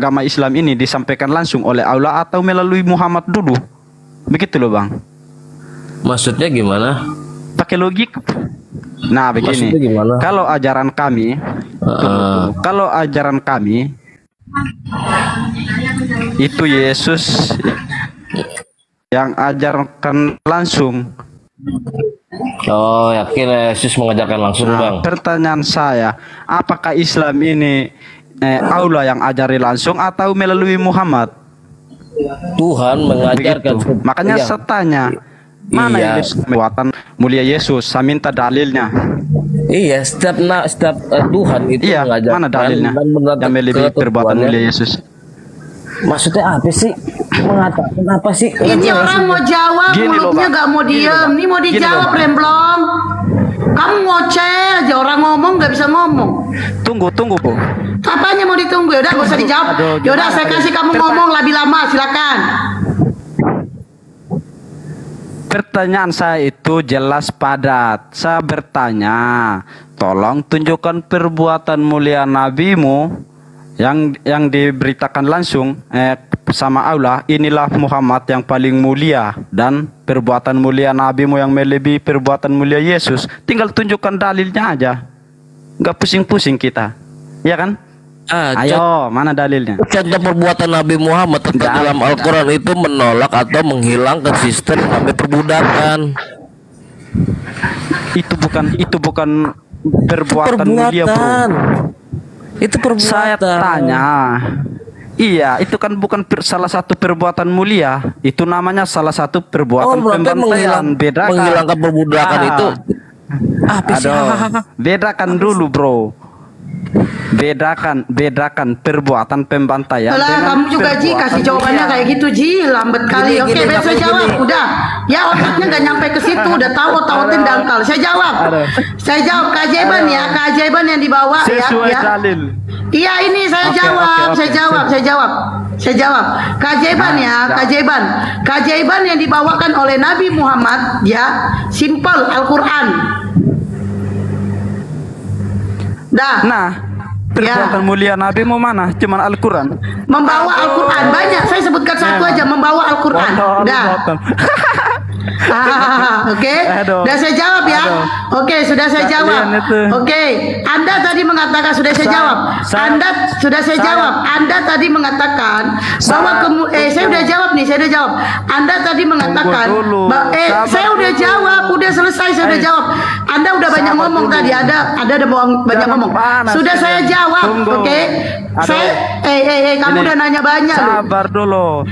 agama Islam ini disampaikan langsung oleh Allah atau melalui Muhammad dulu? Begitu loh Bang. Maksudnya gimana? Pakai logik. Nah begini, kalau ajaran kami, kalau ajaran kami itu Yesus yang ajarkan langsung. Oh, yakin Yesus mengajarkan langsung, Bang? Pertanyaan saya, apakah Islam ini Allah yang ajari langsung atau melalui Muhammad? Tuhan mengajarkan. Begitu. Makanya saya tanya, mana yang perbuatan mulia Yesus? Saya minta dalilnya. Iya, setiap Tuhan itu mengajarkan. Mana dalilnya yang melebihi perbuatan mulia Yesus? Maksudnya apa sih? Mengatakan apa sih? Ini orang mau jawab, mulutnya gak mau diem. Ini mau dijawab, Remblong. Kamu ngoceh aja, orang ngomong gak bisa ngomong. Tunggu Bu. Apanya mau ditunggu? Yaudah, gak usah dijawab. Yaudah, saya kasih kamu ngomong lebih lama, silakan. Pertanyaan saya itu jelas padat. Saya bertanya, tolong tunjukkan perbuatan mulia nabimu yang diberitakan langsung sama Allah. Inilah Muhammad yang paling mulia dan perbuatan mulia nabimu yang melebihi perbuatan mulia Yesus. Tinggal tunjukkan dalilnya aja, nggak pusing-pusing kita, ya kan? Ayo, mana dalilnya? Contoh perbuatan Nabi Muhammad dalam Al-Quran itu menolak atau menghilangkan sistem sampai perbudakan. Itu bukan perbuatan mulia, bro. Itu perbuatan. Saya tanya. Iya, itu kan bukan salah satu perbuatan mulia. Itu namanya salah satu perbuatan pembantaian. Bedakan. Menghilangkan perbudakan itu. Bedakan dulu, bro. Bedakan perbuatan pembantaian. Lah, kamu juga Ji kasih jawabannya kayak gitu Ji, lambat kali. Oke, saya jawab. Udah. Ya otaknya nggak nyampe ke situ, udah tahu otaknya dangkal. Saya jawab. Keajaiban ya, keajaiban yang dibawa ya. Dalil. Iya ini saya jawab. Keajaiban ya, keajaiban yang dibawakan oleh Nabi Muhammad ya, simple Al-Qur'an. Nah, perbuatan mulia Nabi mau mana? Cuman Al-Quran. Membawa Al-Quran banyak. Saya sebutkan satu aja, membawa Al-Quran. Oke. Sudah saya jawab ya. Oke, sudah saya jawab. Oke, Anda tadi mengatakan sudah saya jawab. Anda tadi mengatakan bahwa saya udah jawab nih, Anda tadi mengatakan saya udah jawab, udah selesai, saya udah jawab. Anda udah banyak ngomong tadi, ada banyak ngomong. Sudah saya jawab, oke? Saya kamu udah nanya banyak. Sabar dulu.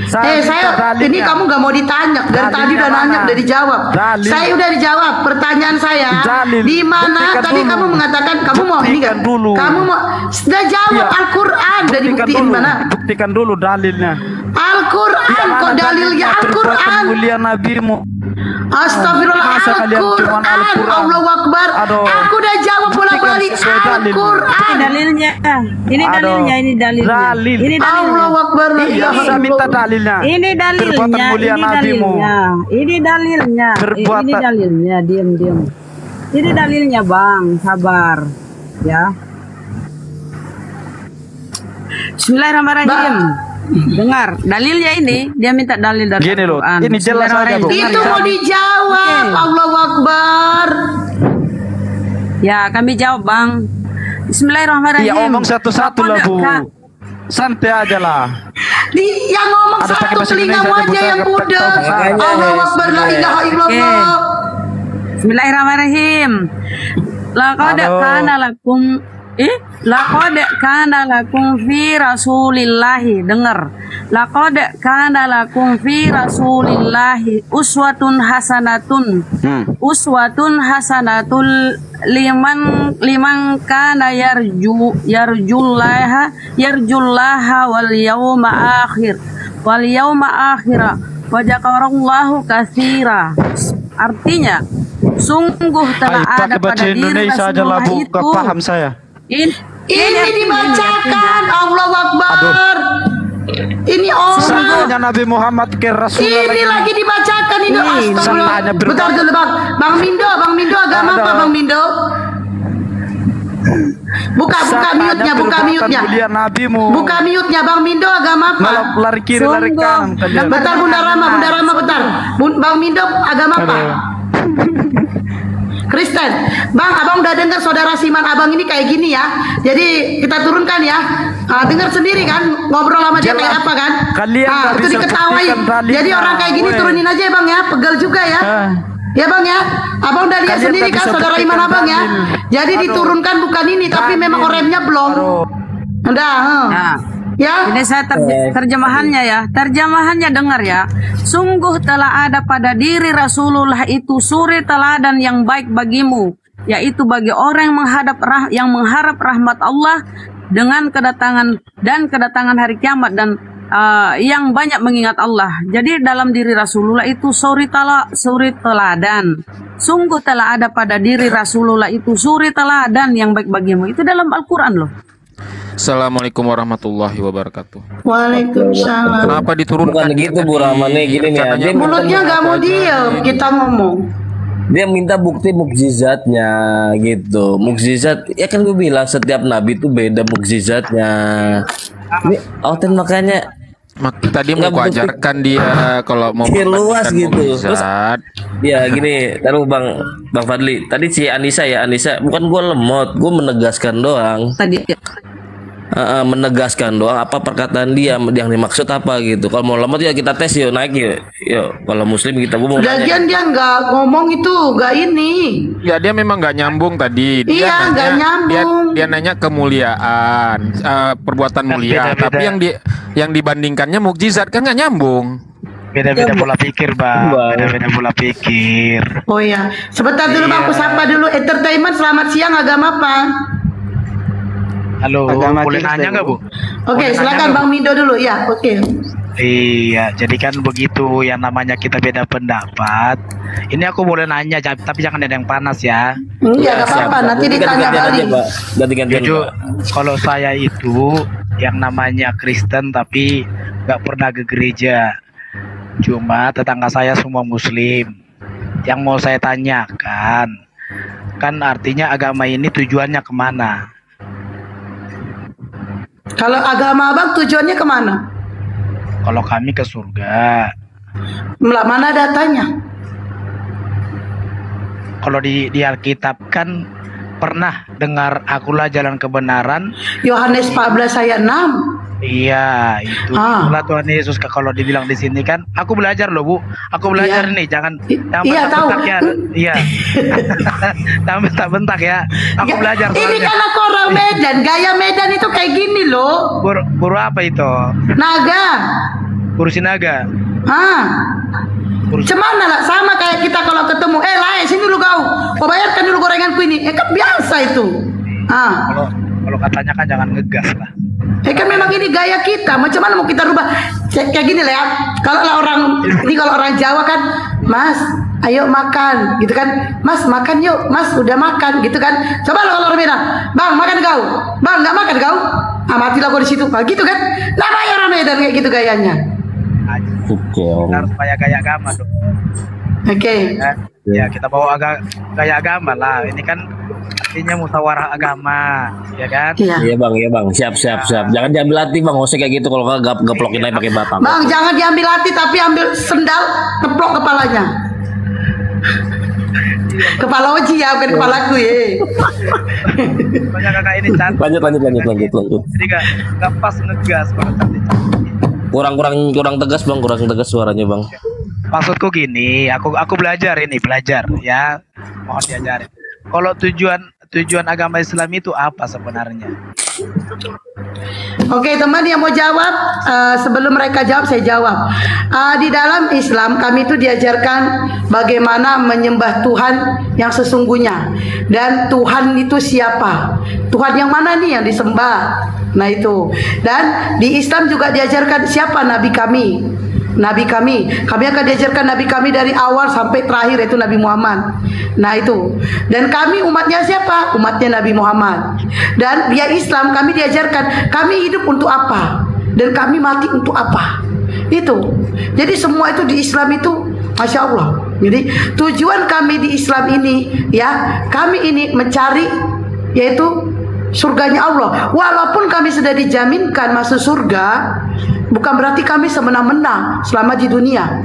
Ini kamu gak mau ditanya. Dari tadi udah nanya, udah dijawab. Saya udah dijawab. Pertanyaan saya, di mana tadi kamu mengatakan kamu mau ini kan? Kamu mau sudah jawab Al-Quran, udah dibuktiin mana? Buktikan dulu dalilnya. Al-Quran kok dalilnya Al-Quran. Mulia nabimu. Astagfirullah, Al-Quran, Allahu Akbar. Aku udah jawab bolak-balik Al-Quran. Ini dalilnya. Allahu Akbar. Saya minta dalilnya. Ini dalilnya. Diam. Ini dalilnya, Bang. Sabar, ya. Bismillahirrahmanirrahim. Dengar, dalilnya ini dia minta dalil dari Gini loh, ini jelas aja, Bu. Itu mau dijawab. Allahu Akbar. Ya, kami jawab, Bang. Bismillahirrahmanirrahim. Ya, omong satu-satu lah, Bu. Santai aja lah. Yang ngomong satu telingamu aja yang budak. Allahu Akbar, la ilaha illallah. Bismillahirrahmanirrahim. Laqad kana lakum fi Rasulillahi, dengar. Laqad kana lakum fi Rasulillahi uswatun hasanatun. Uswatun hasanatul liman kana yarjullaha wal yawma akhir wa dzakarallahu katsira. Artinya, sungguh telah ada pada diri Rasulullah itu. Paham saya. Ini dibacakan, Allahu Akbar. Ini orang Nabi Muhammad ke Rasulullah. Ini lagi dibacakan ini. Astagfirullah. Bentar dulu, Bang. Bang Mindo agama apa, Bang Mindo? Buka mute-nya, buka mute-nya. Buka mute-nya, Bang Mindo agama apa? Lari kiri, lari kanan. Bentar Bunda Rama, bentar. Bang Mindo agama apa? Kristen. Bang, abang udah dengar saudara Siman abang ini kayak gini ya. Jadi kita turunkan ya. Dengar sendiri kan ngobrol sama dia kayak apa kan? Kalian itu diketawain. Jadi orang kayak gini turunin aja ya Bang ya. Pegel juga ya. Ya Bang ya. Abang udah lihat sendiri kan saudara Iman abang ya. Jadi diturunkan bukan ini tapi memang orangnya belum. Udah. Ya. Ini saya terjemahannya ya. Terjemahannya dengar ya. Sungguh telah ada pada diri Rasulullah itu suri teladan yang baik bagimu, yaitu bagi orang yang mengharap rahmat Allah dengan kedatangan hari kiamat dan yang banyak mengingat Allah. Jadi dalam diri Rasulullah itu suri teladan. Sungguh telah ada pada diri Rasulullah itu suri teladan yang baik bagimu. Itu dalam Al-Quran loh. Assalamualaikum warahmatullahi wabarakatuh. Waalaikumsalam. Kenapa diturunkan? Bukan gitu Bu Rahman nih, gini nih. Dia mulutnya nggak mau diam, kita ngomong. Dia minta bukti mukjizatnya gitu. Mukjizat, ya kan gue bilang setiap nabi itu beda mukjizatnya. Ini Oten makanya tadi mau aku ajarkan dia kalau mau luas gitu. Mukjizat. Ya gini, taruh Bang Fadli. Tadi si Anissa bukan gue lemot, gue menegaskan doang. Tadi menegaskan doang apa perkataan dia yang dimaksud apa gitu. Kalau mau lemot ya kita tes yuk, naik yuk. Kalau muslim kita lagian dia nggak ngomong itu, nggak ini. Ya dia memang nggak nyambung tadi. Iya nggak nyambung. Dia nanya kemuliaan, perbuatan mulia, tapi yang dibandingkannya mukjizat kan nggak nyambung. Beda-beda pola pikir Bang. Beda-beda pola pikir. Oh ya, sebentar dulu Bang, aku sapa dulu. Entertainment, selamat siang, agama apa? Halo, boleh nanya nggak Bu? Oke, silakan Bang Mindo dulu ya. Oke. Iya, jadi kan begitu yang namanya kita beda pendapat. Ini aku boleh nanya, tapi jangan ada yang panas ya. Iya, nggak apa-apa. Nanti ditanya balik. Jujur, kalau saya itu yang namanya Kristen tapi nggak pernah ke gereja. Cuma tetangga saya semua Muslim. Yang mau saya tanyakan, kan artinya agama ini tujuannya kemana? Kalau agama abang tujuannya kemana? Kalau kami ke surga. Mana datanya? Kalau di Alkitab kan pernah dengar akulah jalan kebenaran. Yohanes 14 ayat 6. Iya, itu itulah Tuhan Yesus. Kalau dibilang di sini kan, aku belajar loh Bu, aku belajar nih, jangan bentak ya, iya, bentak ya, aku belajar. Ini kan aku orang Medan, gaya Medan itu kayak gini loh. Buru apa itu? Naga. Buru sinaga. Cemana lah, sama kayak kita kalau ketemu, lain sini dulu kau bayarkan dulu gorenganku ini, kan biasa itu. Kalau katanya kan jangan ngegas lah. Kan memang ini gaya kita, macam mana mau kita rubah? Kayak gini lah ya. Kalau orang Jawa kan, Mas, ayo makan, gitu kan? Mas makan yuk, Mas udah makan, gitu kan? Coba kalau orang Medan, Bang makan kau, Bang nggak makan kau, matilah kau di situ, gitu kan? Namanya orang Medan kayak gitu gayanya. Harus supaya gaya agama dong. Oke. Ya kita bawa gaya agama lah. Ini kan artinya musyawarah agama, ya kan? Iya bang, siap. Jangan diambil hati bang, nggak usah kayak gitu. Kalau nggak geplokin aja pakai batang. Bang, jangan diambil hati, tapi ambil sendal, teplok kepalanya. Kepala Oji ya, bukan kepalaku ya. Banyak kakak ini cantik. Lanjut. Jadi nggak pas ngegas kalau cantik. Kurang tegas bang, kurang tegas suaranya bang. Maksudku gini, aku belajar ya, mohon diajarin. Kalau tujuan agama Islam itu apa sebenarnya? Oke teman yang mau jawab, sebelum mereka jawab saya jawab. Di dalam Islam kami itu diajarkan bagaimana menyembah Tuhan yang sesungguhnya. Dan Tuhan itu siapa? Tuhan yang mana nih yang disembah? Nah itu. Dan di Islam juga diajarkan siapa nabi kami. Kami akan diajarkan nabi kami dari awal sampai terakhir, itu Nabi Muhammad. Nah itu. Dan kami umatnya siapa? Umatnya Nabi Muhammad. Dan dia Islam, kami diajarkan kami hidup untuk apa dan kami mati untuk apa. Itu. Jadi semua itu di Islam itu Masya Allah. Jadi tujuan kami di Islam ini, ya, kami ini mencari yaitu surganya Allah. Walaupun kami sudah dijaminkan masuk surga, bukan berarti kami semena-mena selama di dunia.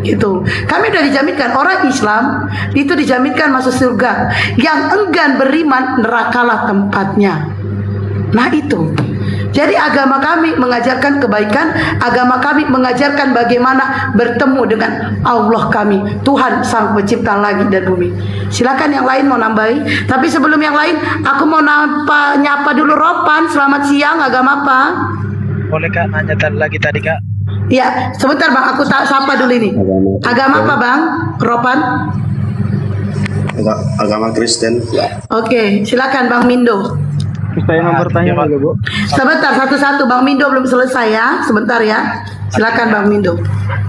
Itu kami sudah dijaminkan, orang Islam itu dijaminkan masuk surga. Yang enggan beriman, nerakalah tempatnya. Nah itu. Jadi agama kami mengajarkan kebaikan, agama kami mengajarkan bagaimana bertemu dengan Allah kami, Tuhan Sang Pencipta langit dan bumi. Silakan yang lain mau nambahi. Tapi sebelum yang lain, aku mau nyapa dulu Ropan. Selamat siang, agama apa? Boleh Kak nanya lagi tadi Kak? Ya, sebentar Bang, aku sapa dulu ini. Agama apa Bang? Ropan? Agama Kristen. Oke, silakan Bang Mindo. Saya mau bertanya lagi, Bu. Sebentar, satu-satu. Bang Mindo belum selesai ya. Sebentar ya. Silakan Bang Mindo.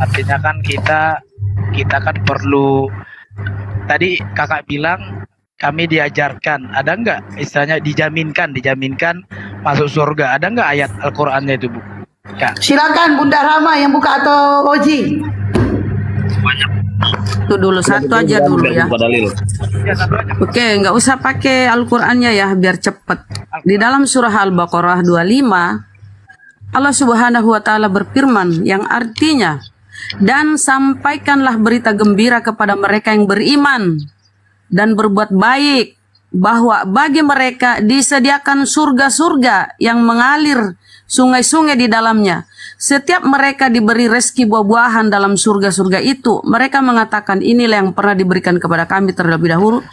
Artinya kan kita kan perlu, tadi kakak bilang kami diajarkan, ada nggak istilahnya dijaminkan masuk surga, ada nggak ayat Al-Qur'annya itu Bu? Kak. Silakan Bunda Rama yang buka atau Oji. Itu dulu satu aja dulu ya. Oke, nggak usah pakai Al-Qur'annya ya, biar cepet. Di dalam surah Al-Baqarah 25, Allah Subhanahu wa taala berfirman yang artinya, dan sampaikanlah berita gembira kepada mereka yang beriman dan berbuat baik, bahwa bagi mereka disediakan surga-surga yang mengalir sungai-sungai di dalamnya. Setiap mereka diberi rezeki buah-buahan dalam surga-surga itu, mereka mengatakan inilah yang pernah diberikan kepada kami terlebih dahulu,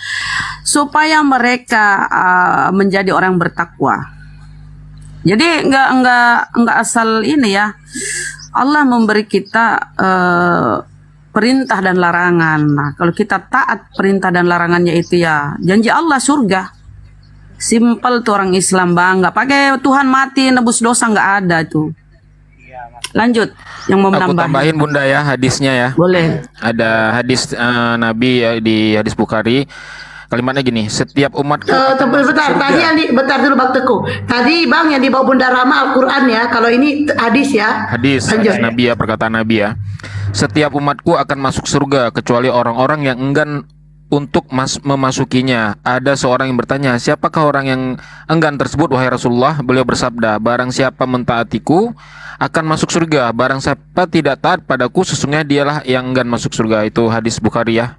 supaya mereka menjadi orang bertakwa. Jadi enggak asal ini ya. Allah memberi kita perintah dan larangan. Nah, kalau kita taat perintah dan larangannya itu ya janji Allah surga. Simpel tuh orang Islam Bang, nggak pakai Tuhan mati nebus dosa, nggak ada tuh. Lanjut, yang mau menambah. Aku tambahin Bunda ya hadisnya ya. Boleh. Ada hadis Nabi ya, di hadis Bukhari. Kalimatnya gini, setiap umat bentar, tadi yang bentar dulu Bang Teguh. Tadi Bang yang dibawa Bunda Rama Al-Qur'an ya. Kalau ini hadis ya. Hadis Nabi ya, perkataan Nabi ya. Setiap umatku akan masuk surga kecuali orang-orang yang enggan untuk memasukinya. Ada seorang yang bertanya, siapakah orang yang enggan tersebut wahai Rasulullah? Beliau bersabda, barang siapa mentaatiku akan masuk surga, barang siapa tidak taat padaku sesungguhnya dialah yang enggan masuk surga. Itu hadis Bukhari ya.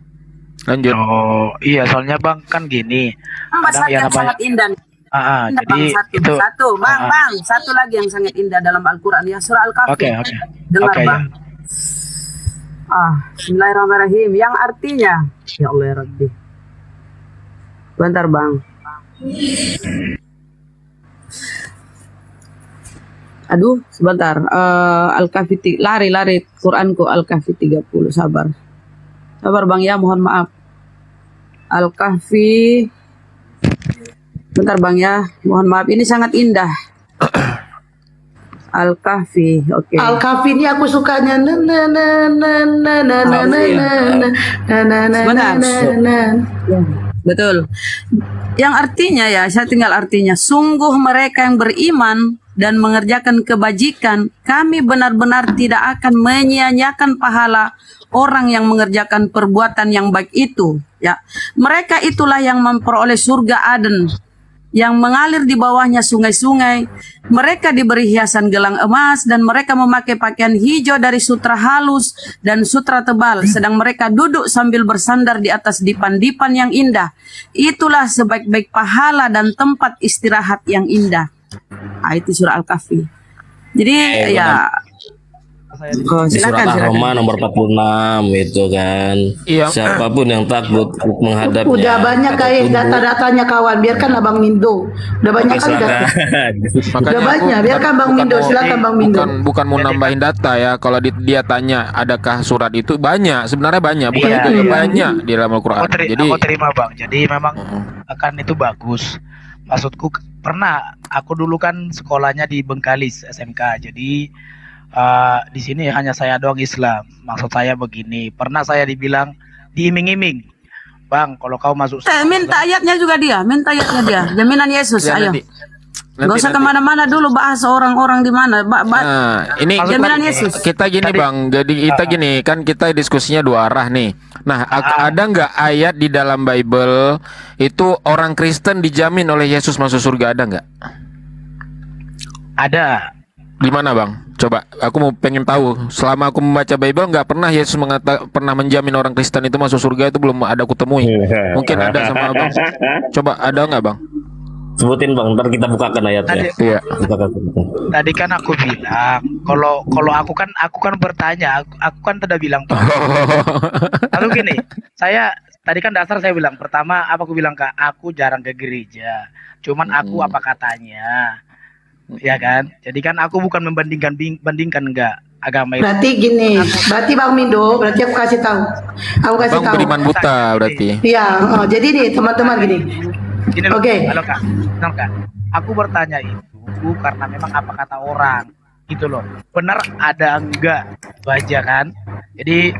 Lanjut. Oh iya, soalnya Bang kan gini. Pasal yang sangat indah. Indah, jadi Bang, itu Bang, satu lagi yang sangat indah dalam Al-Qur'an ya, surah Al-Kahfi. Oke. Dengar Bang. Bismillahirrahmanirrahim, yang artinya ya Allah ya Rabbi. Bentar Bang. Aduh, sebentar. Al-Kahfi lari Quranku Al-Kahfi 30, sabar. Sabar Bang ya, mohon maaf. Al-Kahfi. Bentar Bang ya, mohon maaf. Ini sangat indah. Al-Kahfi, oke. Al-Kahfi ini aku sukanya. Betul. Yang artinya ya, saya tinggal artinya. Sungguh mereka yang beriman dan mengerjakan kebajikan, kami benar-benar tidak akan menyia-nyiakan pahala orang yang mengerjakan perbuatan yang baik itu. Ya, mereka itulah yang memperoleh surga Aden, yang mengalir di bawahnya sungai-sungai. Mereka diberi hiasan gelang emas dan mereka memakai pakaian hijau dari sutra halus dan sutra tebal, sedang mereka duduk sambil bersandar di atas dipan-dipan yang indah. Itulah sebaik-baik pahala dan tempat istirahat yang indah. Itu surah Al-Kahfi. Jadi ya di surat Ar-Rahman nomor 46 itu kan. Iya. Siapapun yang takut menghadapnya. Udah banyak kayak data-datanya kawan, biarkan Abang Mindo. Udah banyak kali data. Udah banyak, biarkan Bang Mindo, silakan Bang Mindo. Bukan mau nambahin data ya. Kalau dia tanya adakah surat itu, banyak, sebenarnya banyak, bukan itu ya, banyak di dalam Al-Qur'an. Jadi aku terima Bang. Jadi memang akan itu bagus. Maksudku pernah aku dulu kan sekolahnya di Bengkalis SMK. Jadi di sini hanya saya doang Islam. Maksud saya begini, pernah saya dibilang diiming-iming, Bang, kalau kau masuk minta ayatnya juga dia, minta ayatnya dia, jaminan Yesus. Ayo Gak usah kemana-mana dulu bahas orang-orang di mana. Nah, ini jaminan Yesus. Kita gini Bang, jadi kita gini kan kita diskusinya dua arah nih. Nah, ada nggak ayat di dalam Bible itu orang Kristen dijamin oleh Yesus masuk surga, ada nggak? Ada. Di mana Bang? Coba, aku mau pengen tahu. Selama aku membaca Bible nggak pernah Yesus pernah menjamin orang Kristen itu masuk surga, itu belum ada aku temui. Mungkin ada sama Abang. Coba ada nggak Bang? Sebutin Bang, ntar kita bukakan ayatnya. Iya. Tadi kan aku bilang, kalau aku kan bertanya, aku kan tidak bilang. Lalu gini, tadi kan dasar saya bilang, pertama apa aku bilang, Kak, aku jarang ke gereja. Cuman aku apa katanya. Ya kan? Jadi kan aku bukan bandingkan enggak agama itu. Berarti gini, berarti Bang Mindo, berarti aku kasih tahu. Bang beriman buta berarti. Iya, jadi nih teman-teman gini. Oke. Halo Kak. Aku bertanya itu karena memang apa kata orang gitu loh. Benar ada enggak? Itu aja kan. Jadi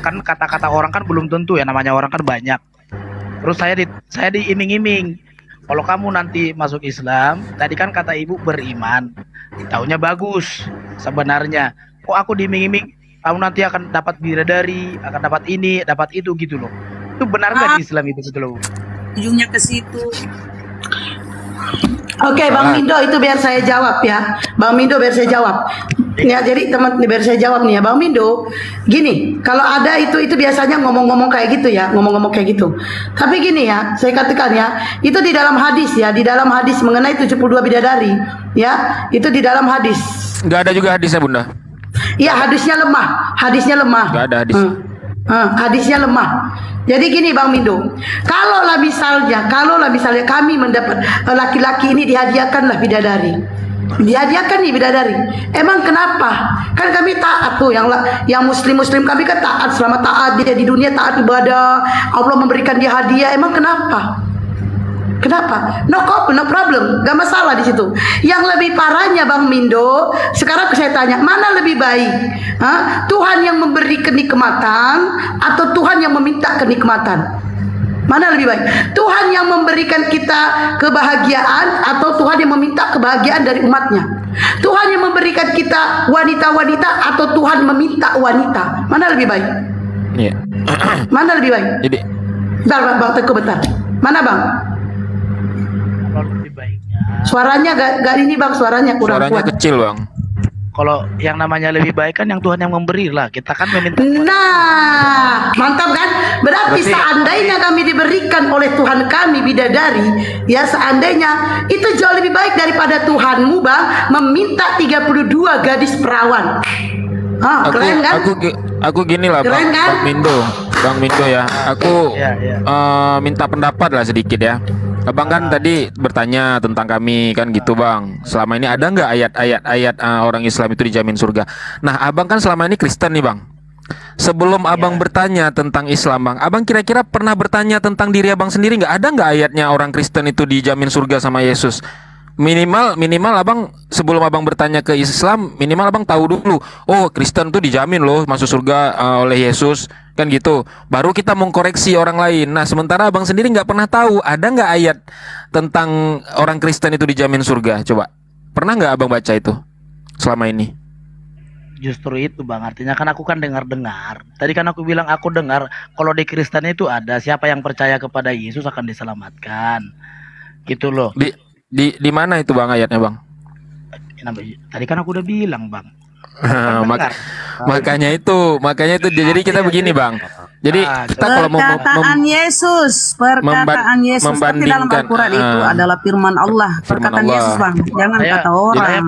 kan kata-kata orang kan belum tentu ya, namanya orang kan banyak. Terus saya diiming-iming. Kalau kamu nanti masuk Islam, tadi kan kata ibu beriman, taunya bagus sebenarnya. Kok aku diiming-iming, kamu nanti akan dapat bidadari, akan dapat ini, dapat itu gitu loh. Itu benar nggak di Islam itu gitu loh? Ujungnya ke situ. Oke, Bang Mindo itu biar saya jawab ya. Bang Mindo biar saya jawab. Ya, jadi teman biar saya jawab nih ya, Bang Mindo. Gini, kalau ada itu biasanya ngomong-ngomong kayak gitu ya, ngomong-ngomong kayak gitu. Tapi gini ya, saya katakan ya, itu di dalam hadis ya, di dalam hadis mengenai 72 bidadari, ya, itu di dalam hadis. Nggak ada juga hadisnya Bunda? Iya, hadisnya lemah, Nggak ada hadis. Hadisnya lemah. Jadi gini Bang Mindo, kalaulah misalnya kami mendapat laki-laki ini dihadiahkanlah bidadari, emang kenapa? Kan kami taat tuh, yang muslim kami kan taat, selama taat dia di dunia taat ibadah, Allah memberikan dia hadiah, emang kenapa? No problem, gak masalah di situ. Yang lebih parahnya Bang Mindo, sekarang saya tanya, mana lebih baik? Tuhan yang memberi kenikmatan atau Tuhan yang meminta kenikmatan? Mana lebih baik? Tuhan yang memberikan kita kebahagiaan atau Tuhan yang meminta kebahagiaan dari umatnya? Tuhan yang memberikan kita wanita-wanita atau Tuhan meminta wanita? Mana lebih baik? Iya. Mana lebih baik? Jadi, bentar Bang Teguh, bentar. Mana Bang? Lebih baiknya. Suaranya gak ini Bang, suaranya kurang kuat. Suaranya kecil Bang. Kalau yang namanya lebih baik kan yang Tuhan yang memberi lah. Kita kan meminta. Nah, mantap kan? Berarti seandainya kami diberikan oleh Tuhan kami bidadari, ya seandainya itu jauh lebih baik daripada Tuhanmu Bang meminta 32 gadis perawan. Keren kan? Aku gini lah keren, Bang, kan? Bang Mindo ya. Aku minta pendapat lah sedikit ya. Abang kan tadi bertanya tentang kami kan gitu Bang. Selama ini ada nggak ayat-ayat orang Islam itu dijamin surga? Nah Abang kan selama ini Kristen nih Bang. Sebelum Abang bertanya tentang Islam Bang, Abang kira-kira pernah bertanya tentang diri Abang sendiri nggak? Ada nggak ayatnya orang Kristen itu dijamin surga sama Yesus? Minimal Abang sebelum Abang bertanya ke Islam, minimal Abang tahu dulu, oh Kristen tuh dijamin loh masuk surga oleh Yesus, kan gitu. Baru kita mengkoreksi orang lain. Nah sementara Abang sendiri nggak pernah tahu, ada nggak ayat tentang orang Kristen itu dijamin surga? Coba, pernah nggak Abang baca itu selama ini? Justru itu Bang, artinya kan aku kan dengar-dengar. Tadi kan aku bilang aku dengar kalau di Kristen itu ada siapa yang percaya kepada Yesus akan diselamatkan, gitu loh. Di mana itu Bang ayatnya Bang? Tadi kan aku udah bilang Bang. Makanya itu jadi kita begini Bang. Jadi kita kalau mau perkataan Yesus seperti dalam Al-Quran itu adalah firman Allah, perkataan Yesus Bang, jangan kata orang.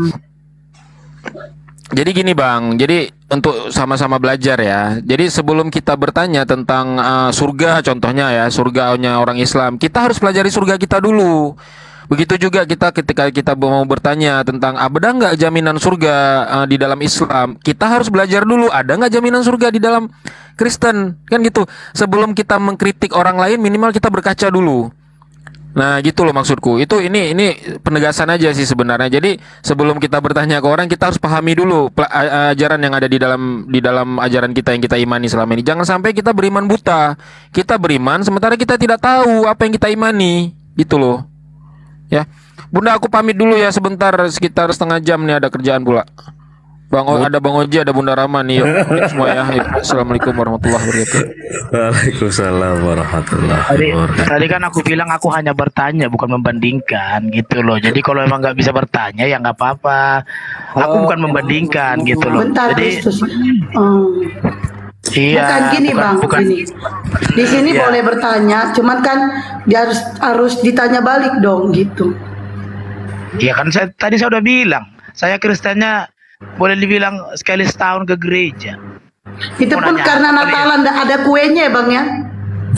Jadi gini Bang, jadi untuk sama-sama belajar ya. Jadi sebelum kita bertanya tentang surga contohnya ya, surganya orang Islam, kita harus pelajari surga kita dulu. Begitu juga kita ketika kita mau bertanya tentang ada nggak jaminan surga di dalam Islam, kita harus belajar dulu ada nggak jaminan surga di dalam Kristen, kan gitu. Sebelum kita mengkritik orang lain, minimal kita berkaca dulu. Nah gitu loh maksudku. Ini penegasan aja sih sebenarnya. Jadi sebelum kita bertanya ke orang, kita harus pahami dulu ajaran yang ada di dalam ajaran kita yang kita imani selama ini. Jangan sampai kita beriman buta. Kita beriman sementara kita tidak tahu apa yang kita imani, gitu loh. Ya, Bunda, aku pamit dulu ya sebentar, sekitar setengah jam nih, ada kerjaan pula. Ada Bang Oji, ada Bunda Rama nih. Yuk semua ya. Assalamualaikum warahmatullahi wabarakatuh. Waalaikumsalam warahmatullahi wabarakatuh. Tadi kan aku bilang aku hanya bertanya bukan membandingkan gitu loh. Jadi kalau emang nggak bisa bertanya ya nggak apa-apa. Aku bukan membandingkan gitu loh. Bentar, Jadi Kristus. iya. Bukan gini bang, bukan. gini. Di sini Iya. boleh bertanya, cuman kan dia harus ditanya balik dong gitu. Iya kan tadi saya udah bilang, saya Kristennya boleh dibilang sekali setahun ke gereja. Itu Mau pun nanya karena apa Natalan ada kuenya ya bang ya.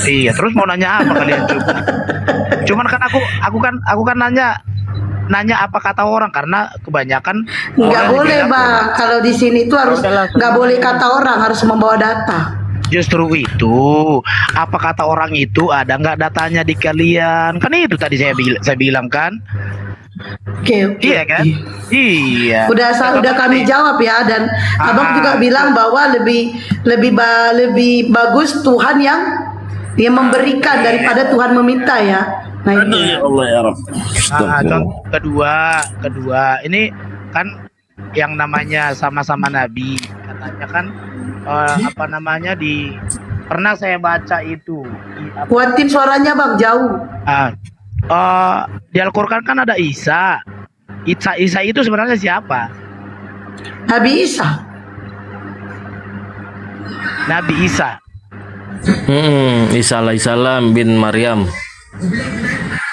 Iya, terus mau nanya apa kalian coba? Cuman kan aku kan nanya apa kata orang karena kebanyakan Nggak orang boleh dibilang, bang, kalau di sini itu harus nggak boleh kata orang, harus membawa data. justru itu apa kata orang itu ada nggak datanya di kalian? Kan itu tadi saya bilang kan. Oke. Iya kan? Iya. Udah kami jawab ya, dan abang juga bilang bahwa lebih bagus Tuhan yang memberikan daripada Tuhan meminta ya. Nah itu. Ya Allah ya Rabb. Contoh kedua ini kan yang namanya sama-sama nabi, katanya kan apa namanya pernah saya baca itu Kuatin suaranya bang, jauh. Di Al-Qur'an kan ada Isa itu sebenarnya siapa? Nabi Isa. Nabi Isa. Isa alaihissalam bin Maryam.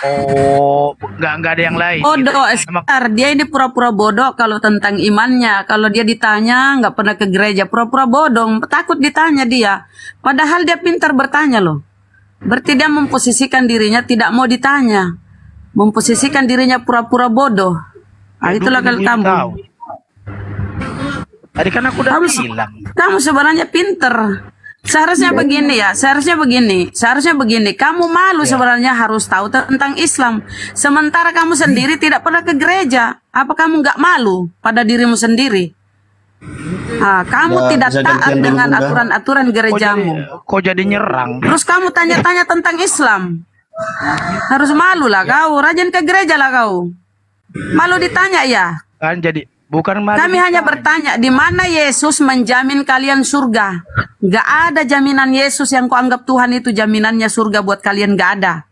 Oh, nggak ada yang lain. Bodoh, Esther. Dia ini pura-pura bodoh kalau tentang imannya. Kalau dia ditanya, nggak pernah ke gereja, pura-pura bodoh. Takut ditanya dia. Padahal dia pintar bertanya loh. Berarti dia memposisikan dirinya tidak mau ditanya. Memposisikan dirinya pura-pura bodoh. Nah, itulah kalau kamu. Tadi kan aku udah bilang. Kamu sebenarnya pinter. Seharusnya begini ya, seharusnya begini. Kamu malu sebenarnya harus tahu tentang Islam. Sementara kamu sendiri tidak pernah ke gereja. Apa kamu nggak malu pada dirimu sendiri? Kamu tidak taat dengan aturan-aturan gerejamu. Kok jadi nyerang? Terus kamu tanya-tanya tentang Islam. Harus malu lah kau, rajin ke gereja lah kau. Malu ditanya ya? Kan jadi bukan malu. Kami hanya bertanya, di mana Yesus menjamin kalian surga? Gak ada jaminan Yesus yang kau anggap Tuhan itu jaminannya surga buat kalian, gak ada.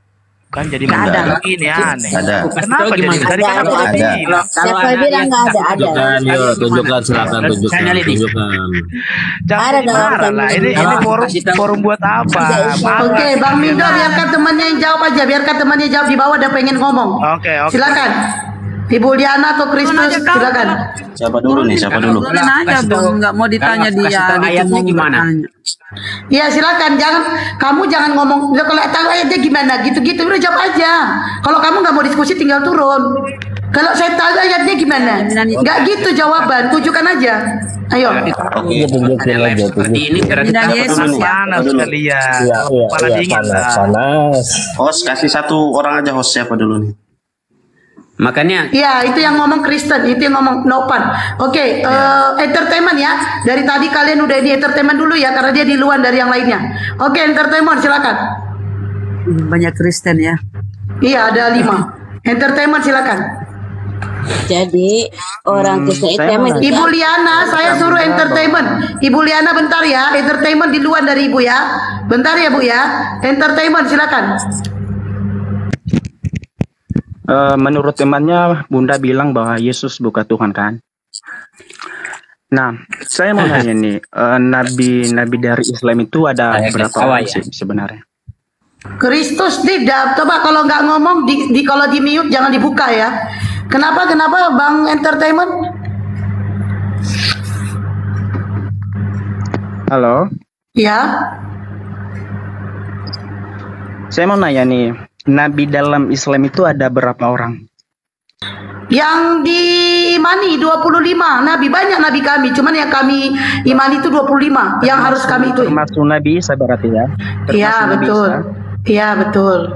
Kan jadi Gak ada. Ini aneh. Ada. Kenapa jadi? Tadi kan aku udah bilang. Siapa bilang nggak ada? Tunjukkan silakan tunjukkan. Jangan marah lah. Ini forum buat apa? Oke, Bang Mindo biarkan temannya yang jawab aja. Biarkan temannya jawab, di bawah ada pengen ngomong. Oke. Silakan. Ibu Liana atau Kristus, silakan. Siapa dulu nih? Siapa dulu? Boleh aja dong, nggak mau ditanya dia. Ayatnya gimana? Iya silakan, kamu jangan ngomong. Kalau tahu ayatnya gimana, gitu-gitu udah jawab aja. Kalau kamu nggak mau diskusi, tinggal turun. Kalau saya tahu ayatnya gimana, nggak gitu jawaban, tunjukkan aja. Ayo. Oke, tunjukin aja. Ini berarti Dan Yesus ya. Panas sekalian. Kepala dingin lah. Panas. Host kasih satu orang aja, host siapa dulu nih? Makanya Iya, itu yang ngomong Kristen, itu yang ngomong Nopan. Oke, entertainment ya. Dari tadi kalian udah di entertainment dulu ya, karena dia di luar dari yang lainnya. Oke, entertainment silakan. Banyak Kristen ya. Iya, ada 5. Entertainment silakan. Jadi orang Kristen itu emang Ibu Liana, saya suruh entertainment. Ibu Liana bentar ya, entertainment di luar dari Ibu ya. Bentar ya Bu ya. Entertainment silakan. Menurut temannya Bunda bilang bahwa Yesus bukan Tuhan kan. Nah, saya mau nanya nih, nabi dari Islam itu ada berapa orang sih sebenarnya? Kristus tidak. Coba kalau nggak ngomong kalau di mute jangan dibuka ya. Kenapa Bang Entertainment? Halo? Ya. Saya mau nanya nih, nabi dalam Islam itu ada berapa orang? Yang diimani 25 nabi, banyak nabi kami, cuman yang kami imani itu 25 yang harus kami itu. Termasuk Nabi Isa berarti ya? Iya betul. Iya betul.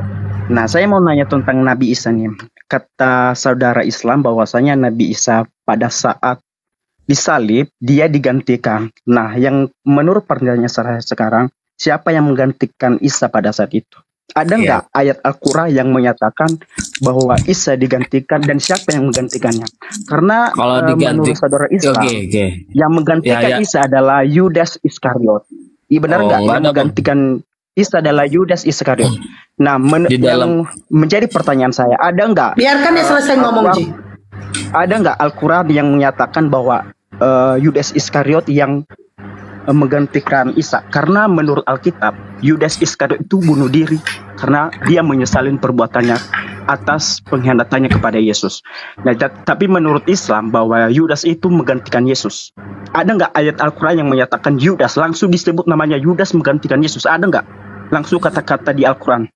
Nah, saya mau nanya tentang Nabi Isa nih. Kata saudara Islam bahwasanya Nabi Isa pada saat disalib dia digantikan. Nah, yang menurut pertanyaannya saya sekarang, siapa yang menggantikan Isa pada saat itu? Ada nggak ayat Al-Quran yang menyatakan bahwa Isa digantikan dan siapa yang menggantikannya? Karena Kalau diganti, menurut saudara Islam, oke. yang menggantikan Isa adalah Yudas Iskariot. Iya benar nggak? Yang menggantikan Isa adalah Yudas Iskariot. Nah, yang menjadi pertanyaan saya, ada nggak? Biarkan dia selesai ngomong, Ji. Ada nggak Al-Quran yang menyatakan bahwa Yudas Iskariot yang menggantikan Isa? Karena menurut Alkitab, Yudas Iskariot itu bunuh diri karena dia menyesalin perbuatannya atas pengkhianatannya kepada Yesus. Nah, tapi menurut Islam bahwa Yudas itu menggantikan Yesus. Ada nggak ayat Al-Quran yang menyatakan Yudas langsung disebut namanya Yudas menggantikan Yesus? Ada nggak langsung kata-kata di Al-Quran?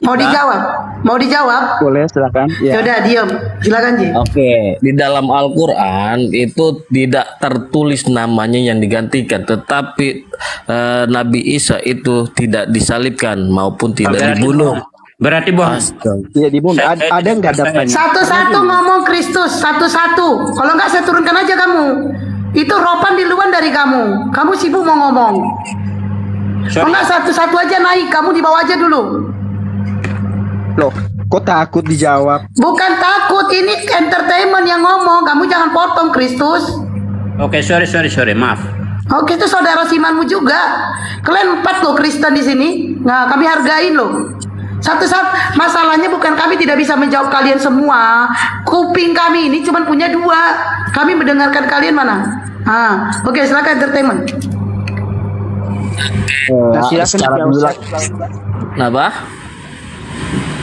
Mau dijawab? Mau dijawab? Boleh, silakan. Ya udah, diam. Silakan, Ji. Oke, di dalam Al-Quran itu tidak tertulis namanya yang digantikan, tetapi Nabi Isa itu tidak disalibkan maupun tidak dibunuh. Berarti bohong. Iya dibunuh. Ada nggak datanya? Satu-satu ngomong Kristus, satu-satu. Kalau nggak saya turunkan aja kamu. Itu Ropan di luar dari kamu. Kamu sibuk mau ngomong. Kalau nggak satu-satu aja naik, kamu di bawah aja dulu. Loh, kok takut dijawab? Bukan takut, ini entertainment yang ngomong. Kamu jangan potong Kristus. Oke, sorry, maaf. Oke, itu saudara simanmu juga. Kalian 4 loh Kristen di sini. Nah, kami hargain loh. Satu-satu, masalahnya bukan kami tidak bisa menjawab kalian semua. Kuping kami ini cuma punya 2. Kami mendengarkan kalian mana? Oke, silakan entertainment. Nah, silakan dijawab. Apa?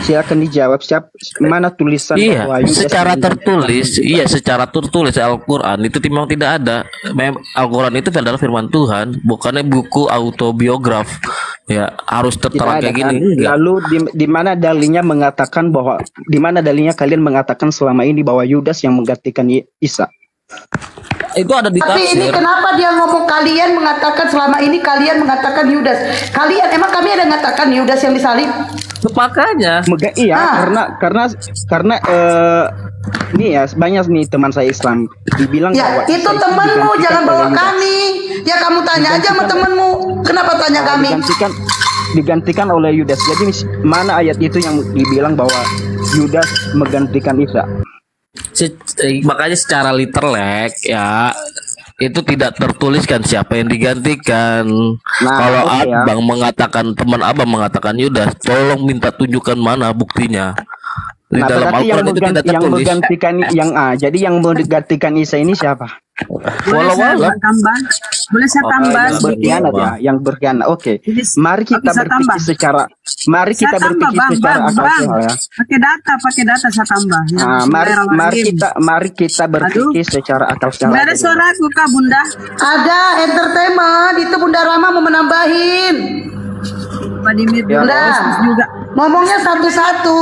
Silakan dijawab. Mana tulisan bahwa Yudas secara tertulis Al-Quran itu memang tidak ada. Al-Quran itu adalah firman Tuhan, bukannya buku autobiograf. Ya, harus tertera kayak gini. Lalu di mana dalilnya mengatakan bahwa kalian mengatakan selama ini bahwa Yudas yang menggantikan Isa? Itu ada di tafsir. Tapi ini kenapa dia ngomong kalian mengatakan selama ini kalian mengatakan Yudas? Kalian emang kami ada mengatakan Yudas yang disalib? Makanya. Iya, karena ini ya banyak nih teman saya Islam dibilang ya, bahwa itu temanmu, jangan bawa kami. Ya kamu tanya aja sama temanmu. Kenapa tanya kami? Digantikan oleh Yudas. Jadi mana ayat itu yang dibilang bahwa Yudas menggantikan Isa? Makanya secara literlek ya itu tidak tertuliskan siapa yang digantikan. Kalau abang mengatakan, teman abang mengatakan Yudas, tolong minta tunjukkan mana buktinya. Di dalam Al-Quran itu tidak tertulis. Jadi yang menggantikan Isa ini siapa? Boleh saya tambah? Boleh saya tambah? Yang berkhianat. Oke. Mari kita berpikir secara akal sehat ya. Pakai data saya tambah. Mari kita berpikir secara akal sehat. Ada suaraku kah, Bunda? Ada entertainment itu Bunda Rama mau menambahin. Pak Dimit juga. Ngomongnya satu-satu.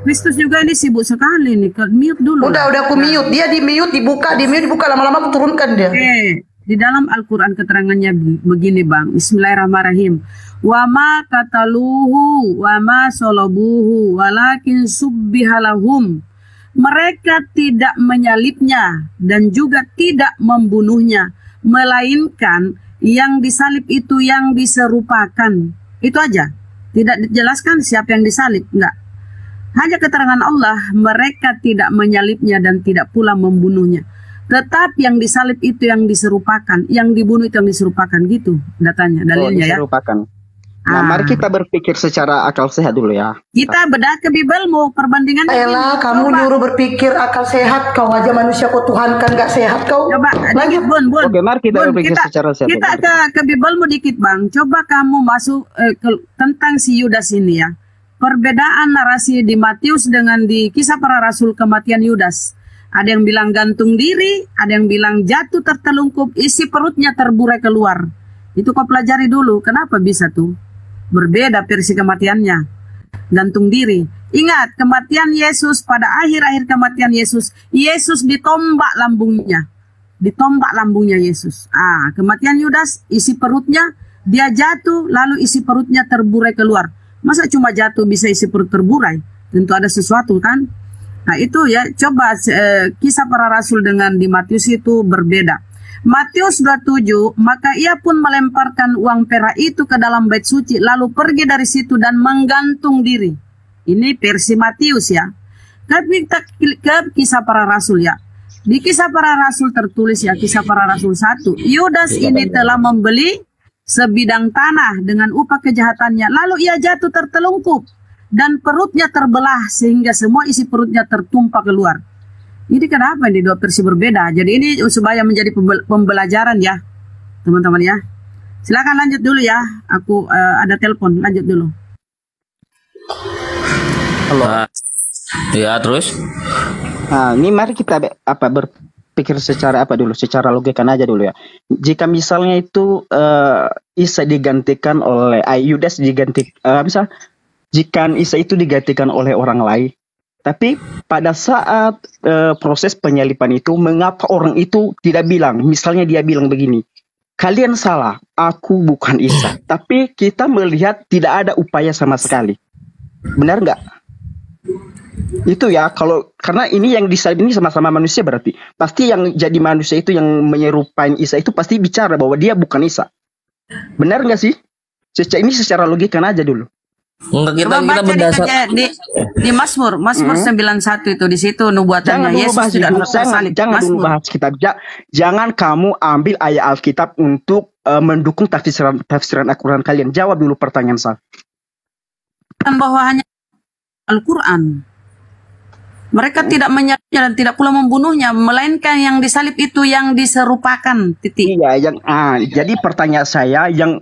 Kristus juga ini sibuk sekali nih, mute dulu. Udah aku mute, dia di mute dibuka lama-lama aku turunkan dia. Oke. Di dalam Al-Quran keterangannya begini Bang, Bismillahirrahmanirrahim. Wa ma kataluhu wa ma solabuhu walakin subbihalahum. Mereka tidak menyalibnya dan juga tidak membunuhnya, melainkan yang disalib itu yang diserupakan. Itu aja. Tidak dijelaskan siapa yang disalib, enggak. Hanya keterangan Allah, mereka tidak menyalibnya dan tidak pula membunuhnya. Tetapi yang disalib itu yang diserupakan, yang dibunuh itu yang diserupakan, gitu datanya, dalilnya ya. Diserupakan. Nah, mari kita berpikir secara akal sehat dulu ya. Kita bedah ke Bibelmu, perbandingannya. Elah, kamu nyuruh berpikir akal sehat, kau aja manusia kau Tuhan kan gak sehat kau. Coba, lanjut Bun. Oke, mari kita berpikir secara sehat. Kita ke Bibelmu dikit Bang. Coba kamu masuk tentang si Yudas ini ya. Perbedaan narasi di Matius dengan di Kisah Para Rasul kematian Yudas. Ada yang bilang gantung diri, ada yang bilang jatuh tertelungkup, isi perutnya terburai keluar. Itu kau pelajari dulu, kenapa bisa tuh? Berbeda versi kematiannya. Gantung diri. Ingat, kematian Yesus, pada akhir-akhir kematian Yesus, Yesus ditombak lambungnya. Ditombak lambungnya Yesus. Kematian Yudas, isi perutnya, dia jatuh, lalu isi perutnya terburai keluar. Masa cuma jatuh bisa isi perut terburai? Tentu ada sesuatu kan? Nah itu ya, coba Kisah Para Rasul dengan di Matius itu berbeda. Matius 27, maka ia pun melemparkan uang perak itu ke dalam bait suci, lalu pergi dari situ dan menggantung diri. Ini versi Matius ya. Kita ke kisah para rasul ya. Di kisah para rasul tertulis ya, kisah para rasul 1. Yudas ini telah membeli sebidang tanah dengan upah kejahatannya. Lalu ia jatuh tertelungkup dan perutnya terbelah sehingga semua isi perutnya tertumpah keluar. Ini kenapa ini dua versi berbeda? Jadi ini supaya menjadi pembelajaran ya, teman-teman ya. Silakan lanjut dulu ya. Aku ada telepon, lanjut dulu. Halo. Ya, terus? Nah, ini mari kita berpikir secara dulu, secara logika aja dulu ya. Jika misalnya itu Isa digantikan oleh Yudas jika Isa itu digantikan oleh orang lain, tapi pada saat proses penyalipan itu, mengapa orang itu tidak bilang, misalnya dia bilang begini, kalian salah, aku bukan Isa. Tapi kita melihat tidak ada upaya sama sekali. Benar nggak? Itu ya, karena ini yang disalib ini sama-sama manusia, berarti pasti yang jadi manusia itu yang menyerupai Isa itu pasti bicara bahwa dia bukan Isa. Benar nggak sih? Ini secara logika aja dulu. Kita berdasar di Mazmur 91 itu, di situ nubuatannya Yesus tidak tersalib. Jangan dulu bahas kitab. Jangan kamu ambil ayat Alkitab untuk mendukung tafsiran Al-Quran kalian. Jawab dulu pertanyaan saya. Bahwa hanya Al-Quran. Mereka tidak menyalibnya dan tidak pula membunuhnya, melainkan yang disalib itu yang diserupakan. Titik. Iya, jadi pertanyaan saya yang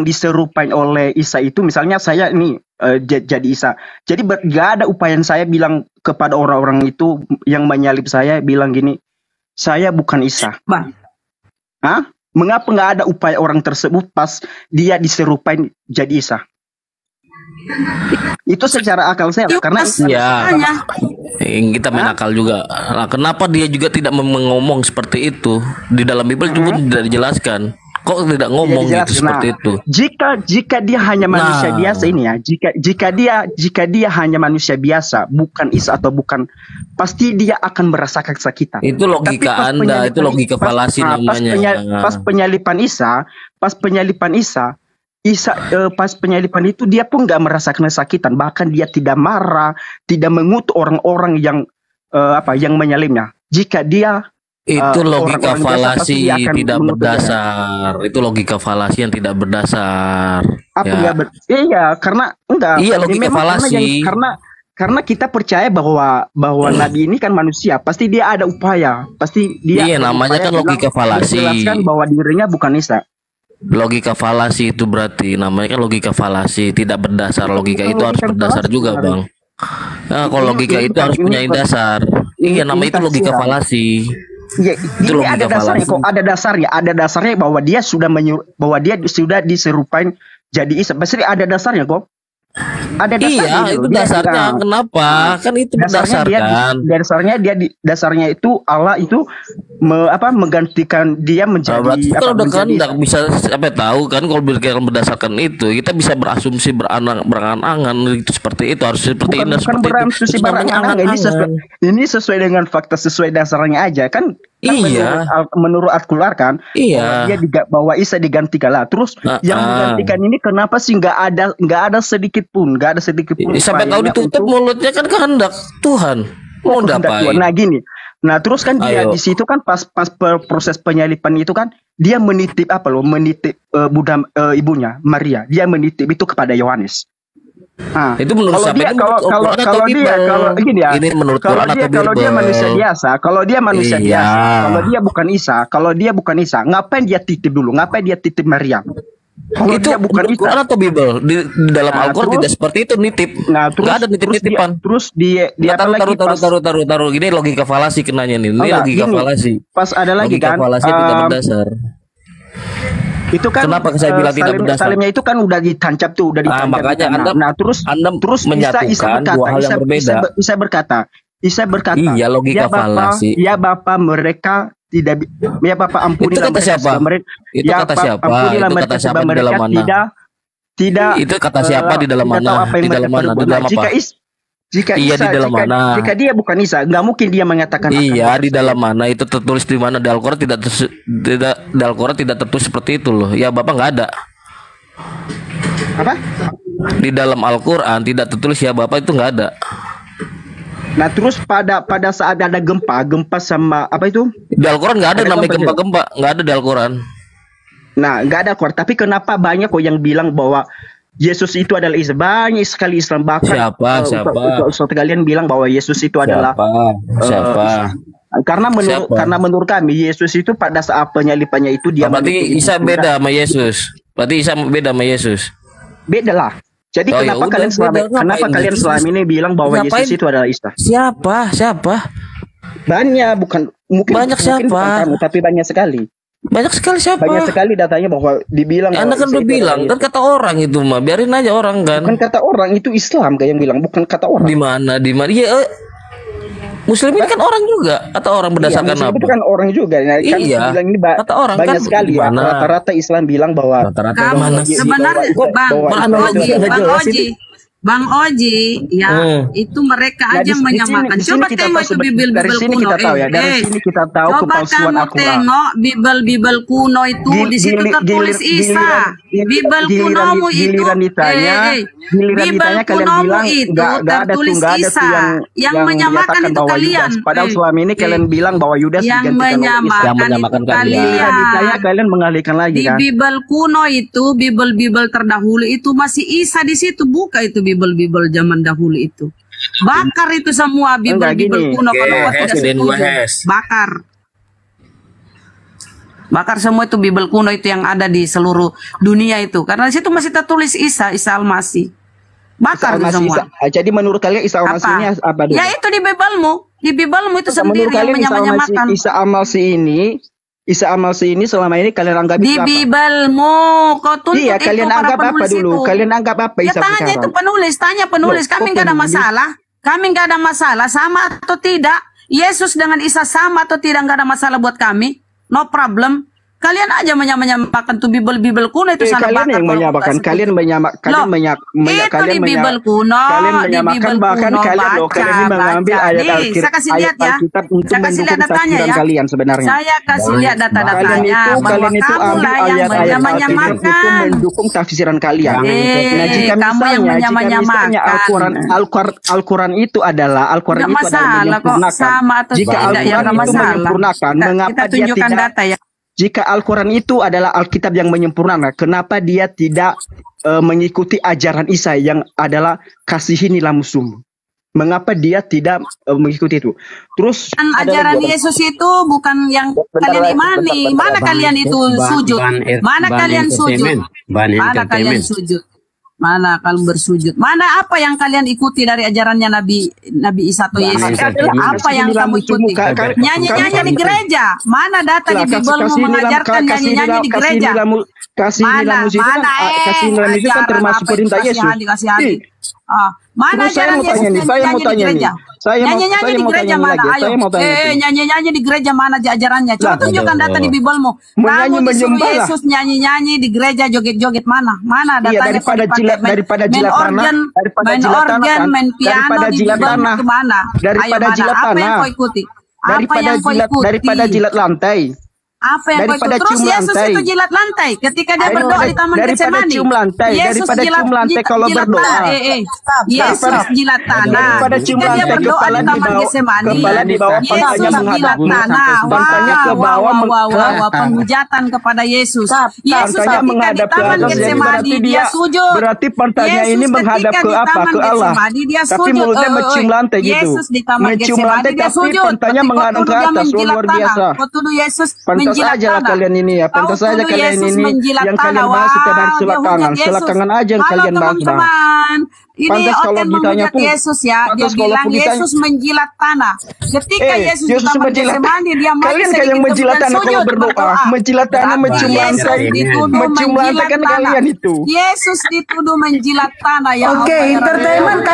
diserupai oleh Isa itu, misalnya saya ini jadi Isa. Jadi gak ada upaya saya bilang kepada orang-orang itu yang menyalib saya, bilang gini, saya bukan Isa. Hah? Mengapa nggak ada upaya orang tersebut pas dia diserupai jadi Isa? Itu secara akal saya, karena kita main akal juga. Nah, kenapa dia juga tidak ngomong seperti itu di dalam Bible juga tidak dijelaskan? Kok tidak ngomong gitu seperti itu? Jika dia hanya manusia biasa ini ya, jika dia hanya manusia biasa, bukan Isa atau bukan, pasti dia akan merasakan kesakitan. Itu logika Anda, itu logika falasi namanya. Pas penyalipan Isa, pas penyalipan itu dia pun nggak merasakan kesakitan, bahkan dia tidak marah, tidak mengutuk orang-orang yang menyalibnya. Jika dia itu logika falasi tidak berdasar. Itu logika falasi yang tidak berdasar. Iya, karena enggak. Iya, logika falasi. Karena kita percaya bahwa Nabi ini kan manusia, pasti dia ada upaya, pasti dia. Iya, namanya kan logika falasi. Menjelaskan bahwa dirinya bukan Isa. Logika falasi itu berarti namanya kan logika falasi, tidak berdasar. Logika itu harus berdasar juga, Bang. Nah, kalau logika itu harus punya dasar. Iya, namanya itu logika falasi. Iya, itu ada dasarnya kok, ada dasarnya bahwa dia sudah diserupai jadi Isa. Pasti ada dasarnya kok. Ada dasarnya. Iya, itu dasarnya. Kenapa? Kan itu berdasarkan. Dasarnya itu Allah itu menggantikan dia menjadi kalau udah kan tidak bisa sampai tahu kan, kalau berdasarkan itu kita bisa berasumsi berangan-angan itu seperti itu, harus seperti ini, bukan berasumsi berangan-angan. Ini sesuai dengan fakta, sesuai dasarnya aja kan. Iya. Menurut Al-Quran kan, bahwa Isa digantikan lah. Terus yang menggantikan ini kenapa sih nggak ada sedikit pun sampai tahu ditutup mulutnya kan kehendak Tuhan. Mau dapat. Nah gini. Nah terus kan dia di situ kan pas proses penyalipan itu kan dia menitip ibunya Maria, dia menitip itu kepada Yohanes. Nah, itu menurut kalau dia manusia biasa, kalau dia bukan Isa, ngapain dia titip dulu? Ngapain dia titip Maria? Kalau itu bukan Quran atau Bible di dalam Al-Quran tidak seperti itu nitip. Nggak ada nitip-nitipan. Terus dia taruh gini, logika falasi kenanya nih. Ini logika falasi. Pas ada lagi logika kan falasi tidak berdasar. Itu kan kenapa saya bilang tidak berdasar? Salimnya itu kan udah ditancap tuh, udah ditancap. Makanya terus menyatukan dua hal yang berbeda. Isa berkata, iya, logika falasi. Ya Bapa, mereka tidak, ya Bapa ampuni. Itu kata siapa? Itu kata siapa? Itu kata siapa di dalam mana? Itu kata siapa di dalam mana? Di dalam mana? Di dalam apa? Jika dia bukan Isa, nggak mungkin dia mengatakan. Iya, di dalam mana? Itu tertulis di mana? Di Al-Quran tidak tertulis seperti itu loh. Ya Bapak nggak ada. Apa? Di dalam Al-Quran tidak tertulis ya Bapak, itu nggak ada. Nah terus pada saat ada gempa sama apa itu? Di Al-Quran nggak ada namanya gempa-gempa, nggak ada di Al-Quran. Nah nggak ada Quran, tapi kenapa banyak kok yang bilang bahwa Yesus itu adalah Isa? Banyak sekali Islam, bahkan siapa? Kalian bilang bahwa Yesus itu adalah siapa? Karena menurut kami Yesus itu pada saat penyalipannya itu dia berarti Isa beda sama Yesus. Berarti Isa beda sama Yesus. Beda lah. Jadi kenapa kalian selama ini bilang bahwa Yesus itu adalah Isa? Siapa? Banyak, mungkin siapa? Bukan kamu, tapi banyak sekali. Banyak sekali siapa? Banyak sekali datanya bahwa dibilang. Anda kan udah bilang, kan kata orang itu mah, biarin aja orang kan. Bukan kata orang, itu Islam kayak yang bilang, bukan kata orang. Di mana? Iya, Muslim ini kan orang juga, kata orang berdasarkan apa? Itu kan orang juga. Nah, kan bilang ini kata orang banyak kan sekali ya. Rata-rata Islam bilang bahwa sebenarnya Bang Oji, ya itu mereka aja menyamakan. Coba tengok itu Bible kuno. Dari sini kita tahu coba kamu tengok Bible kuno itu, di situ tertulis Isa. Bible kunomu itu, Bible kunomu itu tertulis Isa. Yang menyamakan itu kalian. Padahal selama ini kalian bilang bahwa Yudas digantikan Isa. Yang menyamakan kalian mengalihkan lagi kan. Di Bible kuno itu, Bible terdahulu itu masih Isa di situ, buka itu Bible zaman dahulu itu. Bakar itu semua Bible kuno kalau tidak setuju. Bakar semua itu Bible kuno itu yang ada di seluruh dunia itu. Karena di situ masih tertulis Isa Al-Masih. Bakar itu semua. Jadi menurut kalian Isa Al-Masih ini apa dulu? Ya itu di Biblemu. Di Biblemu itu sendiri yang menyamakan. Isa Al-Masih ini selama ini kalian anggap di Biblemu, kau tuntut itu kalian anggap apa dulu? Kalian anggap apa Isa tanya itu tanya penulis. Kami nggak ada masalah. Kami nggak ada masalah, sama atau tidak. Yesus dengan Isa sama atau tidak, nggak ada masalah buat kami. No problem. Kalian aja menyamakan tuh Bible kuno itu salah bakar. Kalian yang menyamakan, kalian itu di Bible kuno, di Bible kuno kalian mengambil ayat Alkitab. Saya kasih lihat ya. Saya kasih lihat datanya ya. Kalian sebenarnya. Saya kasih lihat data-datanya bahwa kamu lah yang menyamakan mendukung tafsiran kalian. Nah, jika misalnya Al-Quran itu adalah menyempurnakan. Jika Al-Quran itu menyempurnakan, mengapa dia tidak? Jika Al-Quran itu adalah Alkitab yang menyempurnakan, kenapa dia tidak mengikuti ajaran Isa yang adalah kasihinilah musuhmu? Mengapa dia tidak mengikuti itu? Terus ajaran Yesus itu bukan yang kalian imani. Mana kalian itu sujud? Mana kalian sujud? Mana kalian sujud? Mana kalian bersujud? Mana apa yang kalian ikuti dari ajarannya Nabi Isa atau Yesus? Apa yang kamu ikuti? Nyanyi-nyanyi di gereja. Mana data di Biblemu mengajarkan nyanyi-nyanyi di gereja? Mana musik kan termasuk perintah Yesus. Mana ajaran Yesus nyanyi-nyanyi di gereja? Nyanyi-nyanyi di gereja mana? Ayo. Nyanyi-nyanyi di gereja mana ajarannya? Coba tunjukkan data di Biblemu. Kamu disuruh Yesus nyanyi-nyanyi di gereja, joget-joget mana? Mana datanya? Daripada jilat tanah, main organ, main piano di Biblemu ke mana? Daripada jilat tanah. Apa yang kau ikuti? Daripada jilat lantai. Apa yang kau ikuti? Terus Yesus itu jilat lantai ketika dia berdoa di Taman Getsemani. Daripada cium lantai kalau berdoa. Yesus jilat tanah. Ketika dia berdoa di Taman Getsemani. Yesus jilat tanah. Wah, penghujatan kepada Yesus. Yesus ketika di Taman Getsemani dia sujud. Berarti pantainya ini menghadap ke apa? Ke Allah. Tapi mulutnya mencium lantai gitu. Yesus di Taman Getsemani dia sujud. Pantainya menghadap ke atas. Luar biasa. Tuduh Yesus pantas aja lah kalian ini ya, pantas aja kalian ini yang kalian bahas sekedar selakangan aja yang kalian bahas. Ini kalau ditanya pun Yesus ya, dia bilang Yesus menjilat tanah. Ketika Yesus di Taman Getsemani dia kalian kayak yang menjilat tanah kalau berdoa, menjilat tanah, mencium lantai, kan kalian itu. Yesus dituduh menjilat tanah ya. Oke, entertainment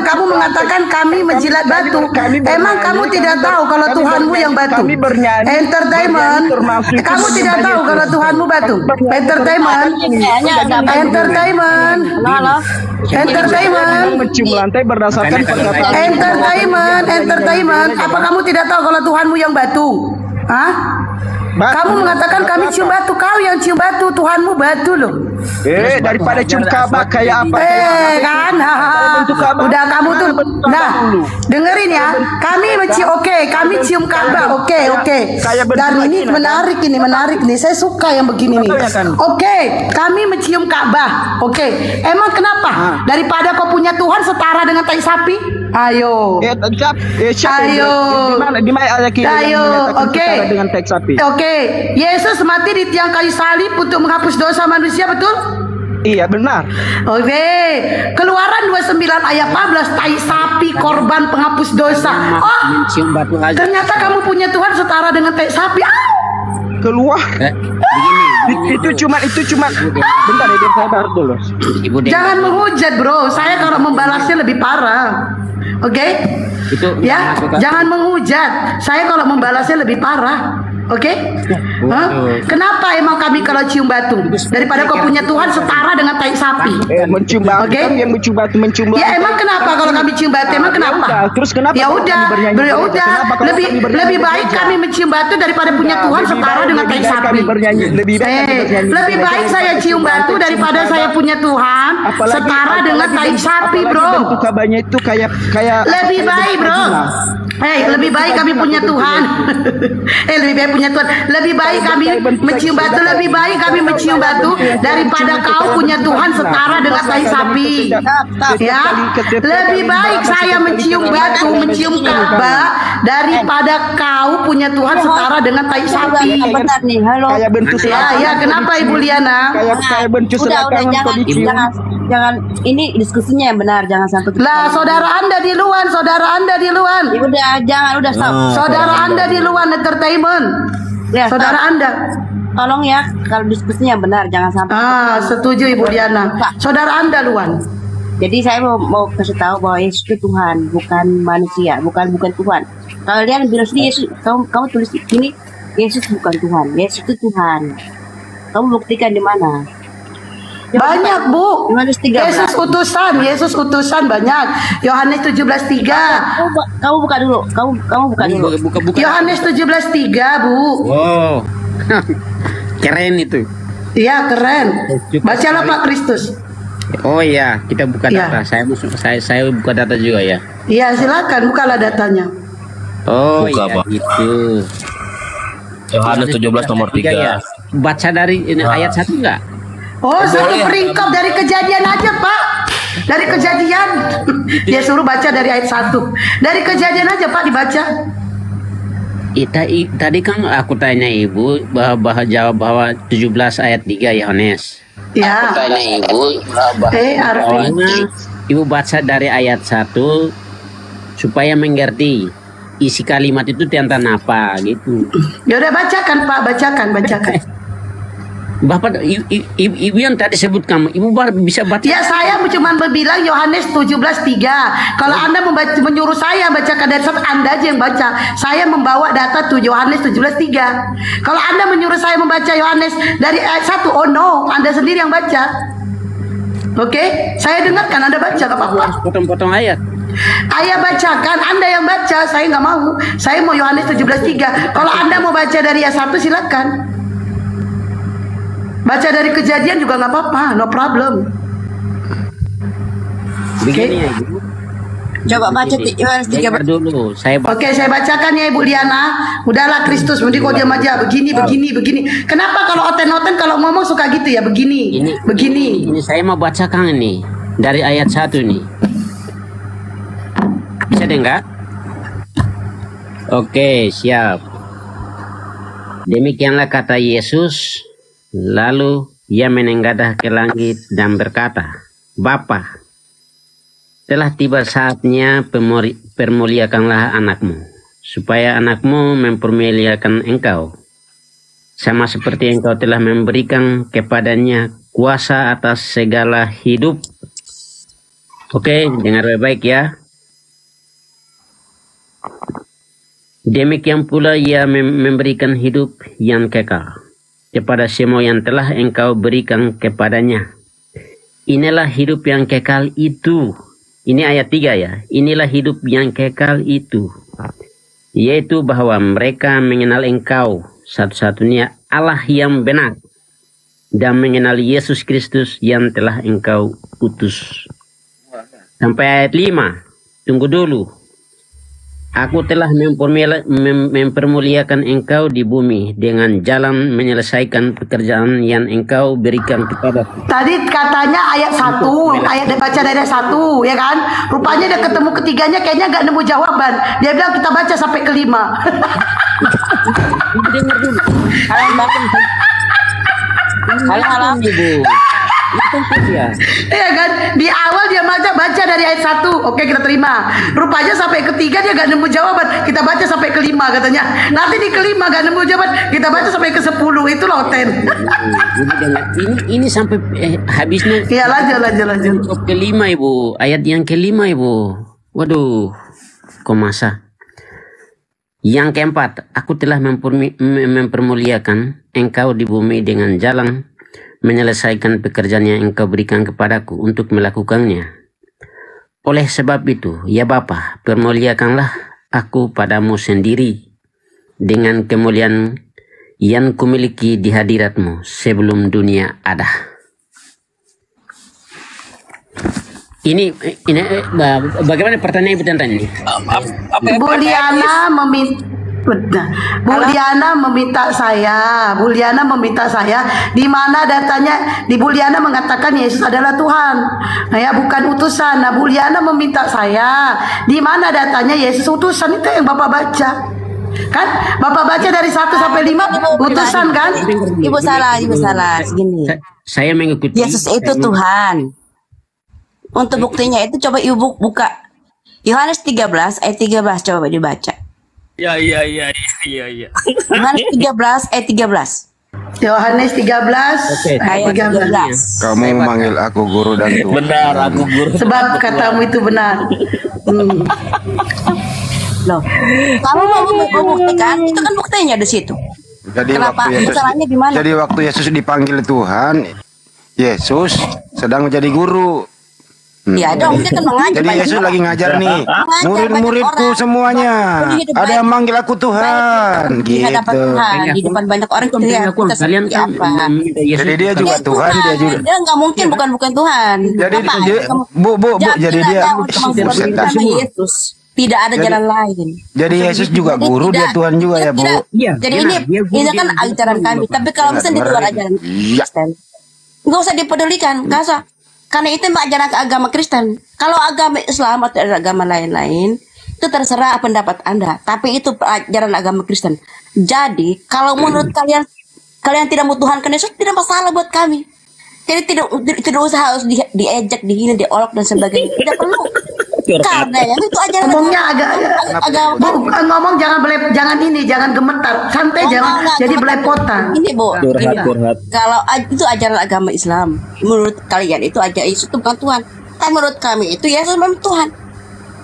kamu mengatakan kami menjilat batu. Emang kamu tidak tahu kalau Tuhanmu yang batu? Entertainment, kamu tidak tahu kalau Tuhanmu batu. Entertainment, mencium lantai berdasarkan perkataan. Entertainment. Apa kamu tidak tahu kalau Tuhanmu yang batu? Hah? Kamu mengatakan kami cium batu, kau yang cium batu, Tuhanmu batu loh. Daripada cium Ka'bah kayak apa? Kan, udah kamu tuh, nah dengerin ya, kami mencium, kami cium Ka'bah, oke. Dan ini menarik nih, saya suka yang begini nih. Kami mencium Ka'bah, emang kenapa? Daripada kau punya Tuhan setara dengan tai sapi? Ayo. Dengan tai sapi. Yesus mati di tiang kayu salib untuk menghapus dosa manusia, betul? Iya benar. Keluaran 29 ayat 14, tai sapi korban penghapus dosa. Ternyata kamu punya Tuhan setara dengan tai sapi. Keluar. Itu cuma bentar ya, saya bahas dulu. Jangan menghujat, bro. Saya kalau membalasnya lebih parah. Jangan menghujat. Saya kalau membalasnya lebih parah. Kenapa emang kami kalau cium batu? Daripada kau punya Tuhan setara dengan tai sapi. Mencium batu yang mencium batu Ya emang kenapa kalau kami cium batu? Emang kenapa? Terus kenapa? Ya udah. Lebih baik kami mencium batu daripada punya Tuhan setara dengan tai sapi. Lebih baik saya cium batu daripada saya punya Tuhan setara dengan tai sapi, bro. Kabarnya itu kayak lebih baik, bro. Lebih baik kami punya Tuhan. Lebih baik punya Tuhan. Lebih baik kami mencium batu. Lebih baik kami mencium batu daripada kau punya Tuhan setara dengan tai sapi. Ya. Lebih baik saya mencium batu, mencium Ka'bah daripada kau punya Tuhan setara dengan tai sapi. Bentar nih, halo. Kayak bentuk ya, kenapa Ibu Liana? Kayak bentuk jangan ini diskusinya yang benar, jangan sampai lah saudara Anda di luar. Udah stop. Saudara Anda di luar entertainment. Ya, saudara Anda. Tolong ya, kalau diskusinya yang benar, jangan sampai. Setuju Ibu Diana. Saudara Anda luan. Jadi saya mau kasih tahu bahwa Yesus itu Tuhan, bukan manusia, bukan Tuhan. Kalian bilang sendiri Yesus, kamu tulis ini Yesus bukan Tuhan, Yesus itu Tuhan. Kamu buktikan di mana? Banyak, Bu. Yesus utusan banyak. Yohanes 17:3. Kamu buka dulu. Kamu buka dulu. Yohanes 17:3, Bu. Wow. Keren itu. Iya, keren. Bacalah Pak Kristus. Oh iya, kita buka data. Saya buka data juga ya. Iya, silakan bukalah datanya. Oh iya, gitu. Yohanes 17 nomor 3. Ya. Baca dari ayat 1 enggak? Satu peringkap dari Kejadian aja, Pak. Dari Kejadian. Dia suruh baca dari ayat 1. Dari Kejadian aja, Pak, dibaca. Tadi kan aku tanya Ibu bahwa jawab bahwa 17 ayat 3 Yohanes. Ya. Aku tanya Ibu Ibu baca dari ayat 1 supaya mengerti isi kalimat itu tentang apa gitu. Ya udah bacakan, Pak, bacakan. Bapak, ibu yang tadi sebut kamu, ibu bisa baca? Ya, saya cuma berbilang Yohanes 17:3. Kalau Anda menyuruh saya bacakan dari satu, Anda aja yang baca. Saya membawa data Yohanes 17:3. Kalau Anda menyuruh saya membaca Yohanes dari ayat 1, oh no, Anda sendiri yang baca. Saya dengarkan Anda baca, gak apa-apa. Potong-potong ayat. Ayah bacakan, Anda yang baca, saya nggak mau. Saya mau Yohanes 17:3. Kalau Anda mau baca dari ayat 1, silakan. Baca dari Kejadian juga nggak apa-apa, no problem. Begini ya, Ibu. Coba baca Yohanes 3 dulu. Saya bacakan ya Ibu Liana. Udahlah Kristus, mending kau diam aja. Begini. Kenapa kalau oten-oten kalau ngomong suka gitu ya? Begini. Ini saya mau bacakan ini dari ayat 1 nih. Bisa dengar? Oke, siap. Demikianlah kata Yesus. Lalu ia menengadah ke langit dan berkata, Bapa, telah tiba saatnya permuliakanlah anakmu, supaya anakmu mempermuliakan engkau, sama seperti engkau telah memberikan kepadanya kuasa atas segala hidup. Oke, dengar baik-baik ya. Demikian pula ia memberikan hidup yang kekal kepada semua yang telah engkau berikan kepadanya. Inilah hidup yang kekal itu. Ini ayat 3 ya. Inilah hidup yang kekal itu, yaitu bahwa mereka mengenal engkau, satu-satunya Allah yang benar, dan mengenali Yesus Kristus yang telah engkau utus. Sampai ayat 5. Tunggu dulu. Aku telah mempermuliakan engkau di bumi dengan jalan menyelesaikan pekerjaan yang engkau berikan kepadaku. Tadi katanya ayat 1, ayat baca dari ayat 1, ya kan? Rupanya dia ketemu ketiganya kayaknya nggak nemu jawaban. Dia bilang kita baca sampai ke 5. Dengar dulu. Halo Ibu. Iya kan? Di awal dia baca dari ayat 1. Oke, kita terima. Rupanya sampai ketiga dia gak nemu jawaban. Kita baca sampai ke 5 katanya. Nanti di ke 5 gak nemu jawaban. Kita baca sampai ke 10. Itu loten. Ini sampai habisnya. Iya, lanjut. Ke-5 Ibu. Ayat yang ke-5 Ibu. Waduh. Kok masa? Yang keempat, aku telah mempermuliakan engkau di bumi dengan jalan menyelesaikan pekerjaan yang engkau berikan kepadaku untuk melakukannya. Oleh sebab itu, ya Bapa, permuliakanlah aku padamu sendiri dengan kemuliaan yang kumiliki di hadiratmu sebelum dunia ada. Ini bagaimana pertanyaan Ibu tentang ini? Bu Liana meminta saya, di mana datanya di Bu Liana mengatakan Yesus adalah Tuhan, nah ya bukan utusan. Nah Bu Liana meminta saya, di mana datanya Yesus utusan, itu yang Bapak baca. Kan Bapak baca dari 1 sampai 5 utusan kan? Ibu salah segini. Saya mengikuti Yesus itu Tuhan. Untuk buktinya itu coba Ibu buka Yohanes 13 ayat 13, coba dibaca. Iya. Yohanes 13 ayat 13. Yohanes 13 ayat 13. Kamu memanggil aku guru dan Tuhan. Benar, aku guru. Sebab katamu itu benar. Loh, kamu mau membuktikan? Itu kan buktinya di situ. Kenapa? Masalahnya di mana? Jadi waktu Yesus dipanggil Tuhan, Yesus sedang menjadi guru. Ya dong, dia kan mengajar. Jadi Yesus lagi ngajar nih murid-muridku semuanya. Ada yang manggil aku Tuhan, gitu. Di depan banyak orang kalian apa? Jadi dia juga Tuhan, dia juga. Dia nggak mungkin bukan Tuhan. Jadi bu, jadi dia Yesus. Tidak ada jalan lain. Jadi Yesus juga guru, dia Tuhan juga ya Bu. Jadi ini kan ajaran kami. Tapi kalau misalnya di luar ajaran Kristen, nggak usah dipedulikan, kasar. Karena itu ajaran agama Kristen. Kalau agama Islam atau agama lain-lain, itu terserah pendapat Anda. Tapi itu ajaran agama Kristen. Jadi, kalau menurut kalian tidak membutuhkan Yesus, tidak masalah buat kami. Jadi tidak usah harus diejek, dihina, diolok dan sebagainya. Tidak perlu. Karena itu ajaran ngomongnya agak ngomong jangan gemetar, santai, jangan jadi belepotan. Ini Bu, kalau itu ajaran agama Islam, menurut kalian itu aja Yesus itu bukan Tuhan. Tapi menurut kami itu Yesus memang Tuhan.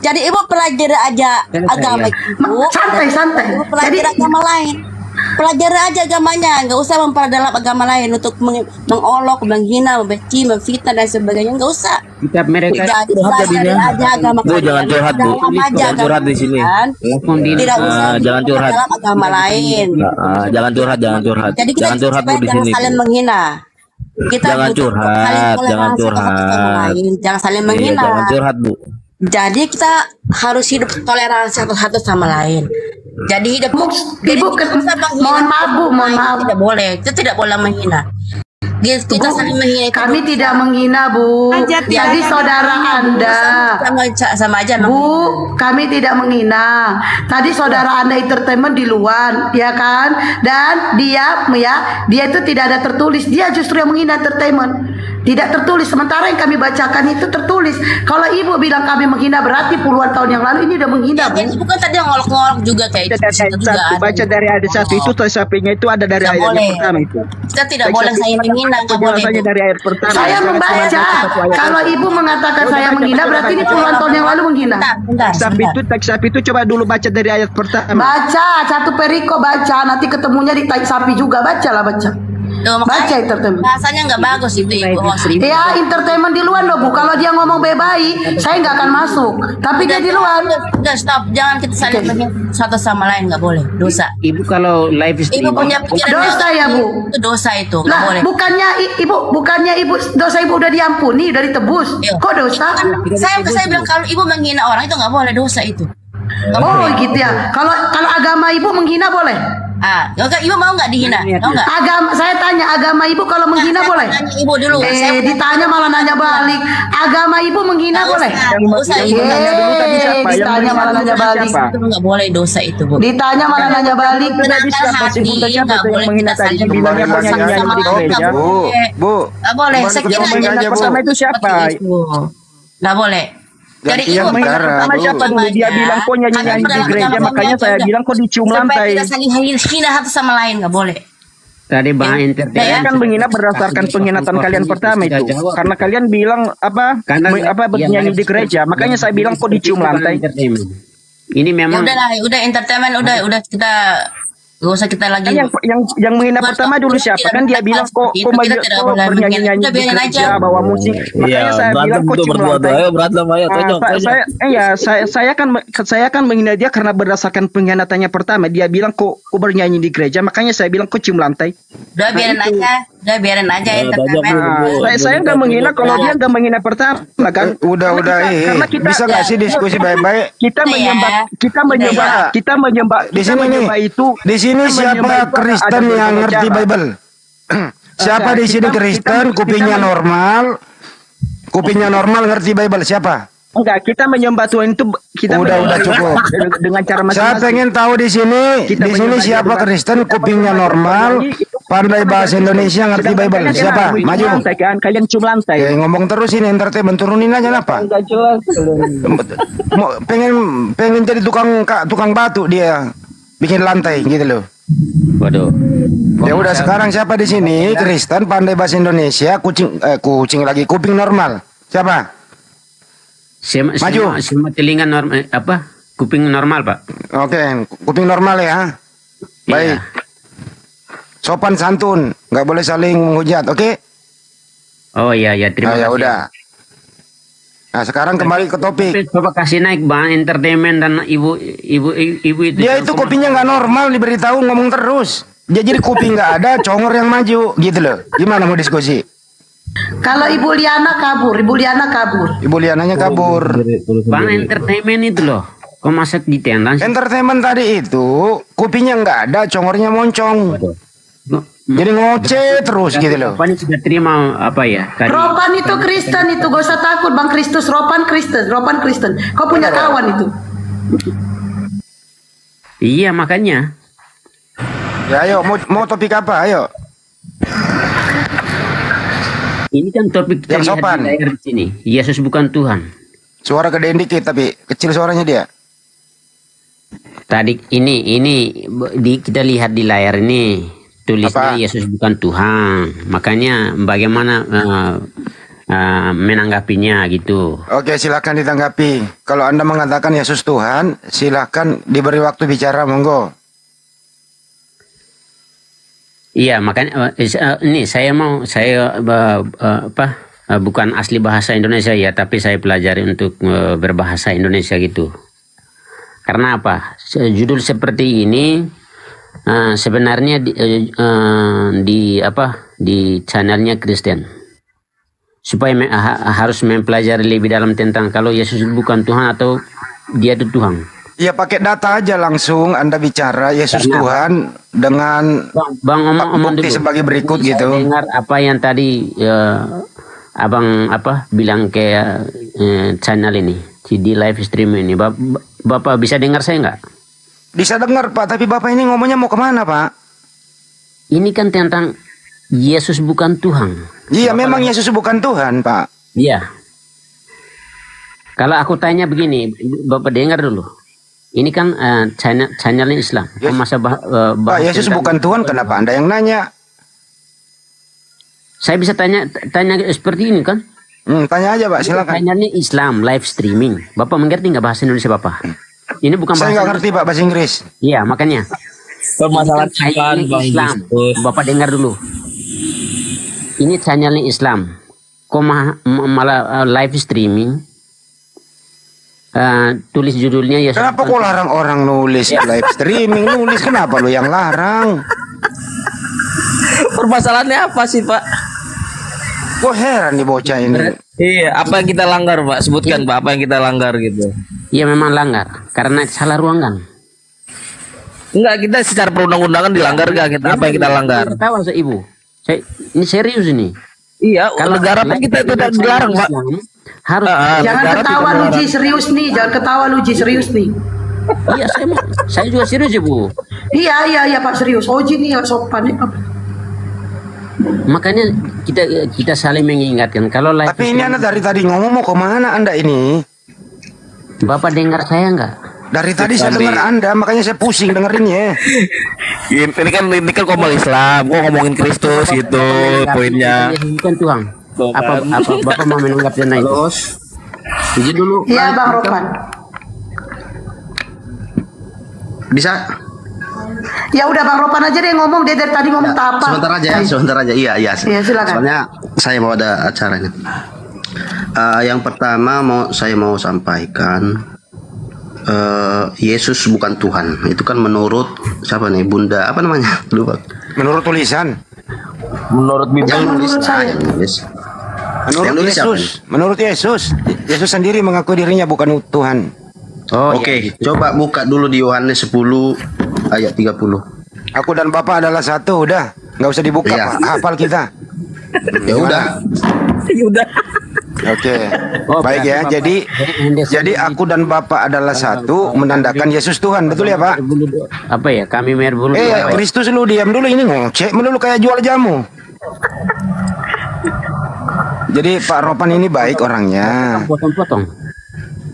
Jadi Ibu pelajari aja agama itu, santai. Pelajari agama lain. Pelajari aja agamanya, nggak usah memperdalam agama lain untuk mengolok, menghina, membenci, memfitnah dan sebagainya, nggak usah. Kitab mereka pelajari aja agama Bu, jangan curhat Bu, jangan curhat di sini. Tidak usah jangan curhat dalam agama lain. Jangan curhat. Jadi kita jangan saling menghina. Kita jangan curhat. Jangan saling menghina. Jangan curhat Bu. Jadi kita harus hidup toleransi satu sama lain. Jadi hidup Ibu, mohon maaf. Kita tidak boleh menghina. Kita saling menghina. Kami tidak menghina Bu. Jadi saudara Anda sama aja. Bu, kami tidak menghina. Tadi saudara Anda entertainment di luar, ya kan? Dan dia itu tidak ada tertulis. Dia justru yang menghina entertainment. Tidak tertulis. Sementara yang kami bacakan itu tertulis. Kalau Ibu bilang kami menghina, berarti puluhan tahun yang lalu ini udah menghina. Jadi bukan tadi yang ngolok-ngolok juga kayak itu. Baca dari ayat 1 itu, sapinya itu ada dari ayat pertama itu. Kita tidak boleh saya menghina. Dari ayat pertama. Saya membaca. Kalau Ibu mengatakan saya menghina, berarti ini puluhan tahun yang lalu menghina. Teks sapi itu coba dulu baca dari ayat pertama. Baca 1 periko, baca. Nanti ketemunya di teks sapi juga, baca. Tuh, Baca entertainment. Bahasanya nggak bagus itu Ibu host. Ya entertainment di luar loh Bu. Kalau dia ngomong baik-baik, saya nggak akan masuk. Tapi dia di luar. Udah stop, jangan kita saling satu sama lain, nggak boleh, dosa. Ibu kalau live streaming. Ibu punya pikiran Dosa ya Bu. Itu dosa itu, nggak Lah, boleh. bukannya ibu dosa ibu udah diampuni, udah ditebus. Kok dosa? Saya bilang kalau ibu menghina orang itu nggak boleh, dosa itu. Gitu ya. Kalau agama ibu menghina boleh? Ibu mau nggak dihina? Mau nggak? Saya tanya agama ibu kalau menghina boleh? Tanya ibu dulu. Ditanya malah nanya balik. Agama ibu menghina boleh? Ditanya malah nanya balik. Itu nggak boleh, dosa itu Bu. Ditanya malah nanya balik. Tenangkan hati, nggak boleh kita saling sama-sama. Bu, nggak boleh. Sekiranya pertama itu siapa? Nggak boleh. Jadi yang pertama siapa dulu? Dia bilang kok nyanyi di gereja, makanya saya bilang kok dicium lantai. Supaya tidak saling hina satu sama lain, nggak boleh. Tadi Bang entertainment. Saya kan menghina berdasarkan penghinaan kalian pertama itu. Karena kalian bilang bernyanyi di gereja, makanya saya bilang kok dicium lantai. Ini memang. Udah entertainment, udah kita. Gak usah kita lagi. Yang menghina pertama dulu siapa? Kan dia bilang kok bernyanyi-nyanyi di gereja, bawa musik. Makanya saya bilang kok cium lantai. Saya kan menghina dia karena berdasarkan pengkhianatannya pertama. Dia bilang kok bernyanyi di gereja, makanya saya bilang kok cium lantai. Udah biarin aja entertainment. Saya nggak menghina kalau dia nggak menghina pertama kan. Udah bisa nggak sih diskusi baik-baik? Kita menyembah di sini siapa Kristen yang ngerti Bible? Siapa di sini Kristen kupingnya normal ngerti Bible? Siapa? Enggak, kita menyembah Tuhan itu udah cukup dengan cara masing-masing. Saya pengen tahu di sini siapa Kristen kupingnya normal, pandai bahasa Indonesia, ngerti Bible. Siapa? Maju. Kalian cium lantai. Ngomong terus ini entertainment, turunin aja apa? Pengen jadi tukang batu dia. Bikin lantai gitu loh. Waduh. Ya udah sekarang siapa di sini Kristen pandai bahasa Indonesia, kuping normal. Siapa? Maju. Semua telinga normal kuping normal, Pak. Oke, kuping normal ya. Baik. Sopan santun, nggak boleh saling menghujat, oke? Oh iya, terima kasih. Ya udah. Nah sekarang kembali ke topik. Bapak kasih naik Bang entertainment dan ibu itu. Dia itu kupingnya nggak normal, diberitahu ngomong terus. Dia jadi kuping nggak ada, congor yang maju, gitu loh. Gimana mau diskusi? Kalau Ibu Liana kabur. Ibu Liananya kabur. Bang entertainment itu loh. Kok masak di tenda? Entertainment tadi itu kupingnya nggak ada, congornya moncong. Jadi ngoceh terus gitu loh. Ropan sudah terima apa ya? Ropan itu Kristen itu, gak usah takut Bang Kristus. Ropan Kristen. Kau punya kawan itu. Iya makanya. Ya ayo mau topik apa? Ayo. Ini kan topik yang sopan di sini. Yesus bukan Tuhan. Suara gedein dikit tapi kecil suaranya dia. Tadi ini kita lihat di layar ini tulisnya Yesus bukan Tuhan. Makanya bagaimana menanggapinya gitu. Oke, silakan ditanggapi. Kalau Anda mengatakan Yesus Tuhan, silakan diberi waktu bicara, monggo. Iya, makanya ini saya bukan asli bahasa Indonesia ya, tapi saya pelajari untuk berbahasa Indonesia gitu. Karena apa? Judul seperti ini sebenarnya di channelnya Kristen. Supaya harus mempelajari lebih dalam tentang kalau Yesus bukan Tuhan atau dia itu Tuhan. Ya pakai data aja langsung Anda bicara Yesus Tuhan dengan Bang omong bukti dulu. sebagai berikut gitu. Dengar apa yang tadi Abang bilang ke channel ini di live stream ini. Bapak bisa dengar saya nggak? Bisa dengar Pak, tapi Bapak ini ngomongnya mau kemana Pak? Ini kan tentang Yesus bukan Tuhan. Iya memang Yesus bukan Tuhan Pak. Iya. Kalau aku tanya begini, Bapak dengar dulu. Ini kan channelnya Islam. Yes. Masa Pak Yesus bukan Tuhan, kenapa Anda yang nanya? Saya bisa tanya seperti ini kan? Tanya aja Pak, silakan. Channelnya Islam live streaming. Bapak mengerti nggak bahasa Indonesia Bapak? Ini bukan saya nggak ngerti Pak bahasa Inggris. Iya makanya. Permasalahan Islam. Bapak dengar dulu. Ini channelnya Islam. Kok malah live streaming? Tulis judulnya ya. Kenapa kok larang orang nulis live streaming? Nulis kenapa lu yang larang? Permasalahannya apa sih, Pak? Kok heran nih bocah ini. Iya, apa yang kita langgar, Pak? Sebutkan, Pak, apa yang kita langgar gitu. Iya memang langgar, karena salah ruangan. Enggak, kita secara perundang-undangan dilanggar gak? Kita apa yang kita langgar? Tahu saya Ibu. Ini serius ini. Iya, kalau negara pun kita tidak dilarang, Pak. Harus. Jangan ketawa lu Ji, serius nih. Jangan ketawa lu Ji, serius nih. Iya, saya juga serius ya, Bu. Iya Pak, serius. Oji nih gak sopan nih Pak. Makanya kita saling mengingatkan kalau live. Tapi ini Anda dari tadi ngomong mau kemana Anda ini? Bapak dengar saya enggak? Dari tadi saya dengar Anda, makanya saya pusing dengerinnya. Ini kan ngomong Islam, kok ngomongin Kristus gitu poinnya. Bukan Tuhan. Apa Bapak mau menanggapnya itu? Izin dulu. Iya Bang Ropan. Bisa? Ya udah Bang Ropan aja deh ngomong, dia dari tadi ngomong apa? Sebentar aja. Iya, silakan. Soalnya saya mau ada acaranya. Yang pertama saya mau sampaikan Yesus bukan Tuhan. Itu kan menurut siapa nih? Bunda apa namanya? Lupa. Menurut tulisan. Menurut Bible. Menurut saya. Menurut Yesus. Yesus sendiri mengaku dirinya bukan Tuhan. Oke, coba buka dulu di Yohanes 10 ayat 30. Aku dan Bapa adalah satu, udah. Nggak usah dibuka, Pak. Hafal kita. Ya udah. Oke. Baik ya. Jadi aku dan Bapa adalah satu menandakan Yesus Tuhan. Betul ya, Pak? Apa ya? Kami merbulu. Kristus lu diam dulu, ini ngocek melulu kayak jual jamu. Jadi Pak Ropan ini baik orangnya. Potong-potong.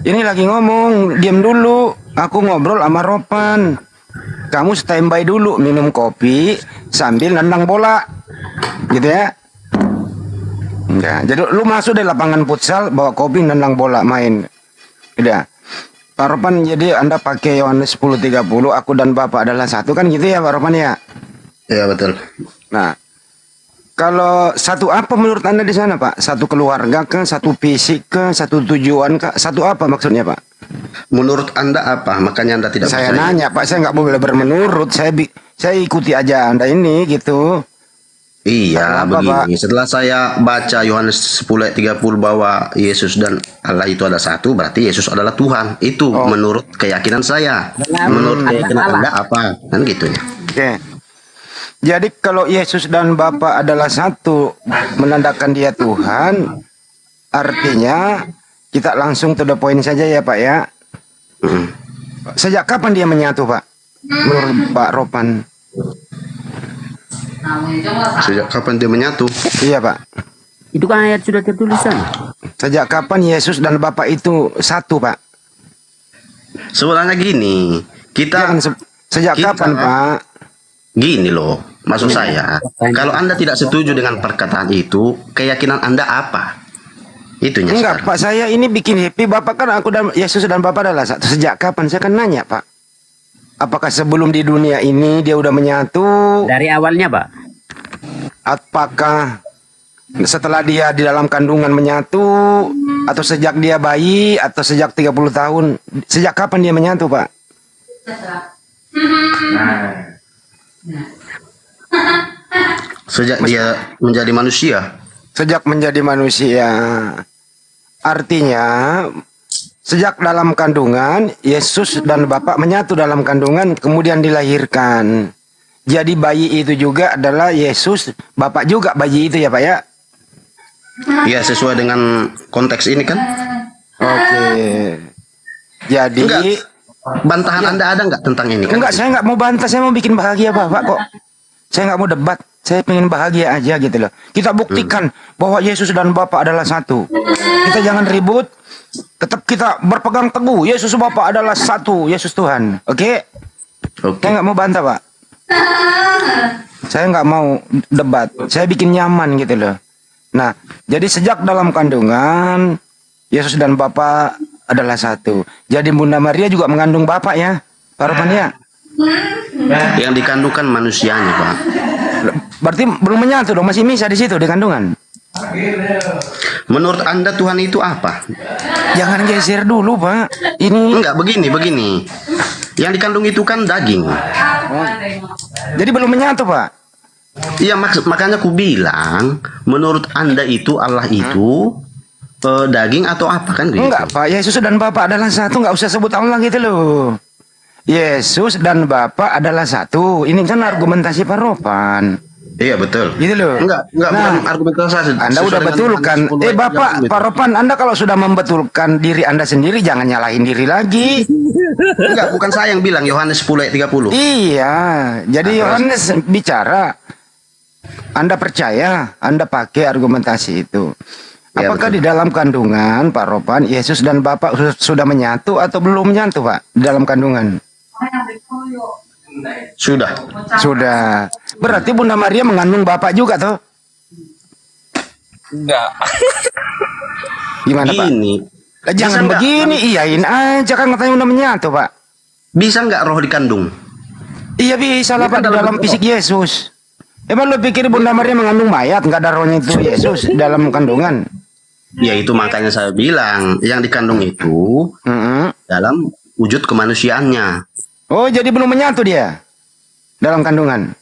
Ini lagi ngomong, diam dulu. Aku ngobrol sama Ropan. Kamu standby dulu, minum kopi sambil nendang bola. Gitu ya. Enggak. Jadi lu masuk di lapangan futsal, bawa kopi, nendang bola, main. Udah. Pak Ropan, jadi Anda pakai Yohanes 10:30, aku dan Bapak adalah satu, kan gitu ya Pak Ropan ya? Iya, betul. Nah, kalau satu apa menurut Anda di sana, Pak? Satu keluarga ke, satu fisik ke, satu tujuan ke, satu apa maksudnya, Pak? Menurut Anda apa? Makanya Anda tidak saya percaya. Nanya, Pak, saya nggak boleh bermenurut. Saya ikuti aja Anda ini gitu. Iya, begini. Pak? Setelah saya baca Yohanes 10 ayat 30 bahwa Yesus dan Allah itu ada satu, berarti Yesus adalah Tuhan. Itu menurut keyakinan saya. Menurut keyakinan Anda apa? Kan gitu ya. Oke. Jadi kalau Yesus dan Bapa adalah satu, menandakan dia Tuhan, artinya kita langsung to the point saja ya Pak ya. Sejak kapan dia menyatu Pak? Menurut Pak Ropan. Sejak kapan dia menyatu? Iya Pak. Itu kan ayat sudah tertulis sana. Sejak kapan Yesus dan Bapa itu satu Pak? Sebenarnya gini, sejak kapan Pak? Gini loh, maksud saya, kalau Anda tidak setuju dengan perkataan itu, keyakinan Anda apa? Itunya. Enggak, Pak, saya ini bikin happy. Bapak kan aku dan Yesus dan Bapak adalah satu. Sejak kapan? Saya kan nanya, Pak. Apakah sebelum di dunia ini dia udah menyatu? Dari awalnya, Pak. Apakah setelah dia di dalam kandungan menyatu? Atau sejak dia bayi? Atau sejak 30 tahun? Sejak kapan dia menyatu, Pak? Sejak dia menjadi manusia. Sejak menjadi manusia. Artinya sejak dalam kandungan Yesus dan Bapa menyatu dalam kandungan, kemudian dilahirkan. Jadi bayi itu juga adalah Yesus, Bapa juga bayi itu ya Pak ya? Ya, sesuai dengan konteks ini kan. Oke. Jadi bantahan Anda ada nggak tentang ini? Enggak, saya nggak mau bantah, saya mau bikin bahagia Bapak kok. Saya nggak mau debat, saya pengen bahagia aja gitu loh. Kita buktikan bahwa Yesus dan Bapa adalah satu. Kita jangan ribut, tetap kita berpegang teguh. Yesus Bapa adalah satu, Yesus Tuhan. Oke? Saya nggak mau bantah Pak. Saya nggak mau debat, saya bikin nyaman gitu loh. Nah, jadi sejak dalam kandungan Yesus dan Bapa adalah satu. Jadi Bunda Maria juga mengandung Bapak ya, Pak Ropan ya? Yang dikandungkan manusianya Pak. Berarti belum menyatu dong, masih misa di situ di kandungan. Menurut Anda Tuhan itu apa? Jangan geser dulu, Pak. Ini enggak begini. Yang dikandung itu kan daging. Jadi belum menyatu, Pak. Iya, makanya aku bilang, menurut Anda itu Allah itu daging atau apa kan gitu? Enggak, Pak. Yesus dan Bapa adalah satu, enggak usah sebut Allah gitu loh. Yesus dan Bapa adalah satu. Ini kan argumentasi Pak Ropan. Iya betul. Gitu loh. Enggak bukan argumentasi. Anda udah betulkan. Bapak, Pak Ropan, Anda kalau sudah membetulkan diri Anda sendiri, jangan nyalahin diri lagi. Enggak, bukan saya yang bilang, Yohanes 10 ayat 30. Iya, jadi Yohanes bicara. Anda percaya, Anda pakai argumentasi itu. Ya, apakah di dalam kandungan Pak Ropan, Yesus dan Bapak sudah menyatu atau belum menyatu, Pak? Di dalam kandungan? Sudah. Berarti Bunda Maria mengandung Bapak juga toh? Enggak. Gimana, Pak? Jangan begini, iyain aja kan katanya udah menyatu, Pak. Bisa nggak roh dikandung? Iya bisa lah, Pak, di dalam fisik Yesus. Emang lo pikir Bunda Maria mengandung mayat, nggak ada rohnya itu Yesus dalam kandungan? Ya itu makanya saya bilang, yang dikandung itu dalam wujud kemanusiaannya. Oh, jadi belum menyatu dia dalam kandungan.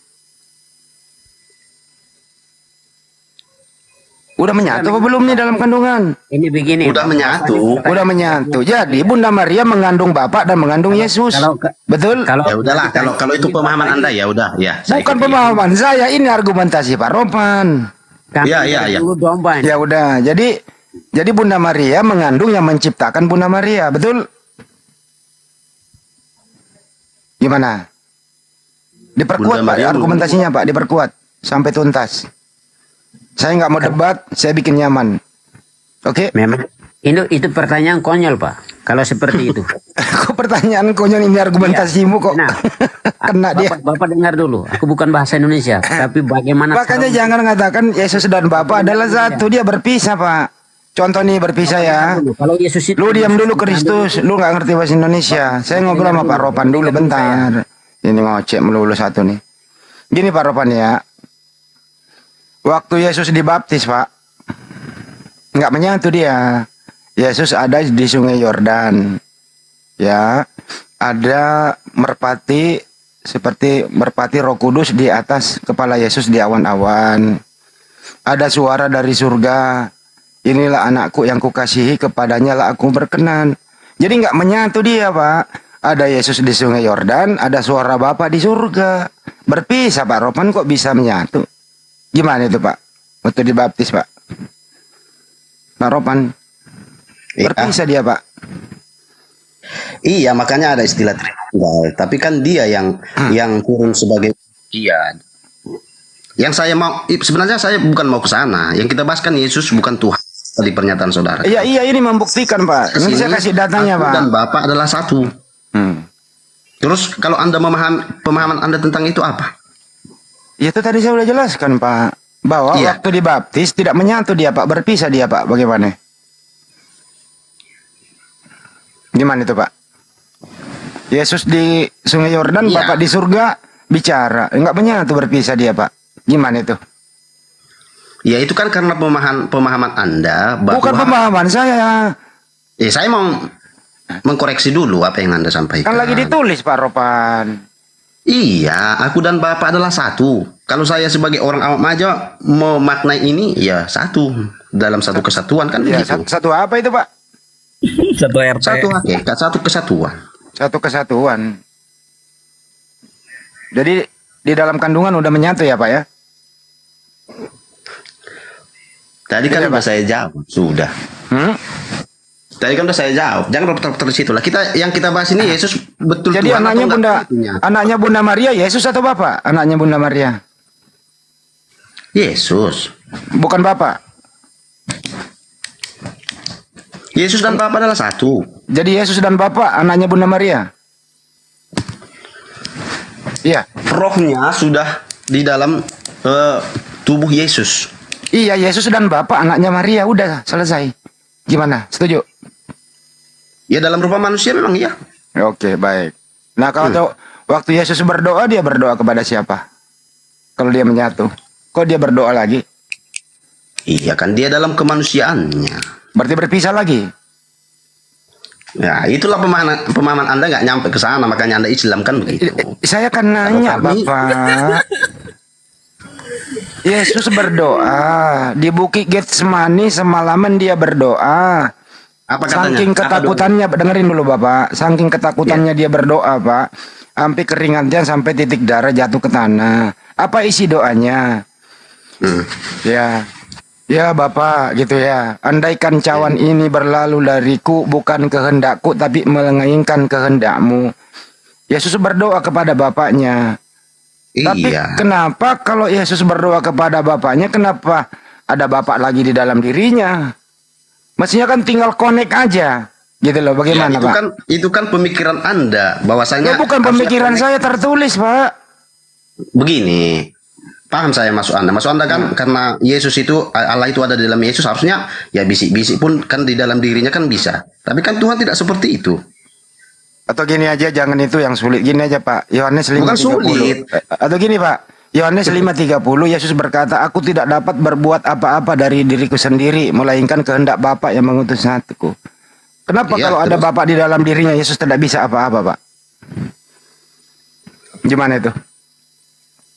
Udah menyatu apa belum nih dalam kandungan? Ini begini. Udah menyatu. Udah menyatu. Jadi Bunda Maria mengandung Bapak dan mengandung Yesus. Betul? Ya udahlah, kalau itu pemahaman Anda ya udah ya. Bukan pemahaman saya, ini argumentasi Pak Ropan. Iya. Ya udah. Jadi Bunda Maria mengandung yang menciptakan Bunda Maria, betul? Gimana? Diperkuat Pak, argumentasinya Pak, diperkuat sampai tuntas. Saya nggak mau debat, saya bikin nyaman. Oke? Memang itu pertanyaan konyol, Pak. Kalau seperti itu. Kok pertanyaan konyol ini argumentasimu kok? Nah, kena dia. Bapak dengar dulu. Aku bukan bahasa Indonesia, tapi bagaimana? Makanya jangan mengatakan Yesus dan Bapa adalah satu, dia berpisah, Pak. Contoh nih berpisah ya. Kalau Yesus itu, lu diam dulu Kristus, lu nggak ngerti bahasa Indonesia. Saya ngobrol sama Pak Ropan dulu bentar. Ini ngocek melulu satu nih. Gini Pak Ropan ya. Waktu Yesus dibaptis, Pak, nggak menyatu dia. Yesus ada di Sungai Yordan, ya, ada merpati seperti merpati Roh Kudus di atas kepala Yesus di awan-awan. Ada suara dari surga, inilah anakku yang kukasihi, kepadanya lah aku berkenan. Jadi nggak menyatu dia, Pak. Ada Yesus di Sungai Yordan, ada suara Bapa di surga. Berpisah, Pak Ropan, kok bisa menyatu? Gimana itu, Pak? Waktu dibaptis, Pak. Pak Ropan. Berpisah dia, Pak. Iya, makanya ada istilah Tritunggal. Tapi kan dia yang turun sebagai Yang saya mau, sebenarnya saya bukan mau ke sana. Yang kita bahas kan Yesus bukan Tuhan. Tadi pernyataan saudara. Iya, ini membuktikan, Pak. Ini saya kasih datanya, Pak. Dan Bapak adalah satu. Terus kalau Anda pemahaman Anda tentang itu apa? Ya itu tadi saya udah jelaskan, Pak. Bahwa waktu dibaptis tidak menyatu dia, Pak. Berpisah dia, Pak. Bagaimana? Gimana itu, Pak? Yesus di Sungai Yordan, Bapak di surga bicara. Enggak menyatu, berpisah dia, Pak. Gimana itu? Ya itu kan karena pemahaman Anda bahwa... Bukan pemahaman saya. Saya mau mengkoreksi dulu apa yang Anda sampaikan. Kan lagi ditulis, Pak Ropan. Iya, aku dan Bapak adalah satu. Kalau saya sebagai orang awam aja memaknai ini, ya satu. Dalam satu kesatuan kan ya, begitu. Satu apa itu, Pak? Satu RT. Satu kesatuan. Satu kesatuan. Jadi di dalam kandungan udah menyatu ya, Pak ya? Tadi kan udah saya jawab, sudah. Tadi kan udah saya jawab. Jangan repetir di situ lah. Yang kita bahas ini Yesus betul. Jadi Tuhan anaknya Bunda Maria Yesus atau Bapak? Anaknya Bunda Maria. Yesus. Bukan Bapak. Yesus dan Bapak adalah satu. Jadi Yesus dan Bapak anaknya Bunda Maria. Iya. Rohnya sudah di dalam tubuh Yesus. Iya, Yesus dan Bapak anaknya Maria. Udah selesai. Gimana? Setuju? Ya dalam rupa manusia memang iya. Oke, baik. Nah kalau waktu Yesus berdoa, dia berdoa kepada siapa? Kalau dia menyatu. Kok dia berdoa lagi? Iya kan dia dalam kemanusiaannya. Berarti berpisah lagi? Ya itulah pemahaman Anda nggak nyampe ke sana, makanya Anda Islam kan begitu. Saya kan nanya Bapak. Yesus berdoa di Bukit Getsemani semalaman dia berdoa. Apa katanya? Saking ketakutannya, dengerin dulu Bapak. Saking ketakutannya dia berdoa Pak, sampai keringatnya sampai titik darah jatuh ke tanah. Apa isi doanya? Ya Bapak gitu ya. Andaikan cawan ini berlalu dariku, bukan kehendakku tapi melainkan kehendakmu. Yesus berdoa kepada Bapaknya. Tapi kenapa kalau Yesus berdoa kepada Bapaknya, kenapa ada Bapak lagi di dalam dirinya? Mestinya kan tinggal connect aja. Gitu loh, bagaimana Pak? Itu kan pemikiran Anda, bahwasanya... bukan pemikiran saya tertulis Pak. Begini, paham saya maksud Anda. Maksud Anda kan karena Yesus itu, Allah itu ada di dalam Yesus, harusnya ya bisik-bisik pun kan di dalam dirinya kan bisa. Tapi kan Tuhan tidak seperti itu. Atau gini aja, jangan itu yang sulit. Gini aja Pak, Yohanes 5:30. Bukan sulit. Atau gini Pak, Yohanes 5:30, Yesus berkata, aku tidak dapat berbuat apa-apa dari diriku sendiri, melainkan kehendak Bapa yang mengutus aku. Kenapa kalau ada Bapa di dalam dirinya, Yesus tidak bisa apa-apa Pak? Gimana itu?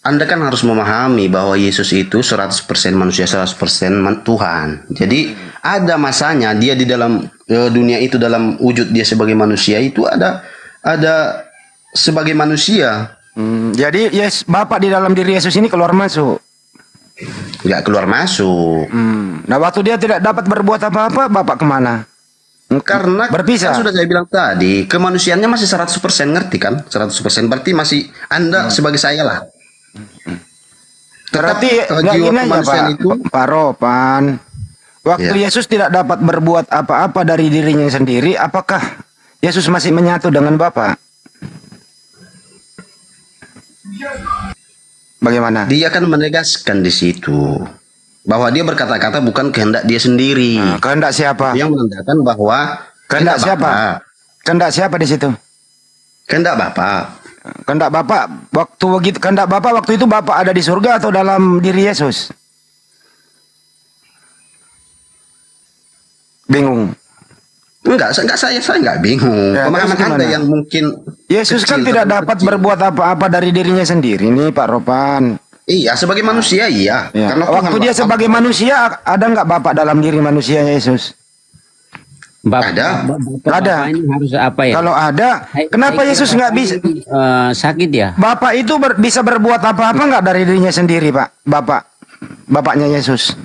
Anda kan harus memahami bahwa Yesus itu 100% manusia, 100% Tuhan. Jadi ada masanya dia di dalam dunia itu, dalam wujud dia sebagai manusia itu ada sebagai manusia. Jadi Bapak di dalam diri Yesus ini keluar masuk? Nggak keluar masuk. Nah waktu dia tidak dapat berbuat apa-apa, Bapak kemana? Karena berpisah. Kan sudah saya bilang tadi, kemanusiaannya masih 100%, ngerti kan? 100% berarti masih Anda sebagai saya lah. Berarti gini aja Pak Ropan, waktu Yesus tidak dapat berbuat apa-apa dari dirinya sendiri, apakah Yesus masih menyatu dengan Bapa? Bagaimana? Dia kan menegaskan di situ bahwa dia berkata-kata bukan kehendak dia sendiri. Kehendak siapa? Yang menandakan bahwa kehendak siapa? Kehendak siapa di situ? Kehendak Bapa. Kehendak Bapak waktu begitu, kehendak Bapak waktu itu Bapak ada di surga atau dalam diri Yesus? Bingung? Enggak, saya enggak bingung. Pemahaman Anda yang mungkin Yesus kan tidak dapat berbuat apa-apa dari dirinya sendiri nih Pak Ropan. Iya, sebagai manusia iya. Karena waktu dia sebagai manusia, ada nggak Bapak dalam diri manusia Yesus? Ada. Ada. Ini harus apa ya? Kalau ada, kenapa Yesus nggak bisa? Sakit ya? Bapak itu bisa berbuat apa-apa nggak dari dirinya sendiri, Pak? Bapaknya Yesus.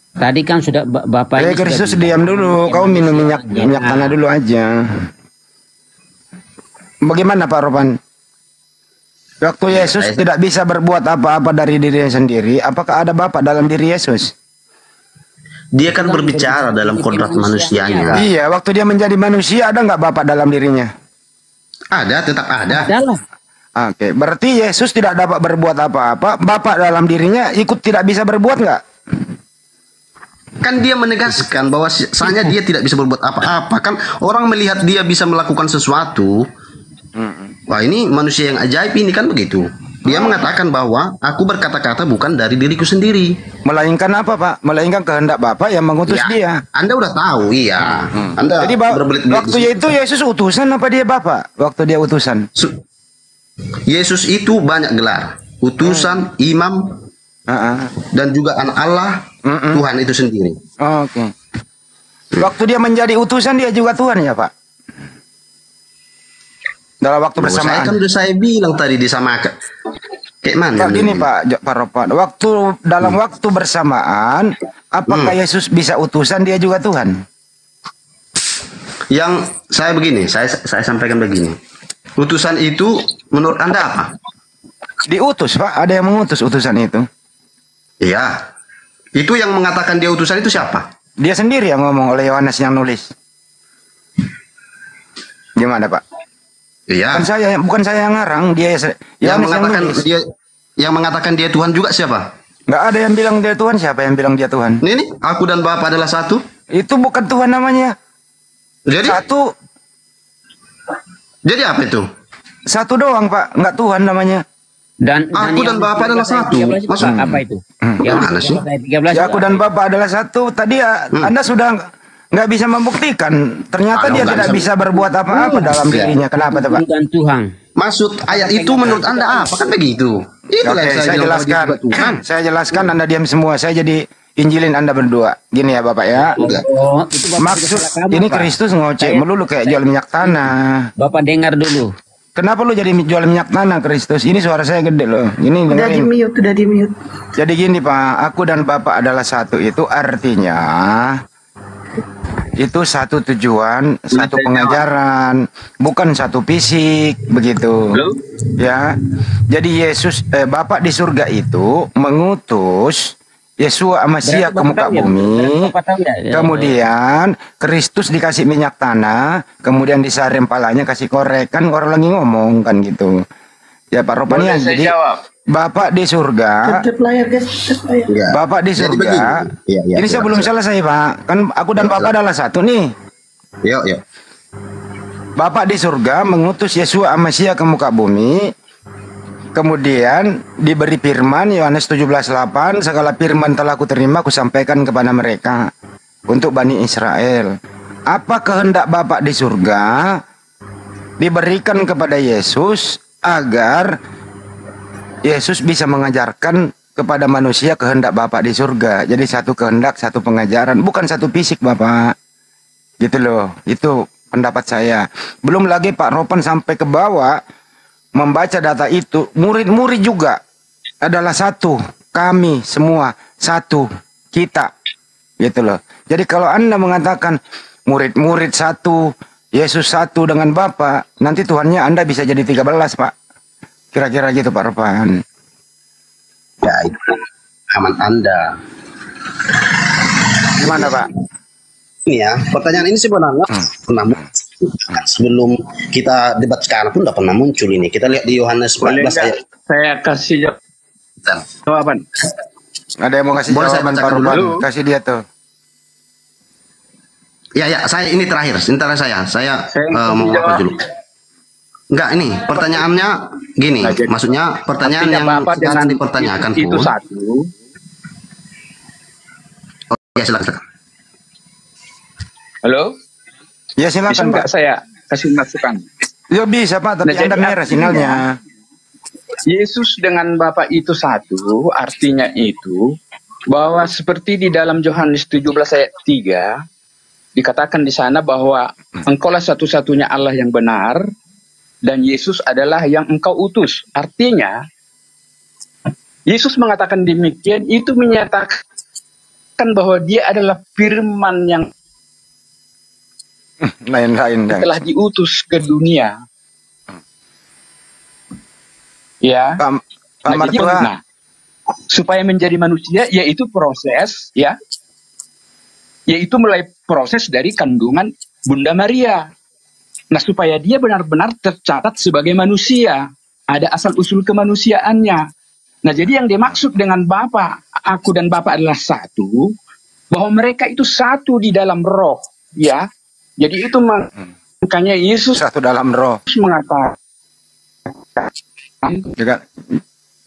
Tadi kan sudah Bapak. Kristus diam dulu. Kau minum minyak tanah dulu aja. Bagaimana Pak Ropan? Waktu Yesus tidak bisa berbuat apa-apa dari dirinya sendiri, apakah ada Bapak dalam diri Yesus? Dia kan berbicara dalam kodrat manusianya. Iya, waktu dia menjadi manusia ada nggak Bapak dalam dirinya? Ada, tetap ada. Oke, berarti Yesus tidak dapat berbuat apa-apa. Bapak dalam dirinya ikut tidak bisa berbuat nggak? Kan dia menegaskan bahwa bahwasanya dia tidak bisa berbuat apa-apa. Kan orang melihat dia bisa melakukan sesuatu. Wah, ini manusia yang ajaib ini kan begitu. Dia mengatakan bahwa aku berkata-kata bukan dari diriku sendiri. Melainkan apa Pak? Melainkan kehendak Bapak yang mengutus dia. Anda udah tahu, iya. Anda jadi waktu itu Yesus utusan apa dia Bapak? Waktu dia utusan? Yesus itu banyak gelar. Utusan, imam, dan juga anak Allah, Tuhan itu sendiri. Oke. Waktu dia menjadi utusan dia juga Tuhan ya Pak? Dalam waktu bersamaan. Saya kan udah saya bilang tadi disamakan. Kayak mana? Pak, gini Pak Ropan. Dalam waktu bersamaan, apakah Yesus bisa utusan dia juga Tuhan? Yang saya begini, saya sampaikan begini. Utusan itu menurut Anda apa? Diutus Pak, ada yang mengutus utusan itu. Iya. Itu yang mengatakan dia utusan itu siapa? Dia sendiri yang ngomong, oleh Yohanes yang nulis. Gimana Pak? Iya. Bukan saya yang ngarang, dia yang mengatakan dia Tuhan juga siapa? Nggak ada yang bilang dia Tuhan. Siapa yang bilang dia Tuhan? Ini aku dan Bapa adalah satu. Itu bukan Tuhan namanya. Jadi satu. Jadi apa itu? Satu doang Pak, nggak Tuhan namanya. Aku dan Bapa adalah satu. Maksud apa itu? Mana sih? Ya, aku dan Bapa adalah satu. Tadi Anda sudah nggak bisa membuktikan. Ternyata dia tidak bisa berbuat apa-apa dalam dirinya. Kenapa, Pak? Dan Tuhan. Maksud ayat itu menurut Anda apa? Kan begitu. Itulah Oke, yang saya jelaskan. Saya jelaskan, Anda diam semua. Saya jadi injilin Anda berdua. Gini ya, Bapak ya. Maksud ini Kristus ngoceh melulu kayak jual minyak tanah. Bapak dengar dulu. Kenapa lu jadi jual minyak tanah, Kristus? Ini suara saya gede loh. Ini udah di mute. Jadi gini, Pak, aku dan Bapak adalah satu. Itu artinya itu satu tujuan, satu pengajaran, bukan satu fisik, begitu. Ya. Jadi Yesus Bapak di surga itu mengutus Yesua Masia ke muka bumi, kemudian Kristus dikasih minyak tanah, kemudian disaring palanya kasih korek, kan orang lagi ngomong kan gitu. Ya Pak Ropania, jadi Bapak di surga, Bapak di surga, ini saya belum selesai Pak, kan aku dan Bapak adalah satu nih. Yuk. Bapak di surga mengutus Yesua Masia ke muka bumi. Kemudian diberi firman Yohanes 17:8, segala firman telah kuterima kusampaikan kepada mereka untuk Bani Israel. Apa kehendak Bapak di surga diberikan kepada Yesus agar Yesus bisa mengajarkan kepada manusia kehendak Bapak di surga. Jadi satu kehendak, satu pengajaran, bukan satu fisik Bapak. Gitu loh, itu pendapat saya. Belum lagi Pak Ropan sampai ke bawah membaca data itu, murid-murid juga adalah satu, kami semua satu, kita, gitu loh. Jadi kalau Anda mengatakan murid-murid satu, Yesus satu dengan Bapa, nanti Tuhannya Anda bisa jadi 13 Pak, kira-kira gitu Pak Ropan. Ya itu aman Anda. Gimana Pak? Ini ya, pertanyaan ini sebenarnya pernah sebelum kita debat sekarang pun udah pernah muncul ini. Kita lihat di Yohanes 14 ayat. Saya kasih jawaban. Ada yang mau kasih jawaban Pak Ropan? Kasih dia tuh. Ya, saya ini terakhir. Sebentar saya mau apa dulu? Enggak, ini pertanyaannya gini. Maksudnya pertanyaan yang sekarang dipertanyakan pun. Itu satu. Oke, silakan. Halo? Ya silakan bisa nggak saya kasih masukan? Ya bisa Pak, tapi Anda merah sinyalnya. Yesus dengan Bapa itu satu, artinya itu bahwa seperti di dalam Yohanes 17 ayat 3 dikatakan di sana bahwa engkaulah satu-satunya Allah yang benar dan Yesus adalah yang engkau utus. Artinya Yesus mengatakan demikian itu menyatakan bahwa dia adalah firman yang lain-lain telah diutus ke dunia. Ya. Nah, supaya menjadi manusia yaitu proses ya. Yaitu mulai proses dari kandungan Bunda Maria. Nah, supaya dia benar-benar tercatat sebagai manusia, ada asal-usul kemanusiaannya. Nah, jadi yang dimaksud dengan Bapa, aku dan Bapa adalah satu, bahwa mereka itu satu di dalam roh, ya. Jadi itu makanya Yesus satu dalam roh mengatakan juga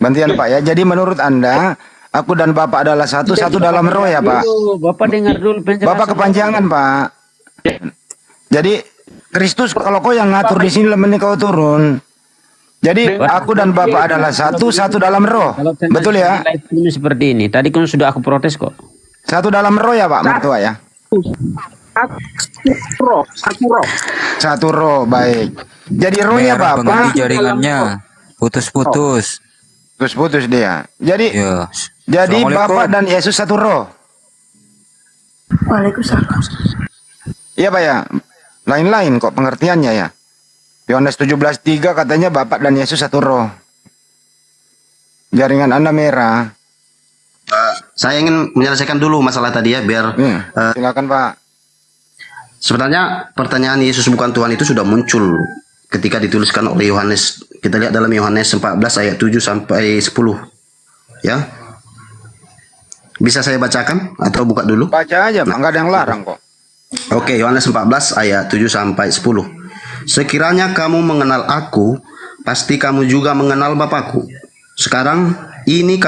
bantian Pak ya. Jadi menurut Anda aku dan Bapak adalah satu dalam roh ya Pak. Bapak dengar dulu penjelasan. Bapak kepanjangan Pak. Jadi Kristus kalau kau yang ngatur di sini lemah kau turun. Jadi aku dan Bapak adalah satu dalam roh. Betul ya? Ini seperti ini. Tadi kan sudah aku protes kok. Satu dalam roh ya Pak Mertua ya. Satu roh, baik. Jadi rohnya Bapak jaringannya putus-putus. Putus-putus dia. Jadi jadi Bapak dan Yesus satu roh. Waalaikumsalam. Iya Pak ya. Lain-lain kok pengertiannya ya. Yohanes 17:3 katanya Bapak dan Yesus satu roh. Jaringan Anda merah. Saya ingin menyelesaikan dulu masalah tadi ya biar silakan Pak. Sebenarnya pertanyaan Yesus bukan Tuhan itu sudah muncul ketika dituliskan oleh Yohanes. Kita lihat dalam Yohanes 14 ayat 7 sampai 10. Ya. Bisa saya bacakan atau buka dulu? Baca aja, Pak. Enggak ada yang larang kok. Oke, Yohanes 14 ayat 7 sampai 10. Sekiranya kamu mengenal aku, pasti kamu juga mengenal Bapakku. Sekarang ini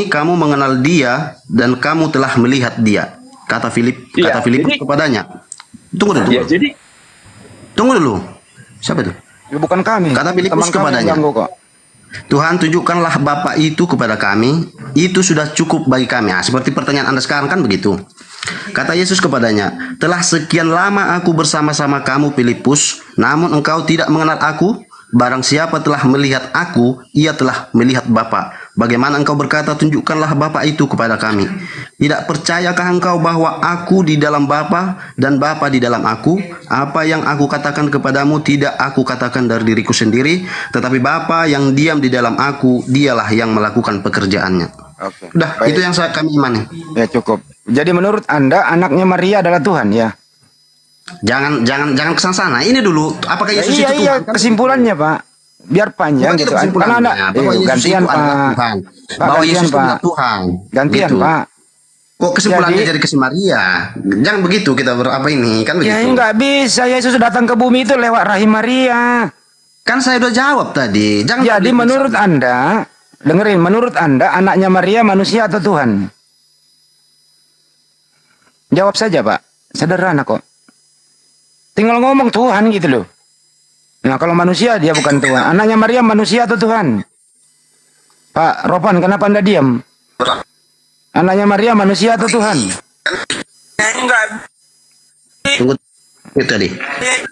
kamu mengenal dia dan kamu telah melihat dia. Kata Filipus kepadanya. Tunggu dulu. Tunggu dulu. Siapa itu? Ya, bukan kami. Kata Filipus kepadanya. Tuhan, tunjukkanlah Bapa itu kepada kami. Itu sudah cukup bagi kami. Nah, seperti pertanyaan Anda sekarang kan begitu. Kata Yesus kepadanya, telah sekian lama aku bersama-sama kamu Filipus, namun engkau tidak mengenal aku. Barang siapa telah melihat aku, ia telah melihat Bapa. Bagaimana engkau berkata, tunjukkanlah Bapa itu kepada kami? Tidak percayakah engkau bahwa aku di dalam Bapa dan Bapa di dalam aku? Apa yang aku katakan kepadamu tidak aku katakan dari diriku sendiri, tetapi Bapa yang diam di dalam aku, dialah yang melakukan pekerjaannya. Oke. Udah, itu yang kami imani. Ya cukup. Jadi menurut Anda anaknya Maria adalah Tuhan ya? Jangan kesana sana. Ini dulu, apakah Yesus itu Tuhan? Iya, kesimpulannya Pak. Biar panjang gitu. Karena Anda gantian Pak. Bahwa Yesus itu adalah Tuhan. Gantian gitu. Pak. Kok kesimpulannya jadi ke Maria? Jangan begitu kita berapa ini kan begitu. Ya nggak bisa. Yesus datang ke bumi itu lewat rahim Maria. Kan saya udah jawab tadi. Jadi menurut Anda, dengerin, menurut Anda anaknya Maria manusia atau Tuhan? Jawab saja Pak. Sederhana kok. Tinggal ngomong Tuhan gitu loh. Nah kalau manusia dia bukan Tuhan. Anaknya Maria manusia atau Tuhan? Pak Ropan, kenapa Anda diam? Anaknya Maria manusia atau Tuhan? Tunggu itu tadi.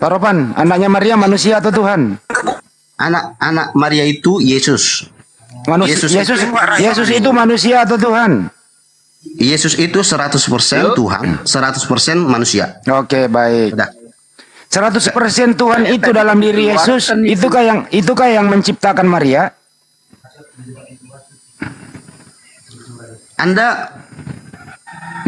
Pak Ropan, anaknya Maria manusia atau Tuhan? Anak Maria itu Yesus. Yesus itu manusia atau Tuhan? Yesus itu 100% Tuhan, 100% manusia. Oke, baik. Udah. 100% Tuhan itu dalam diri Yesus, itukah yang menciptakan Maria? Anda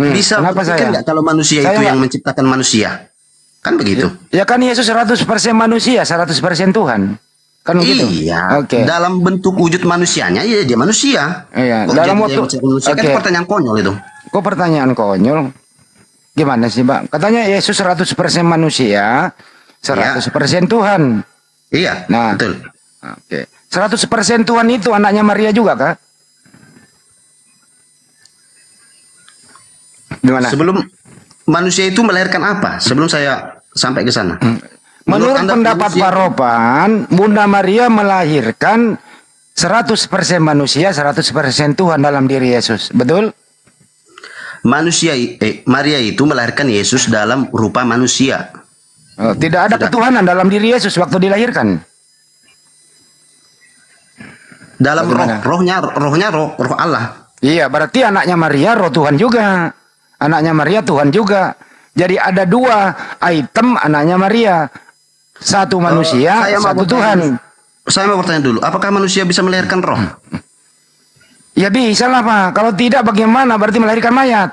bisa berpikir nggak kalau manusia itu yang menciptakan manusia? Kan begitu. Ya kan Yesus 100% manusia, 100% Tuhan. Kan begitu? Iya. Okay. Dalam bentuk wujud manusianya, ya dia manusia. Iya. Dalam waktu manusia kan pertanyaan konyol itu. Kok pertanyaan konyol? Gimana sih, Pak? Katanya Yesus 100% manusia, 100% Tuhan. Iya, nah, betul. Oke. 100% Tuhan itu anaknya Maria juga, Kak? Gimana? Sebelum manusia itu melahirkan apa? Sebelum saya sampai ke sana. Menurut pendapat Pak Ropan, Bunda Maria melahirkan 100% manusia, 100% Tuhan dalam diri Yesus. Betul? Maria itu melahirkan Yesus dalam rupa manusia. Oh, tidak ada ketuhanan dalam diri Yesus waktu dilahirkan. Dalam rohnya roh Allah. Iya, berarti anaknya Maria roh Tuhan juga. Anaknya Maria Tuhan juga. Jadi ada dua item anaknya Maria. Satu manusia, satu Tuhan. Saya mau bertanya dulu, apakah manusia bisa melahirkan roh? Ya bisa lah Pak. Kalau tidak bagaimana? Berarti melahirkan mayat.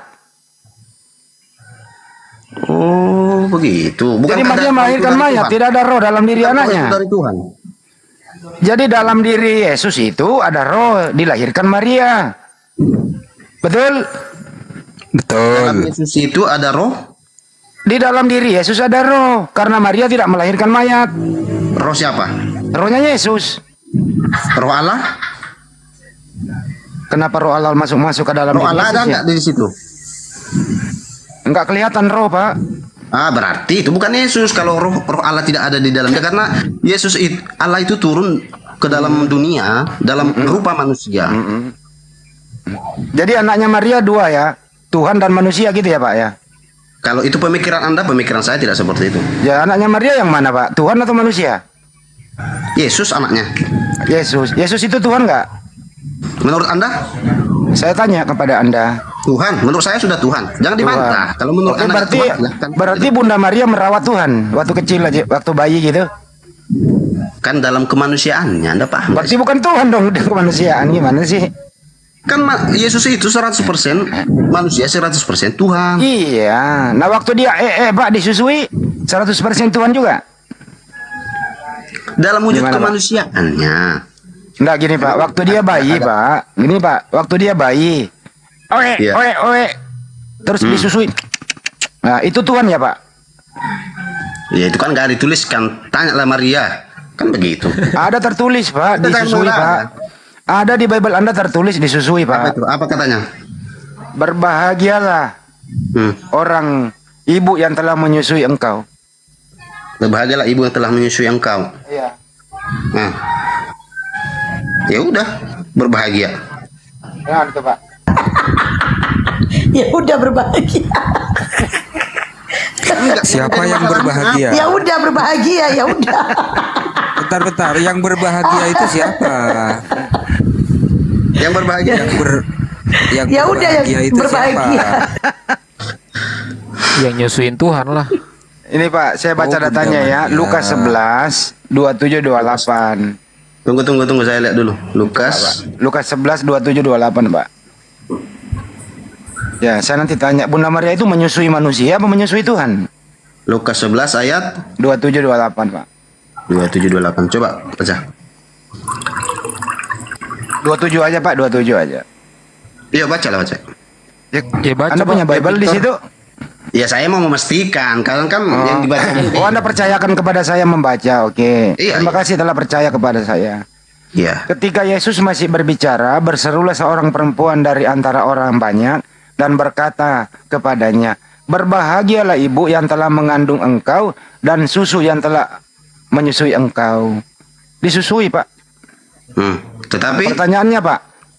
Oh begitu. Jadi Maria melahirkan mayat, tidak ada roh dalam diri anaknya. Dari Tuhan. Jadi dalam diri Yesus itu ada roh, dilahirkan Maria. Betul? Betul. Dalam Yesus itu ada roh? Di dalam diri Yesus ada roh, karena Maria tidak melahirkan mayat. Roh siapa? Rohnya Yesus. Roh Allah? Kenapa roh Allah masuk ke dalam roh Allah ada nggak di situ? Enggak kelihatan roh, Pak. Ah, berarti itu bukan Yesus kalau roh Allah tidak ada di dalamnya, karena Yesus Allah itu turun ke dalam dunia dalam rupa manusia. Jadi anaknya Maria dua ya, Tuhan dan manusia gitu ya, Pak ya? Kalau itu pemikiran Anda, pemikiran saya tidak seperti itu. Ya, anaknya Maria yang mana, Pak? Tuhan atau manusia? Yesus anaknya. Yesus itu Tuhan nggak? Menurut Anda? Saya tanya kepada Anda. Tuhan, menurut saya sudah Tuhan. Jangan dibantah. Kalau menurut Anda berarti Bunda Maria merawat Tuhan waktu kecil aja, waktu bayi gitu. Kan dalam kemanusiaannya, Anda paham? Berarti bukan Tuhan dong, dalam kemanusiaan gimana sih? Kan Yesus itu 100% manusia, 100% Tuhan. Iya. Nah waktu dia Pak disusui 100% Tuhan juga. Dalam wujud kemanusiaannya. Enggak gini Pak, waktu dia bayi Pak. Gini Pak, waktu dia bayi. Oe. Terus disusui. Nah, itu Tuhan ya, Pak? Ya, itu kan enggak dituliskan. Tanyalah Maria. Kan begitu. Ada tertulis, Pak, disusui, Pak. Ada di Bible Anda tertulis disusui, Pak. Apa itu? Apa katanya? Berbahagialah orang ibu yang telah menyusui engkau. Berbahagialah ibu yang telah menyusui engkau. Iya. Nah, ya udah, berbahagia. Ya, itu, Pak. Ya udah berbahagia. Siapa yang berbahagia? Ya udah berbahagia, ya udah. Bentar, yang berbahagia itu siapa? Yang berbahagia. Yang ya udah yang itu berbahagia. Siapa? Yang nyusuin Tuhan lah. Ini Pak, saya baca datanya ya. Lukas 11 27 28. Tunggu, saya lihat dulu. Lukas 11 27 28, Pak. Ya, saya nanti tanya, Bunda Maria itu menyusui manusia apa menyusui Tuhan? Lukas 11 ayat 27 28, Pak. 27 28. Coba baca. 27 aja, Pak, 27 aja. Iya, baca. Ya, baca. Anda punya Bible di situ? Ya, saya mau memastikan. Kalian kan yang dibaca. Oh, Anda percayakan kepada saya membaca. Oke. Iya, Terima kasih telah percaya kepada saya. Iya. Ketika Yesus masih berbicara, berserulah seorang perempuan dari antara orang banyak dan berkata kepadanya, berbahagialah ibu yang telah mengandung engkau dan susu yang telah menyusui engkau. Disusui, Pak. Tetapi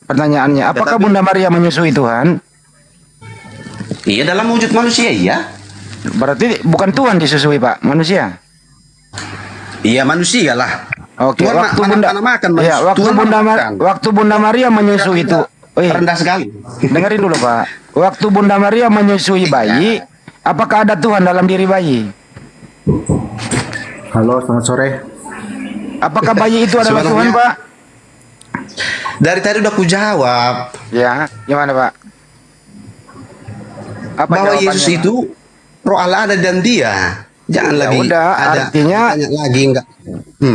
Pertanyaannya, apakah Bunda Maria menyusui Tuhan? Iya, dalam wujud manusia, iya. Berarti bukan Tuhan disusui, Pak, manusia. Iya, manusia lah. Oke, waktu Bunda Maria menyusui itu rendah sekali. Dengerin dulu, Pak. Waktu Bunda Maria menyusui bayi, apakah ada Tuhan dalam diri bayi? Halo, selamat sore. Apakah bayi itu adalah Tuhan, Pak? Dari tadi udah ku jawab. Ya, gimana, Pak? Apa bahwa jawabannya? Yesus itu Roh Allah ada dan Dia. Jangan lagi. Udah, artinya enggak.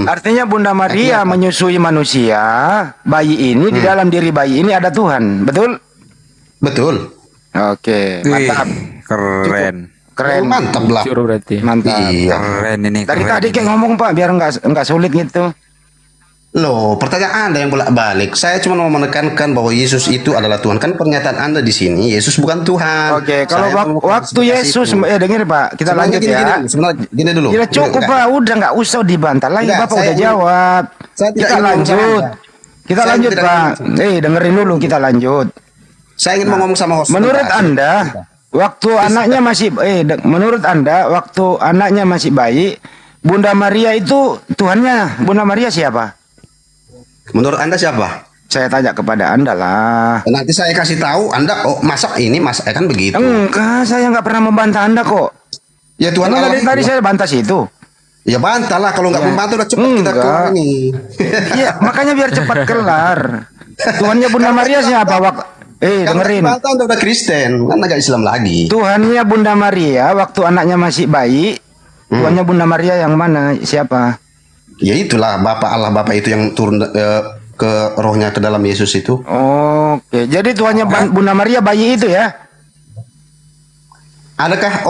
Artinya Bunda Maria menyusui manusia, bayi ini di dalam diri bayi ini ada Tuhan, betul? Betul. Oke, mantap. Keren. Mantap lah. Mantap. Iya. Keren ini. Dari tadi kayak ngomong, Pak, biar enggak sulit gitu. Loh, pertanyaan Anda yang bolak-balik. Saya cuma mau menekankan bahwa Yesus itu adalah Tuhan. Kan pernyataan Anda di sini, Yesus bukan Tuhan. Oke, kalau waktu Yesus, dengar, Pak, kita lanjut ya. Gini dulu. Tidak cukup, Pak, udah nggak usah dibantah lagi, Bapak udah jawab. Kita lanjut. Kita lanjut, Pak. Dengerin dulu, kita lanjut. Saya ingin ngomong sama host. Menurut Anda, waktu anaknya masih menurut Anda, waktu anaknya masih bayi, Bunda Maria itu Tuhannya Bunda Maria siapa? Menurut Anda siapa? Saya tanya kepada Anda lah. Nanti saya kasih tahu Anda. Oh, masa kan begitu? Enggak, saya nggak pernah membantah Anda kok. Ya Tuhan Allah. Tadi saya bantah situ. Ya bantah lah, kalau nggak membantah udah cepat kita kelar ini. Iya, makanya biar cepat kelar. Tuhannya Bunda Maria siapa? Dengerin. Bantah udah Kristen, kan agak Islam lagi. Tuhannya Bunda Maria waktu anaknya masih bayi. Tuhannya Bunda Maria yang mana? Siapa? Ya itulah Bapak Allah, Bapak itu yang turun ke rohnya ke dalam Yesus itu. Oke, jadi Tuhannya Bunda Maria bayi itu ya? Adakah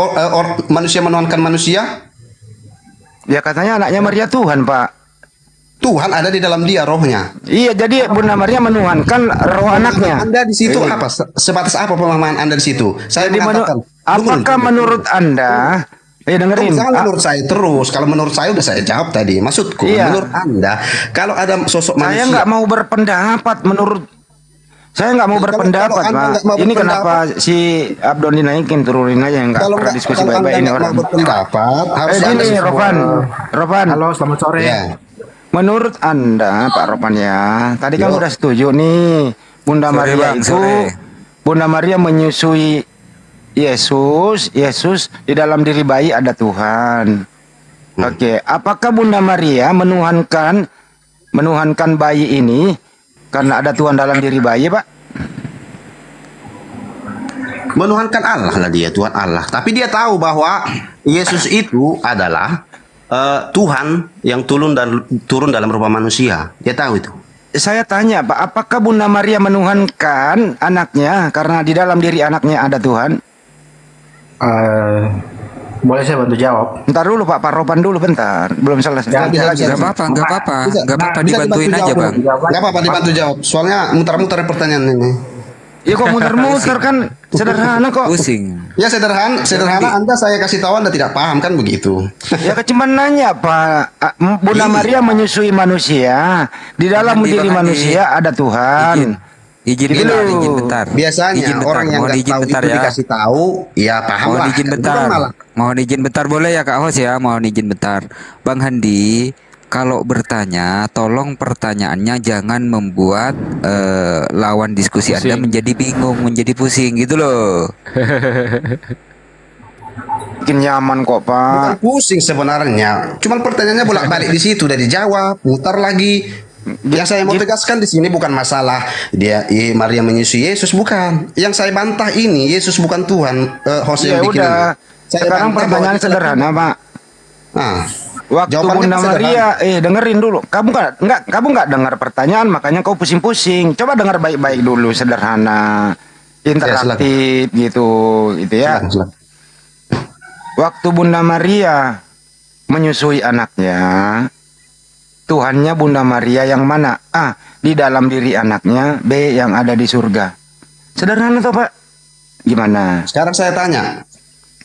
manusia menuhankan manusia? Ya katanya anaknya Maria Tuhan, Pak. Tuhan ada di dalam dia rohnya. Iya, jadi Bunda Maria menuhankan roh anaknya. Anda di situ apa? Sebatas apa pemahaman Anda di situ? Saya mengatakan. Apakah menurut Anda? Dengerin. Jangan menurut saya terus. Kalau menurut saya udah saya jawab tadi. Maksudku, menurut Anda, kalau ada sosok manusia. Saya nggak mau berpendapat menurut. Saya nggak mau berpendapat, Pak. Ini kenapa si Abdon dinaikin, turunin aja, nggak pernah diskusi baik-baik ini orang. Berpendapat. Ini Ropan. Halo, selamat sore. Ya. Menurut Anda, Pak Ropan ya, tadi kan udah setuju nih, Bunda Maria itu, Bunda Maria menyusui Yesus di dalam diri bayi ada Tuhan. Oke, apakah Bunda Maria menuhankan bayi ini karena ada Tuhan dalam diri bayi, Pak? Menuhankan Allah lah dia, Tuhan Allah. Tapi dia tahu bahwa Yesus itu adalah Tuhan yang turun dalam rupa manusia. Dia tahu itu. Saya tanya, Pak, apakah Bunda Maria menuhankan anaknya karena di dalam diri anaknya ada Tuhan? Boleh saya bantu jawab? Bentar dulu Pak Ropan dulu bentar. Belum selesai. Enggak apa-apa dibantuin aja Bang. Enggak apa-apa dibantu jawab. Soalnya muter-muter pertanyaan ini. Ya kok muter-muter kan sederhana kok. Pusing. Ya sederhana Anda saya kasih tahu Anda tidak paham kan begitu. Ya cuma nanya Pak. Bunda Maria menyusui manusia. Di dalam diri manusia ada Tuhan. Izin bentar. Biasanya orang yang nggak tahu itu dikasih tahu, ya paham lah. Mohon izin bentar boleh ya Kak Hos ya. Mohon izin bentar. Bang Handi, kalau bertanya, tolong pertanyaannya jangan membuat lawan diskusi Anda menjadi bingung, menjadi pusing gitu loh. Bikin nyaman kok Pak. Bukan pusing sebenarnya. Cuman pertanyaannya bolak-balik di situ udah dijawab, mutar lagi. Yang saya mau tegaskan di sini bukan masalah Maria menyusui Yesus, bukan. Yang saya bantah ini Yesus bukan Tuhan. Ya udah. Sekarang pertanyaan sederhana Pak. Nah, waktu Bunda Maria, dengerin dulu. Kamu nggak dengar pertanyaan, makanya kau pusing-pusing. Coba dengar baik-baik dulu, sederhana, interaktif gitu ya. Waktu Bunda Maria menyusui anaknya, Tuhannya Bunda Maria yang mana? A. Di dalam diri anaknya. B. Yang ada di surga. Sederhana tuh Pak. Gimana? Sekarang saya tanya.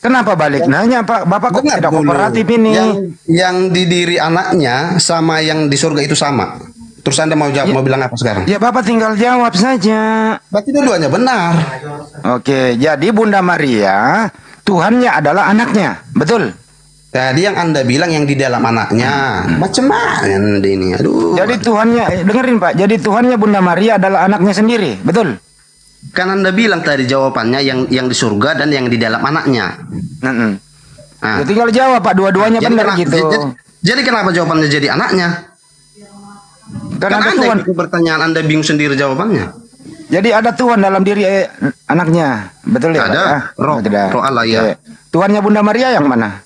Kenapa balik nanya Pak? Bapak kok tidak kooperatif ini? Yang di diri anaknya sama yang di surga itu sama. Terus Anda mau jawab, mau bilang apa sekarang? Ya Bapak tinggal jawab saja. Berarti dua-duanya benar. Oke, jadi Bunda Maria Tuhannya adalah anaknya. Betul? Tadi yang Anda bilang yang di dalam anaknya. Macam mana ini? Aduh. Jadi Tuhannya, dengerin Pak. Jadi Tuhannya Bunda Maria adalah anaknya sendiri. Betul? Kan Anda bilang tadi jawabannya yang di surga dan yang di dalam anaknya. Nah. Ya tinggal jawab Pak. Dua-duanya benar gitu. Jadi kenapa jawabannya jadi anaknya? Karena ada Tuhan. Pertanyaan Anda bingung sendiri jawabannya. Jadi ada Tuhan dalam diri anaknya. Betul ya? Ada. Pak? Roh Allah ya. Tuhannya Bunda Maria yang mana?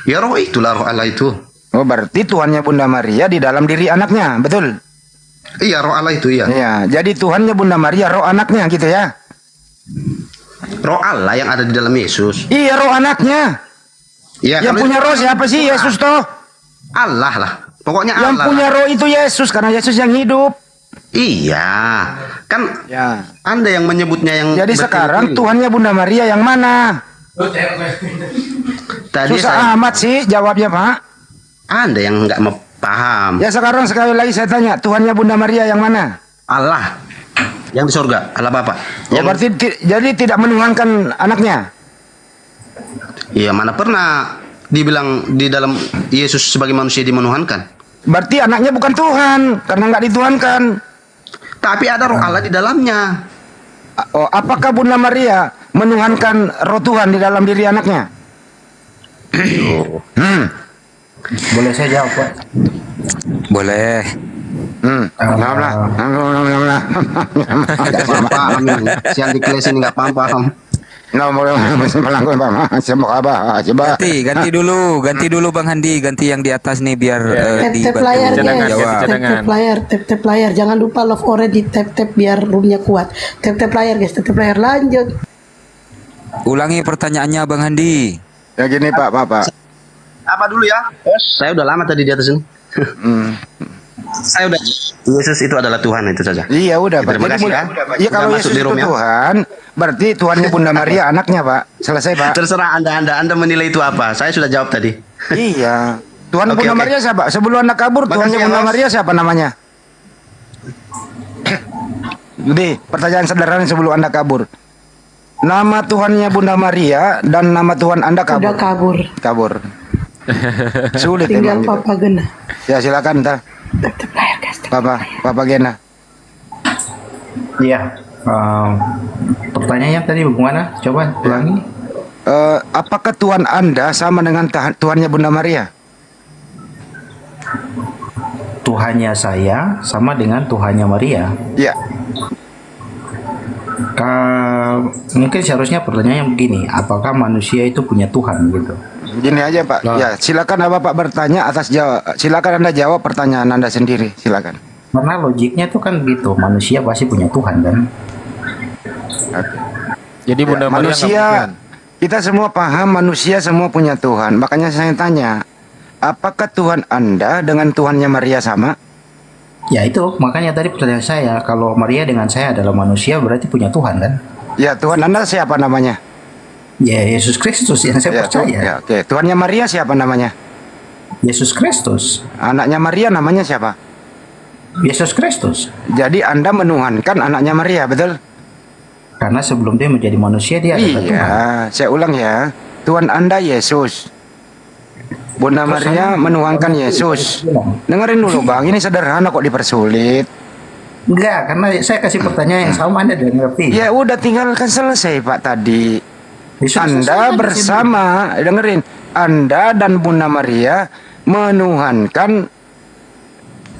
Ya roh itulah roh Allah itu. Oh berarti Tuhannya Bunda Maria di dalam diri anaknya, betul? Iya roh Allah itu ya. Iya, jadi Tuhannya Bunda Maria roh anaknya gitu ya? Roh Allah yang ada di dalam Yesus. Iya roh anaknya. Iya. Yang punya roh siapa sih? Yesus toh? Allah lah. Pokoknya yang Allah. Yang punya roh itu Yesus karena Yesus yang hidup. Iya, kan ya. Anda yang menyebutnya yang. Jadi sekarang Tuhannya Bunda Maria yang mana? Tadi susah amat sih jawabnya Pak. Anda yang nggak paham. Ya sekarang sekali lagi saya tanya, Tuhannya Bunda Maria yang mana? Allah, yang di surga, Allah Bapa. Oh, berarti jadi tidak menuhankan anaknya? Iya, mana pernah dibilang di dalam Yesus sebagai manusia dimenuhankan? Berarti anaknya bukan Tuhan karena nggak dituhankan. Tapi ada roh Allah di dalamnya. Oh, apakah Bunda Maria menuhankan roh Tuhan di dalam diri anaknya? Boleh saya jawab Pak? Boleh. Nggak paham ini. Siang di kelas ini nggak paham. Ganti dulu Bang Handi, ganti yang di atas nih biar tap layar, jangan lupa love already tap biar roomnya kuat. Tap layar guys, tap layar lanjut. Ulangi pertanyaannya Bang Handi. Ya gini Pak. Apa dulu ya? Saya udah lama tadi di atas ini. Saya udah. Yesus itu adalah Tuhan itu saja. Iya udah Pak. Terima kasih ya. Iya kalau Yesus itu Tuhan, berarti Tuhannya Bunda Maria anaknya Pak. Selesai Pak. Terserah Anda menilai itu apa. Saya sudah jawab tadi. Iya. Tuhan Bunda Maria siapa? Sebelum Anda kabur Tuhannya Bunda Maria siapa namanya? Jadi pertanyaan sederhana sebelum Anda kabur. Nama Tuhannya Bunda Maria dan nama Tuhan Anda kabur. Udah kabur. Sulit tinggal Papa Gena. Ya silakan Tah. Papa Gena. Iya. Pertanyaannya tadi bagaimana? Coba ulangi. Apakah Tuhan Anda sama dengan Tuhannya Bunda Maria? Tuhannya saya sama dengan Tuhannya Maria. Iya. Mungkin seharusnya pertanyaannya begini, apakah manusia itu punya Tuhan gitu? Gini aja Pak. Ya silakan Bapak bertanya atas jawab. Silakan Anda jawab pertanyaan Anda sendiri. Silakan. Karena logiknya itu kan gitu, manusia pasti punya Tuhan kan? Jadi Bunda Maria manusia Kita semua paham manusia semua punya Tuhan. Makanya saya tanya, apakah Tuhan Anda dengan Tuhannya Maria sama? Ya itu, makanya tadi pertanyaan saya, kalau Maria dengan saya adalah manusia berarti punya Tuhan kan? Ya, Tuhan Anda siapa namanya? Ya, Yesus Kristus yang saya percaya. Ya, oke. Tuhannya Maria siapa namanya? Yesus Kristus. Anaknya Maria namanya siapa? Yesus Kristus. Jadi Anda menuhankan anaknya Maria, betul? Karena sebelum dia menjadi manusia dia adalah Tuhan. Iya, saya ulang ya. Tuhan Anda Yesus. Bunda Maria menuhankan Yesus. Dengerin dulu Bang, ini sederhana kok dipersulit. Enggak, karena saya kasih pertanyaan yang sama Anda udah ngerti. Ya udah tinggalkan selesai Pak tadi. Anda bersama, dengerin. Anda dan Bunda Maria menuhankan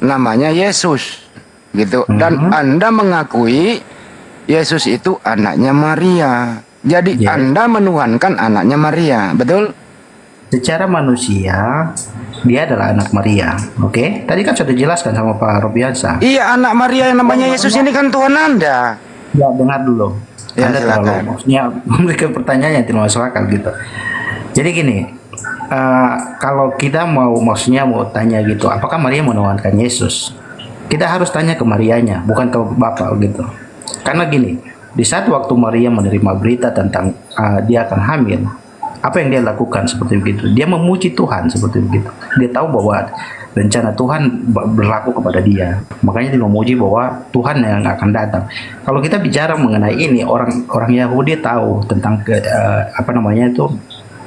namanya Yesus. Gitu. Dan Anda mengakui Yesus itu anaknya Maria. Jadi Anda menuhankan anaknya Maria, betul? Secara manusia, dia adalah anak Maria. Oke? Tadi kan sudah dijelaskan sama Pak Robiansa. Iya, anak Maria yang namanya Yesus ini kan Tuhan Anda. Ya, dengar dulu. Ya, Anda terlalu maksudnya memberikan pertanyaan yang tidak masuk akal gitu. Jadi gini, kalau kita maksudnya mau tanya gitu, apakah Maria menuhankan Yesus? Kita harus tanya ke Marianya, bukan ke Bapak gitu. Karena gini, di saat waktu Maria menerima berita tentang dia akan hamil, apa yang dia lakukan seperti begitu? Dia memuji Tuhan seperti begitu. Dia tahu bahwa rencana Tuhan berlaku kepada dia. Makanya dia memuji bahwa Tuhan yang akan datang. Kalau kita bicara mengenai ini, orang Yahudi tahu tentang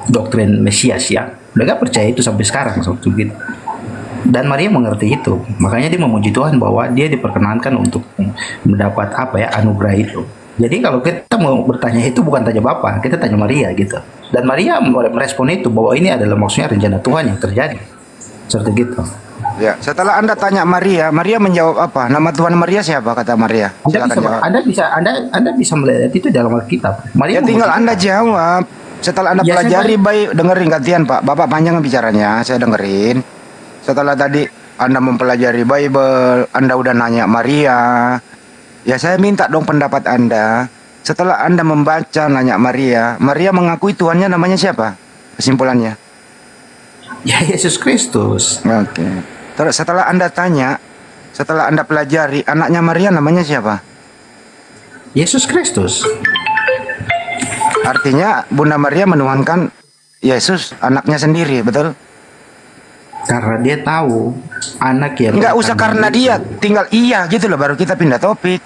doktrin Mesias ya. Mereka percaya itu sampai sekarang seperti begitu. Dan Maria mengerti itu, makanya dia memuji Tuhan bahwa dia diperkenankan untuk mendapat anugerah itu. Jadi kalau kita mau bertanya itu bukan tanya Bapa, kita tanya Maria gitu. Dan Maria merespon itu bahwa ini adalah maksudnya rencana Tuhan yang terjadi. Seperti gitu. Ya, setelah Anda tanya Maria, Maria menjawab apa? Nama Tuhan Maria siapa? Kata Maria. Anda bisa melihat itu dalam Alkitab. Maria ya tinggal Anda jawab. Setelah Anda pelajari baik, dengerin gantian Pak. Bapak panjang bicaranya, saya dengerin. Setelah tadi Anda mempelajari Bible, Anda udah nanya Maria. Ya saya minta dong pendapat Anda. Setelah Anda membaca nanya Maria, Maria mengakui Tuhannya namanya siapa? Kesimpulannya? Ya Yesus Kristus. Oke. Terus setelah Anda tanya, setelah Anda pelajari, anaknya Maria namanya siapa? Yesus Kristus. Artinya Bunda Maria menuhankan Yesus anaknya sendiri, betul? Karena dia tahu anak yang nggak usah karena dia, tinggal iya gitu loh, baru kita pindah topik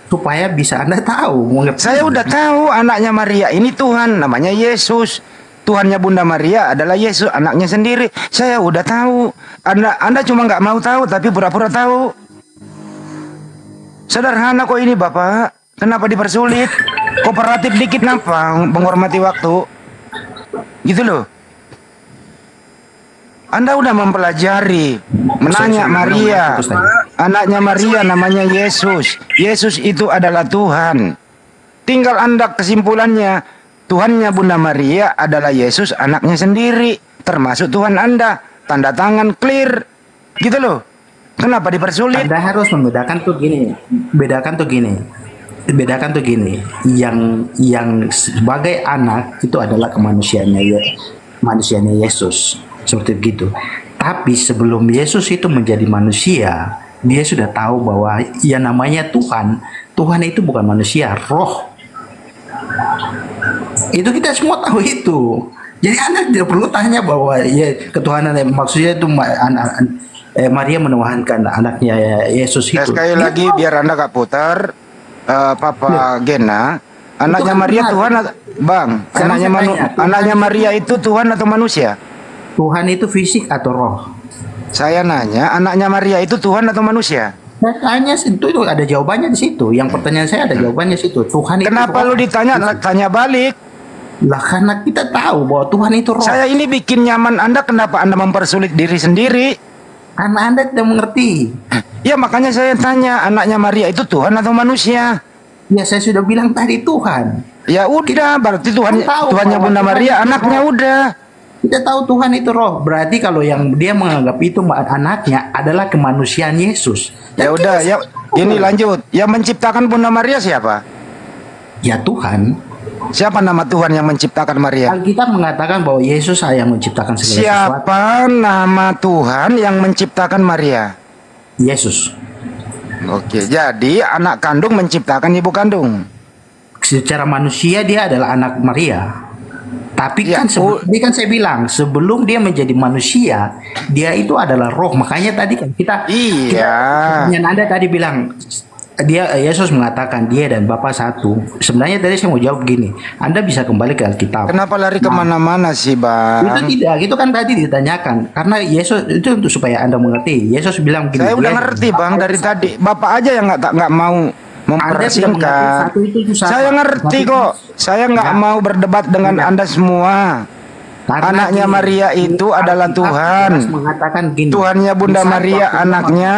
supaya bisa Anda tahu. Saya udah tahu anaknya Maria ini Tuhan, namanya Yesus. Tuhannya Bunda Maria adalah Yesus, anaknya sendiri. Saya udah tahu. Anda cuma nggak mau tahu tapi pura-pura tahu. Sederhana kok ini Bapak. Kenapa dipersulit? Kooperatif dikit kenapa? Menghormati waktu. Gitu loh. Anda udah mempelajari, menanya Maria, anaknya Maria namanya Yesus. Yesus itu adalah Tuhan. Tinggal Anda kesimpulannya, Tuhannya Bunda Maria adalah Yesus anaknya sendiri, termasuk Tuhan Anda. Tanda tangan clear, gitu loh. Kenapa dipersulit? Anda harus membedakan tuh gini, bedakan tuh gini. Yang sebagai anak itu adalah manusianya Yesus. Seperti begitu. Tapi sebelum Yesus itu menjadi manusia, dia sudah tahu bahwa yang namanya Tuhan itu bukan manusia, roh. Itu kita semua tahu itu. Jadi Anda tidak perlu tanya bahwa ya ketuhanan maksudnya itu Maria menuhankan anaknya Yesus itu. Sekali lagi biar Anda gak putar, Papa Gena, anaknya Maria Tuhan, Bang. Anaknya Maria itu Tuhan atau manusia? Tuhan itu fisik atau roh? Saya nanya, anaknya Maria itu Tuhan atau manusia? Tanya itu ada jawabannya di situ. Yang pertanyaan saya ada jawabannya di situ. Tuhan itu. Kenapa lu ditanya? Tanya balik. Lah karena kita tahu bahwa Tuhan itu roh. Saya ini bikin nyaman Anda, kenapa Anda mempersulit diri sendiri? Karena Anda tidak mengerti. Ya makanya saya tanya, anaknya Maria itu Tuhan atau manusia? Ya saya sudah bilang tadi Tuhan. Ya udah, berarti Tuhannya Bunda Maria anaknya udah. Kita tahu Tuhan itu roh. Berarti kalau yang dia menganggap itu anaknya adalah kemanusiaan Yesus. Ya udah, ya ini lanjut. Yang menciptakan Bunda Maria siapa? Ya Tuhan. Siapa nama Tuhan yang menciptakan Maria? Alkitab mengatakan bahwa Yesus yang menciptakan segala sesuatu. Siapa nama Tuhan yang menciptakan Maria? Yesus. Oke, jadi anak kandung menciptakan ibu kandung. Secara manusia dia adalah anak Maria. Tapi kan tadi kan saya bilang sebelum dia menjadi manusia, dia itu adalah roh. Makanya tadi kan kita yang Anda tadi bilang Yesus mengatakan dia dan Bapa satu. Sebenarnya tadi saya mau jawab gini, Anda bisa kembali ke Alkitab. Kenapa lari kemana-mana sih, Bang? Itu tidak, itu kan tadi ditanyakan. Karena Yesus itu untuk supaya Anda mengerti. Yesus bilang gini. Saya udah ngerti, Bang, dari tadi. Bapak aja yang nggak mau mempersingkat. Saya ngerti kok. Saya nggak mau berdebat dengan Anda semua. Karena anaknya Maria itu adalah Tuhan. Mengatakan gini, Tuhannya Bunda Maria anaknya.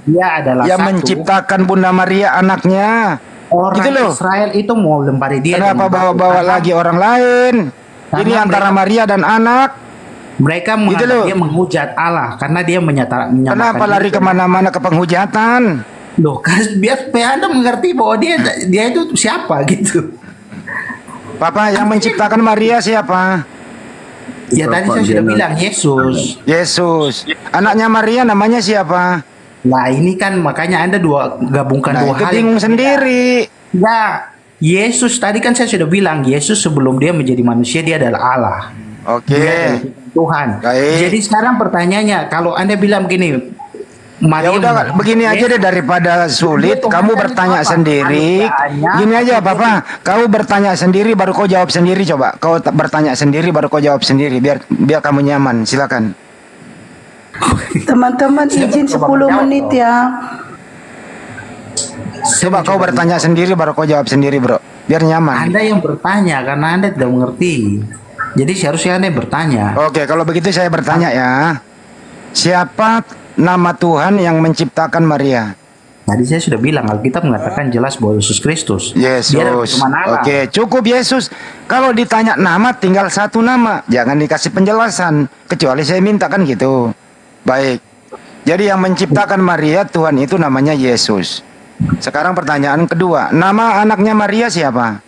Dia adalah yang menciptakan Bunda Maria anaknya. Orang gitu loh. Israel itu mau lempari dia. Kenapa bawa-bawa lagi orang lain? Ini antara Maria dan anak. Mereka dia menghujat Allah karena dia menyatakan. Kenapa lari kemana-mana ke penghujatan? Loh, biar supaya Anda mengerti bahwa dia itu siapa gitu. Papa, yang menciptakan Maria siapa? Ya tadi saya sudah bilang Yesus. Yesus. Anaknya Maria namanya siapa? Nah ini kan makanya Anda gabungkan dua hal. Bingung sendiri. Ya, Yesus tadi kan saya sudah bilang Yesus sebelum dia menjadi manusia dia adalah Allah. Oke. Tuhan. Baik. Jadi sekarang pertanyaannya, kalau Anda bilang begini, ya udah begini aja deh daripada sulit kamu bertanya sendiri. Gini aja Papa, kau bertanya sendiri baru kau jawab sendiri, coba. Kau bertanya sendiri baru kau jawab sendiri biar kamu nyaman. Silakan. Teman-teman izin 10 menit ya. Coba kau bertanya sendiri baru kau jawab sendiri, Bro. Biar nyaman. Anda yang bertanya karena Anda tidak mengerti. Jadi seharusnya Anda yang bertanya. Oke, kalau begitu saya bertanya ya. Siapa nama Tuhan yang menciptakan Maria? Tadi saya sudah bilang Alkitab mengatakan jelas bahwa Yesus Kristus. Yesus. Oke, cukup Yesus. Kalau ditanya nama tinggal satu nama, jangan dikasih penjelasan kecuali saya minta kan gitu. Baik. Jadi yang menciptakan Maria Tuhan itu namanya Yesus. Sekarang pertanyaan kedua, nama anaknya Maria siapa?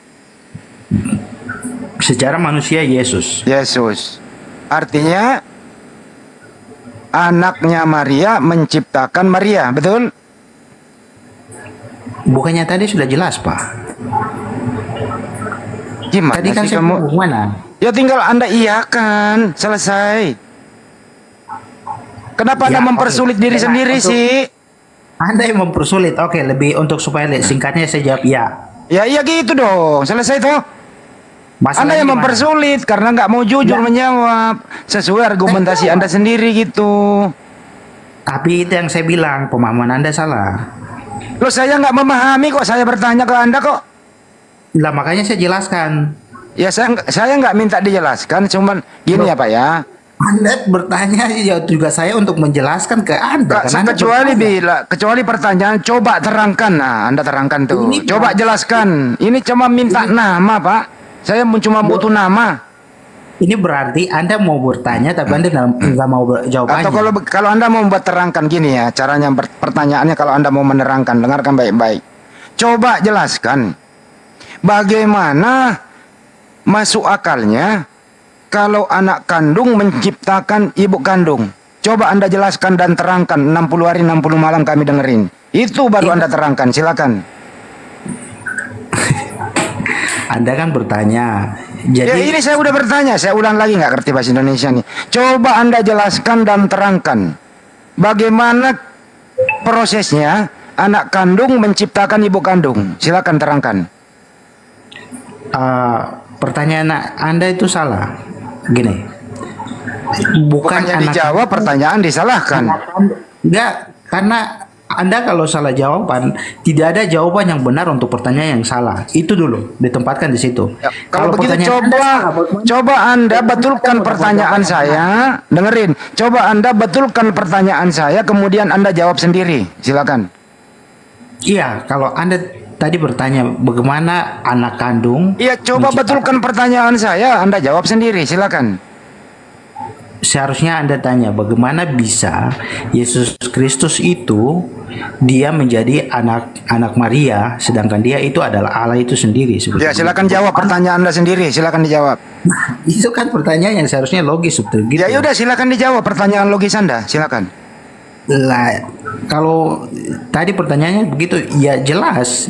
Secara manusia Yesus. Yesus. Artinya anaknya Maria menciptakan Maria, betul? Bukannya tadi sudah jelas, Pak? Gimana tadi kan sih kamu? Ya tinggal Anda iyakan, selesai. Kenapa Anda mempersulit diri sendiri sih? Anda yang mempersulit. Oke, lebih untuk supaya singkatnya saya jawab ya. Ya iya gitu dong, selesai toh. Anda yang mempersulit karena nggak mau jujur menjawab sesuai argumentasi Anda sendiri gitu. Tapi itu yang saya bilang, pemahaman Anda salah. Loh, saya nggak memahami kok, saya bertanya ke Anda kok. Lah makanya saya jelaskan. Ya saya nggak minta dijelaskan, cuman gini ya Pak ya. Anda bertanya ya juga saya untuk menjelaskan ke Anda. Kecuali pertanyaan coba terangkan. Nah, Anda terangkan tuh. Coba jelaskan. Ini cuma minta nama, Pak. Saya cuma butuh nama. Ini berarti Anda mau bertanya tapi Anda nggak mau jawabannya. Atau kalau Anda mau buat terangkan gini ya, caranya pertanyaannya kalau Anda mau menerangkan, dengarkan baik-baik. Coba jelaskan bagaimana masuk akalnya kalau anak kandung menciptakan ibu kandung. Coba Anda jelaskan dan terangkan 60 hari 60 malam kami dengerin. Itu baru Anda terangkan, silakan. Anda kan bertanya. Jadi ya ini saya udah bertanya, saya ulang lagi nggak ngerti bahasa Indonesia nih. Coba Anda jelaskan dan terangkan bagaimana prosesnya anak kandung menciptakan ibu kandung. Silakan terangkan. Pertanyaan Anda itu salah. Gini. Bukannya dijawab, pertanyaan disalahkan. Enggak, karena Anda kalau salah jawaban, tidak ada jawaban yang benar untuk pertanyaan yang salah. Itu dulu ditempatkan di situ. Ya, kalau begitu coba Anda betulkan pertanyaan saya. Dengerin. Coba Anda betulkan pertanyaan saya, kemudian Anda jawab sendiri. Silakan. Iya, kalau Anda tadi bertanya bagaimana anak kandung. Iya, coba betulkan pertanyaan saya, Anda jawab sendiri. Silakan. seharusnya Anda tanya bagaimana bisa Yesus Kristus itu dia menjadi anak Maria, sedangkan dia itu adalah Allah itu sendiri. Ya, silakan jawab pertanyaan Anda sendiri, silakan dijawab. Itu kan pertanyaan yang seharusnya logis seperti gitu. Ya udah, silakan dijawab pertanyaan logis Anda, silakan. Lah, kalau tadi pertanyaannya begitu, ya jelas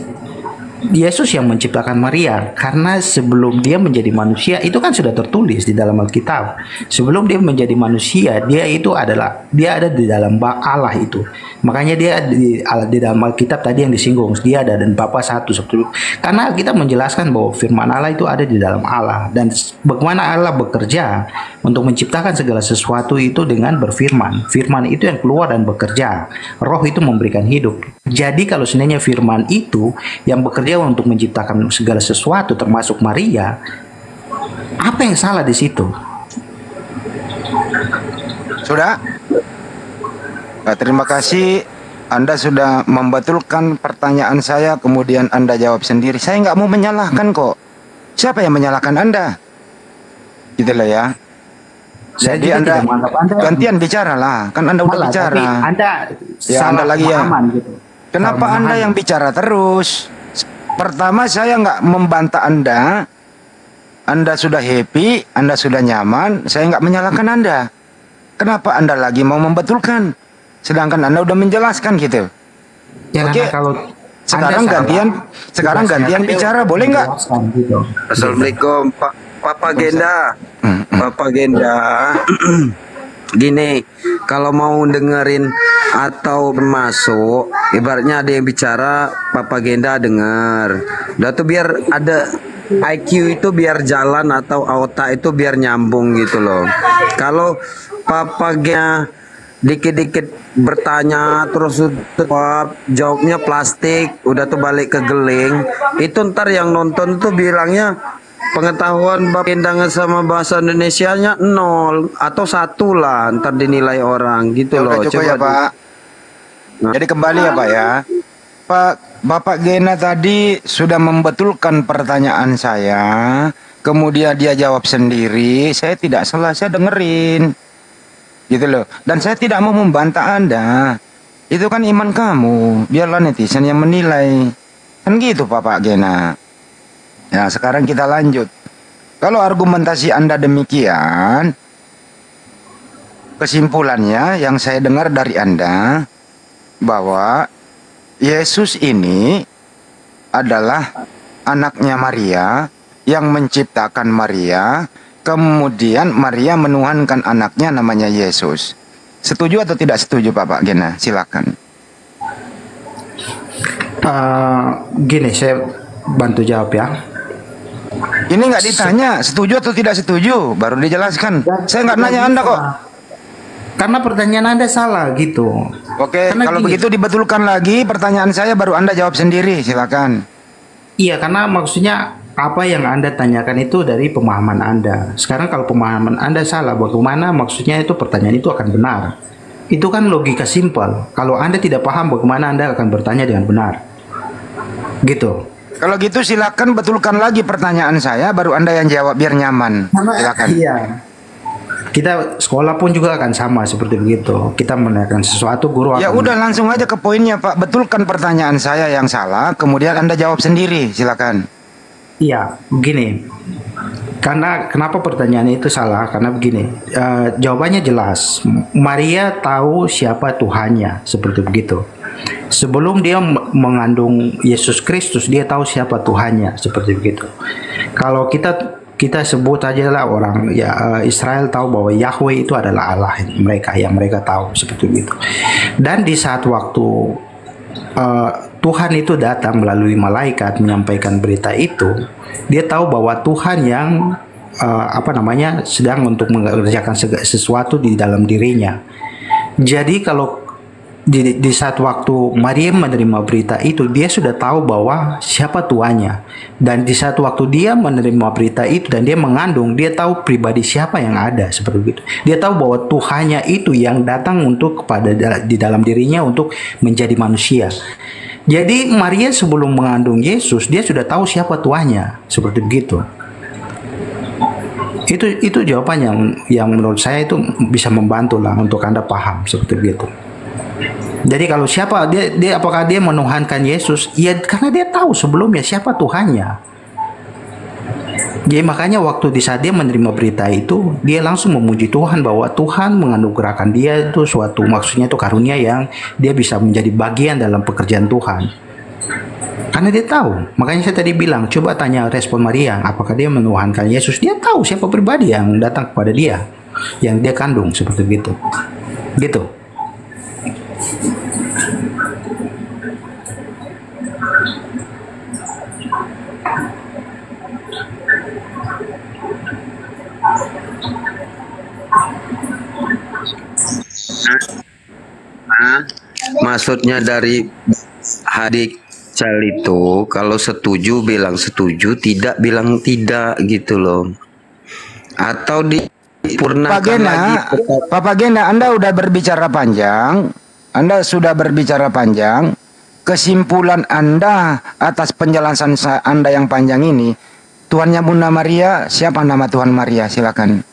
Yesus yang menciptakan Maria, karena sebelum dia menjadi manusia itu kan sudah tertulis di dalam Alkitab. Sebelum dia menjadi manusia, dia ada di dalam Allah itu. Makanya dia di dalam Alkitab tadi yang disinggung, dia ada dan Bapa satu seperti itu. Karena kita menjelaskan bahwa firman Allah itu ada di dalam Allah, dan bagaimana Allah bekerja untuk menciptakan segala sesuatu itu dengan berfirman. Firman itu yang keluar dan bekerja. Roh itu memberikan hidup. Jadi kalau sebenarnya firman itu yang bekerja untuk menciptakan segala sesuatu termasuk Maria, apa yang salah di situ? Sudah? Nah, terima kasih, Anda sudah membetulkan pertanyaan saya, kemudian Anda jawab sendiri. Saya nggak mau menyalahkan kok. Siapa yang menyalahkan Anda? Gitu lah ya. Jadi Anda gantian bicara lah, kan Anda udah bicara. Tapi Anda ya, Anda lagi ya. Gitu. Kenapa Anda yang bicara terus? Pertama, saya nggak membantah Anda. Anda sudah happy, Anda sudah nyaman, saya nggak menyalahkan Anda. Kenapa Anda lagi mau membetulkan? Sedangkan Anda udah menjelaskan gitu. Ya, oke, kalau sekarang gantian bicara, boleh nggak? Gitu. Assalamualaikum, Papa Genda. Papa Genda. Gini, kalau mau dengerin atau masuk, ibaratnya ada yang bicara, Papa Genda dengar. Udah tuh biar ada IQ itu biar jalan atau otak itu biar nyambung gitu loh. Kalau Papa Genda dikit-dikit bertanya terus jawabnya plastik, udah tuh balik ke geling, itu ntar yang nonton tuh bilangnya pengetahuan Bapak Genda sama bahasa Indonesianya 0 atau 1 lah, ntar dinilai orang gitu loh. Coba ya Pak. Jadi kembali ya Pak ya. Bapak Gena tadi sudah membetulkan pertanyaan saya, kemudian dia jawab sendiri. Saya tidak salah, saya dengerin, gitu loh. Dan saya tidak mau membantah Anda. Itu kan iman kamu. Biarlah netizen yang menilai. Kan gitu Bapak Gena. Ya, sekarang kita lanjut. Kalau argumentasi Anda demikian, kesimpulannya yang saya dengar dari Anda bahwa Yesus ini adalah anaknya Maria yang menciptakan Maria, kemudian Maria menuhankan anaknya namanya Yesus. Setuju atau tidak setuju Bapak Gena? Silakan. Gini, saya bantu jawab ya. Ini nggak ditanya setuju atau tidak setuju, baru dijelaskan. Saya nggak nanya Anda kok. Karena pertanyaan Anda salah gitu. Oke, karena kalau begitu dibetulkan lagi pertanyaan saya, baru Anda jawab sendiri, silakan. Iya, karena maksudnya apa yang Anda tanyakan itu dari pemahaman Anda. Sekarang kalau pemahaman Anda salah, bagaimana maksudnya itu pertanyaan itu akan benar? Itu kan logika simpel. Kalau Anda tidak paham, bagaimana Anda akan bertanya dengan benar? Gitu. Kalau gitu silakan betulkan lagi pertanyaan saya, baru Anda yang jawab biar nyaman. Silakan. Iya. Kita sekolah pun juga akan sama seperti begitu. Kita menanyakan sesuatu, guru ya udah langsung aja ke poinnya Pak. Betulkan pertanyaan saya yang salah, kemudian Anda jawab sendiri. Silakan. Iya, begini. Karena kenapa pertanyaan itu salah? Karena begini, jawabannya jelas. Maria tahu siapa Tuhannya, seperti begitu. Sebelum dia mengandung Yesus Kristus, dia tahu siapa Tuhannya, seperti begitu. Kalau kita sebut aja lah orang ya, Israel tahu bahwa Yahweh itu adalah Allah mereka, yang mereka tahu seperti itu. Dan di saat waktu Tuhan itu datang melalui malaikat menyampaikan berita itu, dia tahu bahwa Tuhan yang sedang untuk mengerjakan sesuatu di dalam dirinya. Jadi kalau di saat waktu Maria menerima berita itu, dia sudah tahu bahwa siapa tuannya. Dan di saat waktu dia menerima berita itu dan dia mengandung, dia tahu pribadi siapa yang ada, seperti itu. Dia tahu bahwa Tuhannya itu yang datang untuk di dalam dirinya untuk menjadi manusia. Jadi Maria sebelum mengandung Yesus, dia sudah tahu siapa tuannya, seperti begitu. Itu jawaban yang menurut saya itu bisa membantu lah untuk Anda paham seperti itu. Jadi kalau siapa dia apakah dia menuhankan Yesus? Ya karena dia tahu sebelumnya siapa Tuhannya. Jadi makanya waktu di saat dia menerima berita itu, dia langsung memuji Tuhan bahwa Tuhan menganugerahkan dia itu suatu, maksudnya itu karunia yang dia bisa menjadi bagian dalam pekerjaan Tuhan. Karena dia tahu. Makanya saya tadi bilang, coba tanya respon Maria, apakah dia menuhankan Yesus? Dia tahu siapa pribadi yang datang kepada dia, yang dia kandung, seperti itu. Gitu. Maksudnya dari Hadik Cal itu kalau setuju bilang setuju, tidak bilang tidak gitu loh. Atau dipurnakan lagi. Pak Gena, Anda udah berbicara panjang. Anda sudah berbicara panjang. Kesimpulan Anda atas penjelasan Anda yang panjang ini, Tuhannya Bunda Maria, siapa nama Tuhan Maria? Silakan.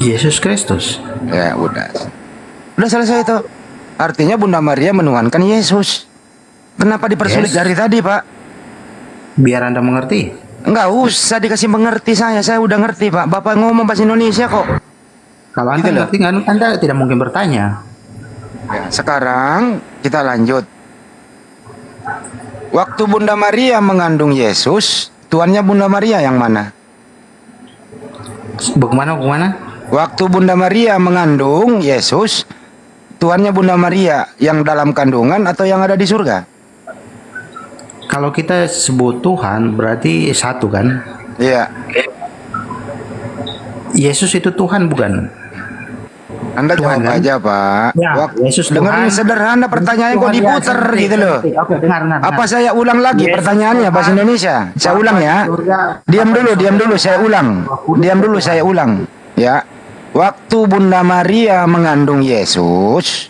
Yesus Kristus. Ya udah selesai itu. Artinya Bunda Maria menuhankan Yesus. Kenapa dipersulit dari tadi, Pak? Biar Anda mengerti. Enggak usah dikasih mengerti saya udah ngerti, Pak. Bapak ngomong bahasa Indonesia kok. Kalau Anda ngerti, Anda tidak mungkin bertanya. Ya, sekarang kita lanjut. Waktu Bunda Maria mengandung Yesus, tuannya Bunda Maria yang mana? Bagaimana? Waktu Bunda Maria mengandung Yesus, tuannya Bunda Maria yang dalam kandungan atau yang ada di surga? Kalau kita sebut Tuhan berarti satu kan? Iya. Yesus itu Tuhan bukan? Anda Tuhan jawab kan? Aja Pak. Ya, Yesus dengerin sederhana pertanyaannya kok diputer gitu loh. Oke, dengar. Apa saya ulang lagi pertanyaannya bahasa Indonesia? Saya ulang ya. Diam dulu, saya ulang. Saya ulang. Ya. Waktu Bunda Maria mengandung Yesus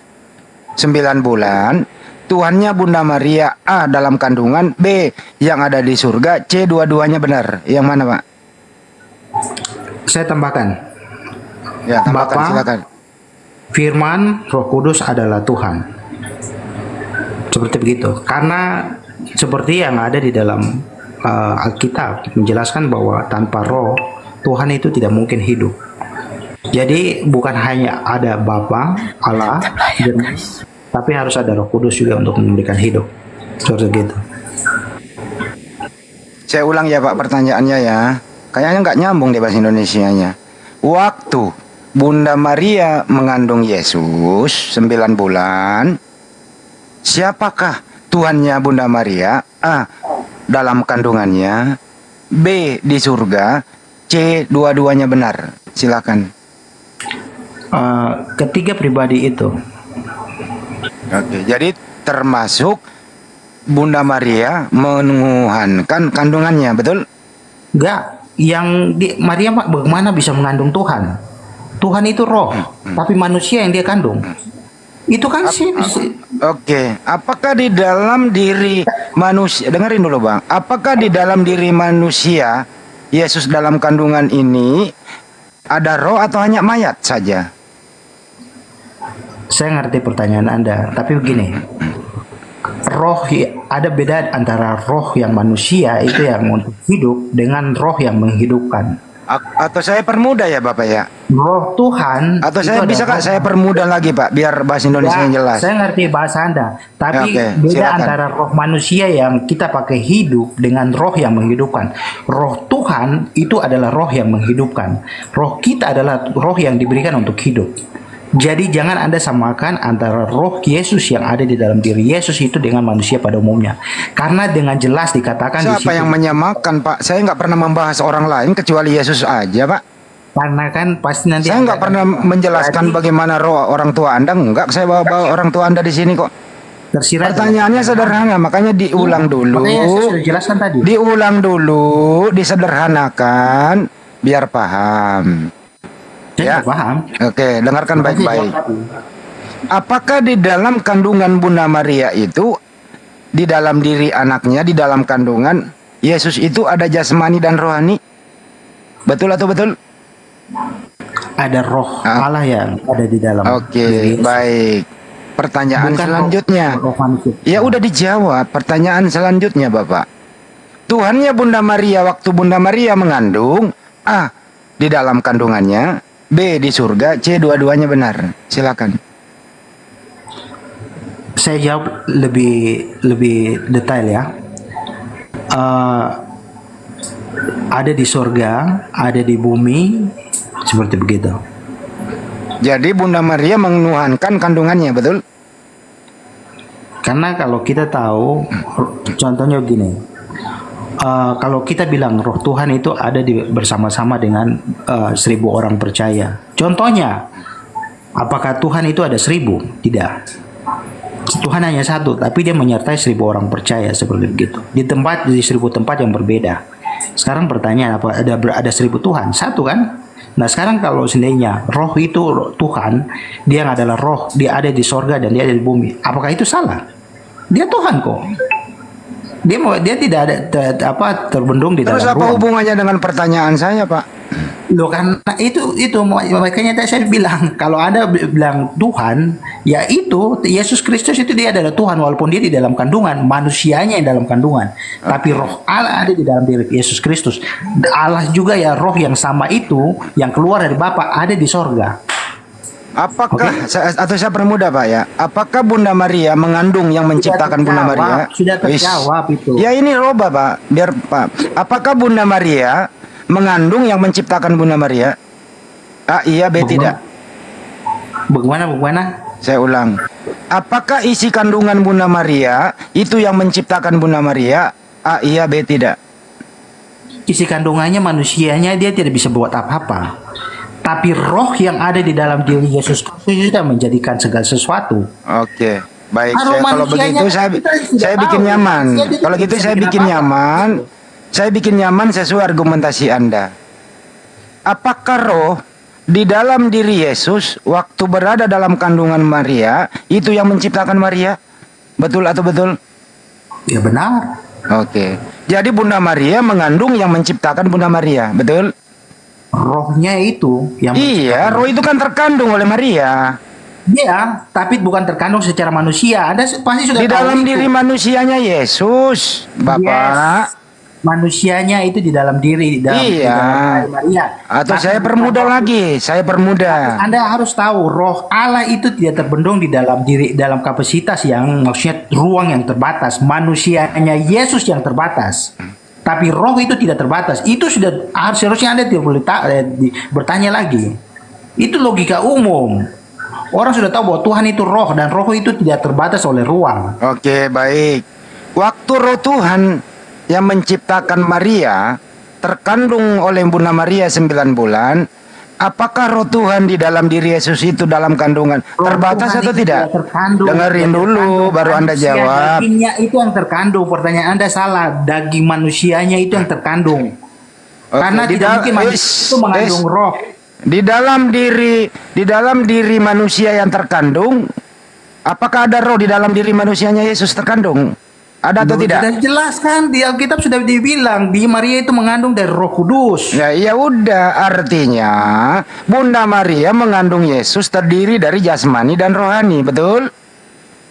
9 bulan, Tuhannya Bunda Maria A dalam kandungan, B yang ada di surga, C dua-duanya benar. Yang mana, Pak? Saya tambahkan. Ya, tambahkan, Bapak, silakan. Firman Roh Kudus adalah Tuhan. Seperti begitu. Karena seperti yang ada di dalam Alkitab menjelaskan bahwa tanpa Roh Tuhan itu tidak mungkin hidup. Jadi bukan hanya ada Bapa, Allah, tapi harus ada Roh Kudus juga untuk memberikan hidup. Seperti itu. Saya ulang ya Pak pertanyaannya ya. Kayaknya nggak nyambung deh bahasa Indonesianya. Waktu Bunda Maria mengandung Yesus 9 bulan, siapakah tuannya Bunda Maria? A. Dalam kandungannya, B. Di surga, C. Dua-duanya benar. Silakan. Ketiga pribadi itu. Oke, jadi termasuk Bunda Maria menuhankan kandungannya, betul? Enggak, Maria bagaimana bisa mengandung Tuhan? Tuhan itu roh, tapi manusia yang dia kandung. Itu kan sih. Oke, apakah di dalam diri manusia, dengerin dulu Bang, apakah di dalam diri manusia Yesus dalam kandungan ini ada roh atau hanya mayat saja? Saya ngerti pertanyaan Anda, tapi begini. Ada beda antara roh yang manusia itu yang untuk hidup dengan roh yang menghidupkan. Atau saya permudah ya Bapak ya? Roh Tuhan. Atau saya bisa Kak saya permudah lagi Pak, biar bahasa Indonesia yang jelas. Saya ngerti bahasa Anda, tapi beda silakan. Antara roh manusia yang kita pakai hidup dengan roh yang menghidupkan. Roh Tuhan itu adalah roh yang menghidupkan. Roh kita adalah roh yang diberikan untuk hidup. Jadi jangan Anda samakan antara roh Yesus yang ada di dalam diri Yesus itu dengan manusia pada umumnya. Karena dengan jelas dikatakan siapa di situ, yang menyamakan Pak? Saya nggak pernah membahas orang lain kecuali Yesus aja Pak. Karena kan pasti nanti saya nggak pernah menjelaskan bagaimana roh orang tua Anda. Enggak, saya bawa orang tua Anda di sini kok. Tersirat pertanyaannya sederhana, makanya diulang dulu. Saya sudah jelaskan tadi. Diulang dulu, disederhanakan biar paham. Ya, paham. Oke, dengarkan baik-baik. Apakah di dalam kandungan Bunda Maria itu, di dalam diri anaknya, di dalam kandungan Yesus itu ada jasmani dan rohani? Betul atau betul? Ada roh Allah yang ada di dalam. Oke, baik. Pertanyaan Bukan selanjutnya. Ya udah dijawab. Pertanyaan selanjutnya, Bapak. Tuhannya Bunda Maria waktu Bunda Maria mengandung, A, di dalam kandungannya, B, di surga, C, dua-duanya benar. Silakan. Saya jawab lebih detail ya. Ada di surga, ada di bumi, seperti begitu. Jadi Bunda Maria menuhankan kandungannya, betul? Karena kalau kita tahu, contohnya gini, kalau kita bilang roh Tuhan itu ada bersama-sama dengan 1000 orang percaya. Contohnya, apakah Tuhan itu ada 1000? Tidak. Tuhan hanya satu, tapi dia menyertai 1000 orang percaya seperti begitu. Di 1000 tempat yang berbeda. Sekarang pertanyaan, apa ada 1000 Tuhan? Satu kan? Nah sekarang kalau seandainya roh itu Tuhan, dia adalah roh, dia ada di sorga dan dia ada di bumi. Apakah itu salah? Dia Tuhan kok. Dia tidak ada terbendung di dalam ruang. Terus apa hubungannya dengan pertanyaan saya, Pak? Loh kan itu makanya tadi saya bilang kalau Anda bilang Tuhan, ya itu Yesus Kristus itu dia adalah Tuhan walaupun dia di dalam kandungan, manusianya yang dalam kandungan. Tapi roh Allah ada di dalam diri Yesus Kristus. Allah juga ya roh yang sama itu yang keluar dari Bapa ada di sorga. Apakah atau saya permudah, Pak ya? Apakah Bunda Maria mengandung yang menciptakan Bunda Maria? Sudah terjawab itu. Ya ini roh Bapak, biar Pak. Apakah Bunda Maria mengandung yang menciptakan Bunda Maria? A iya, B tidak. Bagaimana? Saya ulang. Apakah isi kandungan Bunda Maria itu yang menciptakan Bunda Maria? A iya, B tidak. Isi kandungannya manusianya dia tidak bisa buat apa-apa. Tapi roh yang ada di dalam diri Yesus Kristus sudah menjadikan segala sesuatu. Oke, baik. Kalau begitu saya bikin nyaman. Kalau gitu saya bikin nyaman. Saya bikin nyaman sesuai argumentasi Anda. Apakah roh di dalam diri Yesus waktu berada dalam kandungan Maria itu yang menciptakan Maria? Betul atau betul? Ya benar. Oke. Jadi Bunda Maria mengandung yang menciptakan Bunda Maria, betul? Rohnya itu yang iya, roh itu kan terkandung oleh Maria. Iya, tapi bukan terkandung secara manusia. Anda pasti sudah di tahu dalam itu. Diri manusianya Yesus, Bapak. Yes. Manusianya itu di dalam diri, di dalam Maria. Atau saya permudah lagi, saya permudah. Anda harus tahu, roh Allah itu tidak terbendung di dalam diri, dalam kapasitas yang maksudnya ruang yang terbatas. Manusianya Yesus yang terbatas. Tapi roh itu tidak terbatas. Itu sudah seharusnya Anda tidak boleh bertanya lagi. Itu logika umum. Orang sudah tahu bahwa Tuhan itu roh dan roh itu tidak terbatas oleh ruang. Oke, baik. Waktu roh Tuhan yang menciptakan Maria terkandung oleh Bunda Maria 9 bulan, apakah roh Tuhan di dalam diri Yesus itu dalam kandungan roh terbatas Tuhan atau tidak? Dengerin dulu baru Anda jawab. Dagingnya itu yang terkandung. Pertanyaan Anda salah. Daging manusianya itu yang terkandung. Karena tidak mungkin manusia itu mengandung roh. Di dalam diri manusia yang terkandung, apakah ada roh di dalam diri manusianya Yesus terkandung? Ada atau tidak? Sudah jelaskan di Alkitab sudah dibilang di Maria itu mengandung dari Roh Kudus. Ya udah, artinya Bunda Maria mengandung Yesus terdiri dari jasmani dan rohani, betul?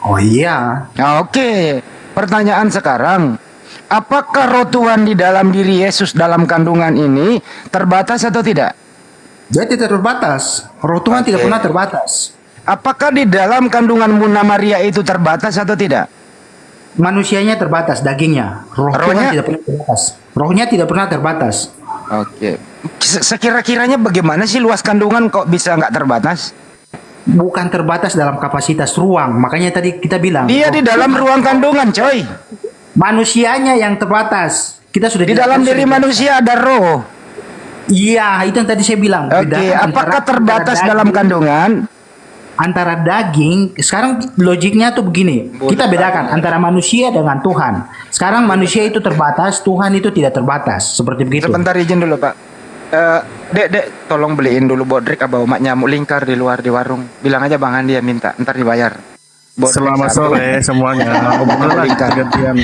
Oh iya. Oke. Pertanyaan sekarang, apakah roh Tuhan di dalam diri Yesus dalam kandungan ini terbatas atau tidak? Dia tidak terbatas. Roh Tuhan tidak pernah terbatas. Apakah di dalam kandungan Bunda Maria itu terbatas atau tidak? Manusianya terbatas, dagingnya. Rohnya tidak pernah terbatas. Rohnya tidak pernah terbatas. Oke. Sekira-kiranya bagaimana sih luas kandungan kok bisa nggak terbatas? Bukan terbatas dalam kapasitas ruang. Makanya tadi kita bilang. Dia di dalam ruang kandungan, coy. Manusianya yang terbatas. Kita sudah di dalam diri manusia ada roh. Iya, itu yang tadi saya bilang. Oke, apakah terbatas dalam kandungan? Antara daging, sekarang logiknya tuh begini, kita bedakan antara manusia dengan Tuhan. Sekarang manusia itu terbatas, Tuhan itu tidak terbatas, seperti begitu. Sebentar izin dulu Pak. Dek, tolong beliin dulu bodrek atau obat nyamuk lingkar di luar di warung. Bilang aja Bang Andi ya minta, ntar dibayar. Selamat sore semuanya. Gantian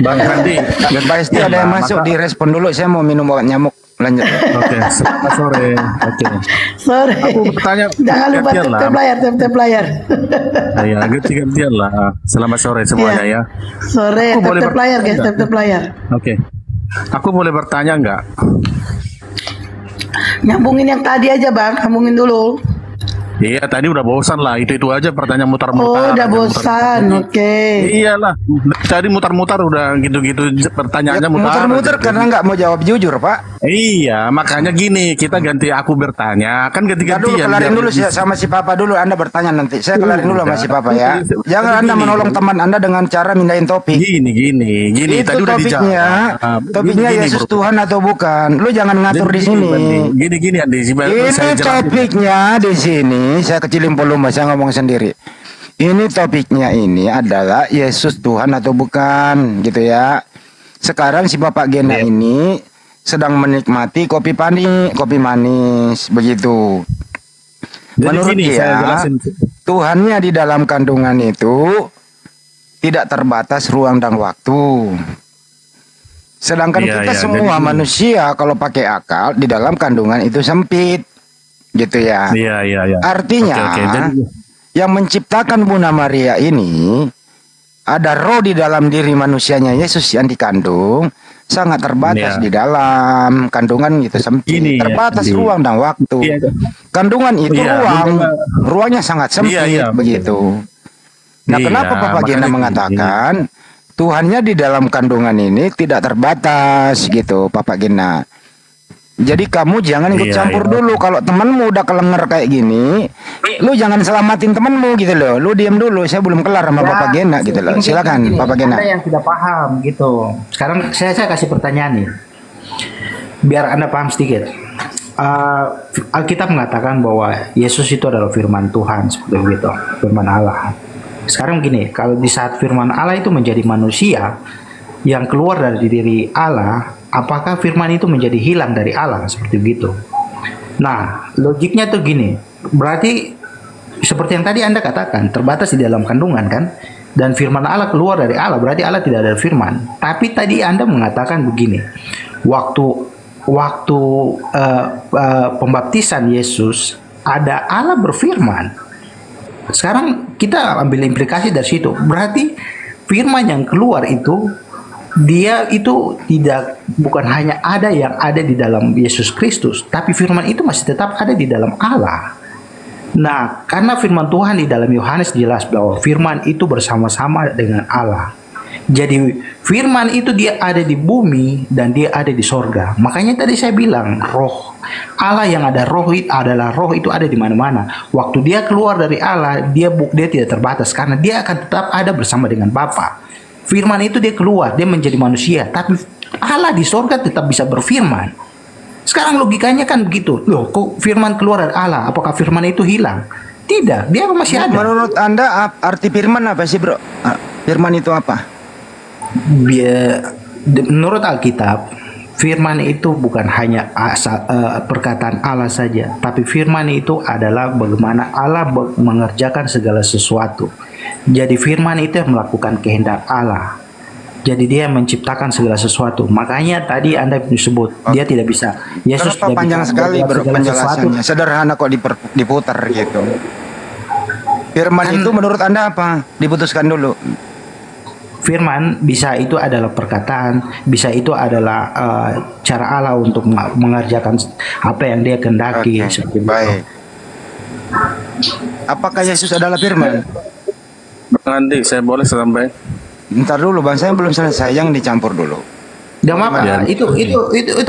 Bang Handi. Pasti ada yang masuk, direspon dulu. Saya mau minum obat nyamuk. Lanjut. Oke, selamat sore. Oke. Sore. Aku bertanya. Jangan lupa tap layar. Ya, gantian lah. Selamat sore semuanya ya. Sore, tap layar guys, tap layar. Oke. Aku boleh bertanya nggak? Nyambungin yang tadi aja Bang, nyambungin dulu. Iya, tadi udah bosan lah. Itu aja pertanyaan mutar-mutar. Oh, udah bosan. Oke. Iyalah. Tadi mutar-mutar udah gitu-gitu pertanyaannya mutar-mutar karena nggak mau jawab jujur, Pak. Iya, makanya gini, kita ganti aku bertanya. Kan ganti-gantian. Kelarin dulu sama si Papa dulu. Anda bertanya nanti. Saya kelarin dulu sama si Papa ya. Jangan Anda menolong teman Anda dengan cara mindahin topik. Gini. Itu tadi topiknya. Topiknya Yesus Tuhan atau bukan. Lu jangan ngatur di sini. Gini, Andi. Ini topiknya di sini. Saya kecilin volume, saya ngomong sendiri. Ini topiknya ini adalah Yesus Tuhan atau bukan, gitu ya. Sekarang si Bapak Gena ini sedang menikmati kopi manis, begitu. Menurut dia, Tuhannya di dalam kandungan itu tidak terbatas ruang dan waktu. Sedangkan kita semua manusia kalau pakai akal di dalam kandungan itu sempit. Gitu ya. Iya. Artinya yang menciptakan Bunda Maria ini ada roh di dalam diri manusianya Yesus yang dikandung sangat terbatas di dalam kandungan gitu sempit, terbatas ruang dan waktu. Kandungan itu ruangnya sangat sempit begitu. Nah, kenapa Bapak Gena mengatakan Tuhannya di dalam kandungan ini tidak terbatas gitu, Bapak Gena? Jadi kamu jangan ikut campur dulu. Kalau temanmu udah kelenger kayak gini, lu jangan selamatin temanmu gitu loh. Lu diam dulu. Saya belum kelar sama Bapak Gena gitu loh. Silakan Bapak Gena. Ada yang tidak paham gitu. Sekarang saya kasih pertanyaan nih, biar Anda paham sedikit. Alkitab mengatakan bahwa Yesus itu adalah firman Tuhan, seperti itu, firman Allah. Sekarang gini, kalau di saat firman Allah itu menjadi manusia yang keluar dari diri Allah, apakah firman itu menjadi hilang dari Allah seperti begitu? Nah, logiknya tuh gini. Berarti seperti yang tadi Anda katakan, terbatas di dalam kandungan kan? Dan firman Allah keluar dari Allah, berarti Allah tidak ada firman. Tapi tadi Anda mengatakan begini. Waktu pembaptisan Yesus ada Allah berfirman. Sekarang kita ambil implikasi dari situ. Berarti firman yang keluar itu dia itu bukan hanya ada yang ada di dalam Yesus Kristus, tapi firman itu masih tetap ada di dalam Allah. Nah, karena firman Tuhan di dalam Yohanes jelas bahwa firman itu bersama-sama dengan Allah. Jadi firman itu dia ada di bumi dan dia ada di sorga. Makanya tadi saya bilang roh Allah yang ada roh itu adalah roh itu ada di mana-mana. Waktu dia keluar dari Allah, dia tidak terbatas karena dia akan tetap ada bersama dengan Bapa. Firman itu dia keluar, dia menjadi manusia. Tapi Allah di sorga tetap bisa berfirman. Sekarang logikanya kan begitu. Loh, kok firman keluar dari Allah? Apakah firman itu hilang? Tidak, dia masih ada. Menurut Anda arti firman apa sih, Bro? Firman itu apa? Menurut Alkitab, firman itu bukan hanya perkataan Allah saja. Tapi firman itu adalah bagaimana Allah mengerjakan segala sesuatu. Jadi firman itu yang melakukan kehendak Allah. Jadi dia menciptakan segala sesuatu. Makanya tadi Anda disebut dia tidak bisa. Yesus tidak panjang bisa sekali penjelasannya. Sederhana kok diputar gitu. Firman itu menurut Anda apa? Diputuskan dulu. Firman bisa itu adalah perkataan, bisa itu adalah cara Allah untuk mengerjakan apa yang dia kehendaki. Baik. Apakah Yesus adalah firman? Bang Andi, saya boleh sampai? Bentar dulu Bang, saya belum selesai, yang dicampur dulu. Gak apa-apa. Itu